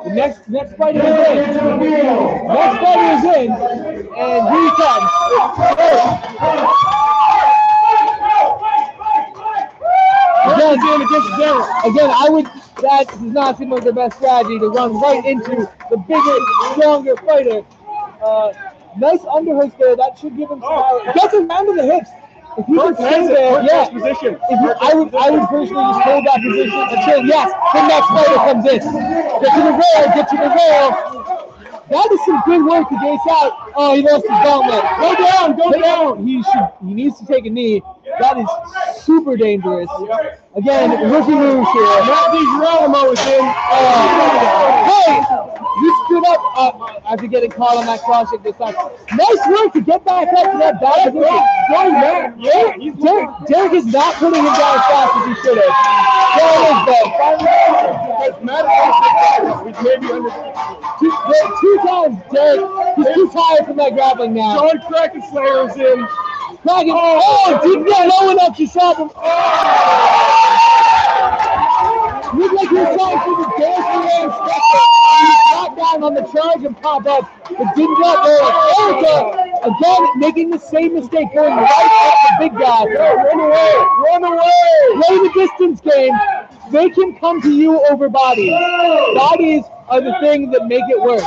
The next fighter is in. Next fighter is in, and here he comes. Again, that does not seem like the best strategy to run right into the bigger, stronger fighter. Nice underhook there. That should give him some power. Gets him down to the hips. If he can stay there, position. I would personally just hold that position until, yes, the next fighter comes in. Get to the rail. That is some good work to base out. Oh, he lost his gauntlet. Go down. He needs to take a knee. That is super dangerous. Again, rookie moves here. Matt DiGirolamo is in. Hey, you screwed up after getting caught on that cross hit this time. Nice work to get back up to that bad position. Derek is not putting him down as fast as he should have. There it is, though. Two times, Derek. He's too tired from that grappling now. John Krakenslayer is in. Didn't get low enough to stop him. Looked like he was trying to do the dancing and stuff. He got down on the charge and pop up, but didn't get low. Erica, again, making the same mistake, going right at the big guy. Run away. Play the distance game. Make him come to you over bodies. Bodies are the thing that make it work.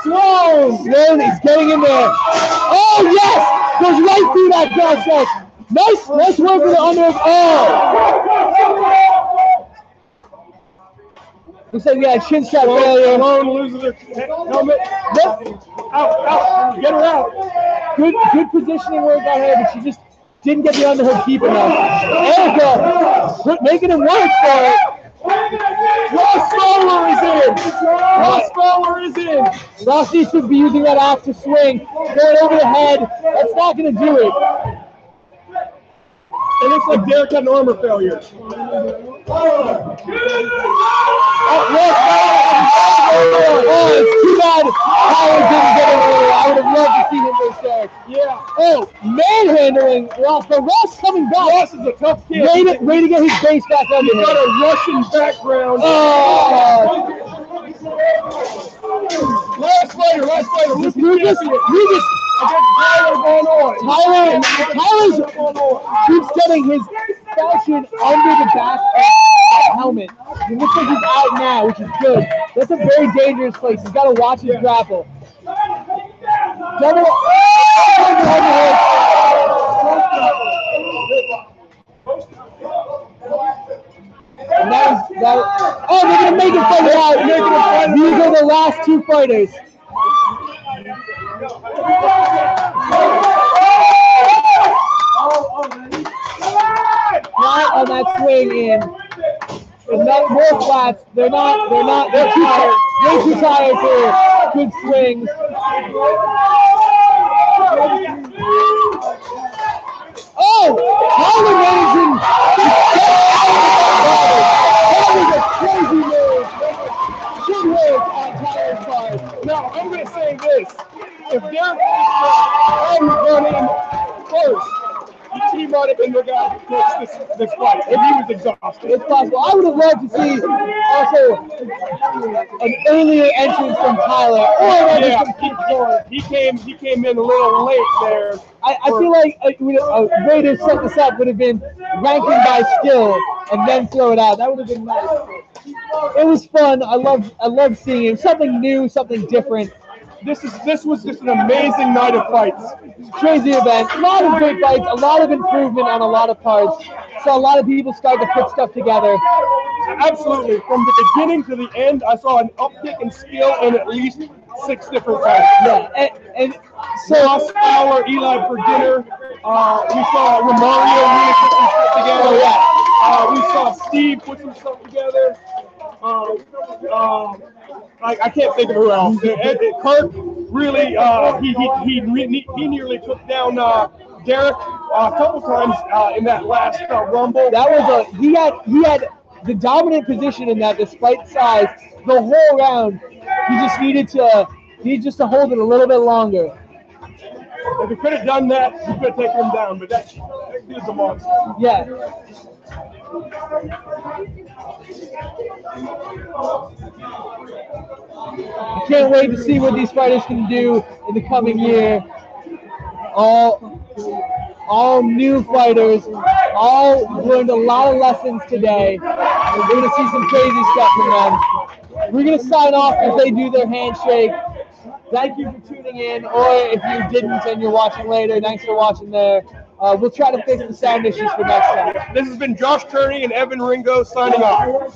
Sloan is getting in there. Oh, yes! Goes right through that cross. Nice work with the under. Looks like we got a chin strap failure. Sloan loses her helmet. Out. Get her out. Good positioning work out here, but she just didn't get the underhook deep enough. Erica making him work for it. Ross Fowler is in. Ross needs to be using that axe to swing. Going over the head. That's not going to do it. It looks like Derek had an armor failure. It's too bad Howard didn't get it earlier. I would have loved to see him this day. work. Yeah. Oh, manhandling Ross, but Ross coming back. Ross is a tough kid. Way to get his base back under He's got him. a Russian background. Oh, Last fighter. Lucas Against Tyler going on. Tyler's keeps getting his falchion under the back of the helmet. It looks like he's out now, which is good. That's a very dangerous place. He's got to watch his grapple. Double. And that. Oh, they're gonna make it fight it out. These are the last two fighters. Flat on that swing in. And not more flats. They're too tired. Way too tired for good swings. Oh! Tyler Manning! That was a crazy move. Good work on Tyler's part. Now, I'm going to say this. If they're running first, he might have been the guy who takes this fight if he was exhausted. It's possible. I would have loved to see also an earlier entrance from Tyler, or maybe some Keith Thorne. He came in a little late there. I feel like a way to set this up would have been ranking by skill and then throw it out. That would have been nice. It was fun. I love seeing it. Something new, something different. This was just an amazing night of fights. Crazy event. A lot of great fights. A lot of improvement on a lot of parts. Saw a lot of people start to put stuff together. Absolutely. From the beginning to the end, I saw an uptick in skill in at least 6 different fights. Yeah, and so Ross, Fowler, Eli for dinner. We saw Romario really put some stuff together. Oh, yeah. We saw Steve put some stuff together. I can't think of who else. Kirk really, he nearly took down Derek a couple times in that last Rumble. that was he had the dominant position in that, despite size, the whole round. He just needed to hold it a little bit longer. If he could have done that, he could have taken him down. But that dude's a monster. Yeah. I can't wait to see what these fighters can do in the coming year. All new fighters, all learned a lot of lessons today. We're going to see some crazy stuff from them. We're going to sign off as they do their handshake. Thank you for tuning in, or if you didn't and you're watching later, thanks for watching there. We'll try to fix the sound issues for next time. This has been Josh Turney and Evan Ringo signing off.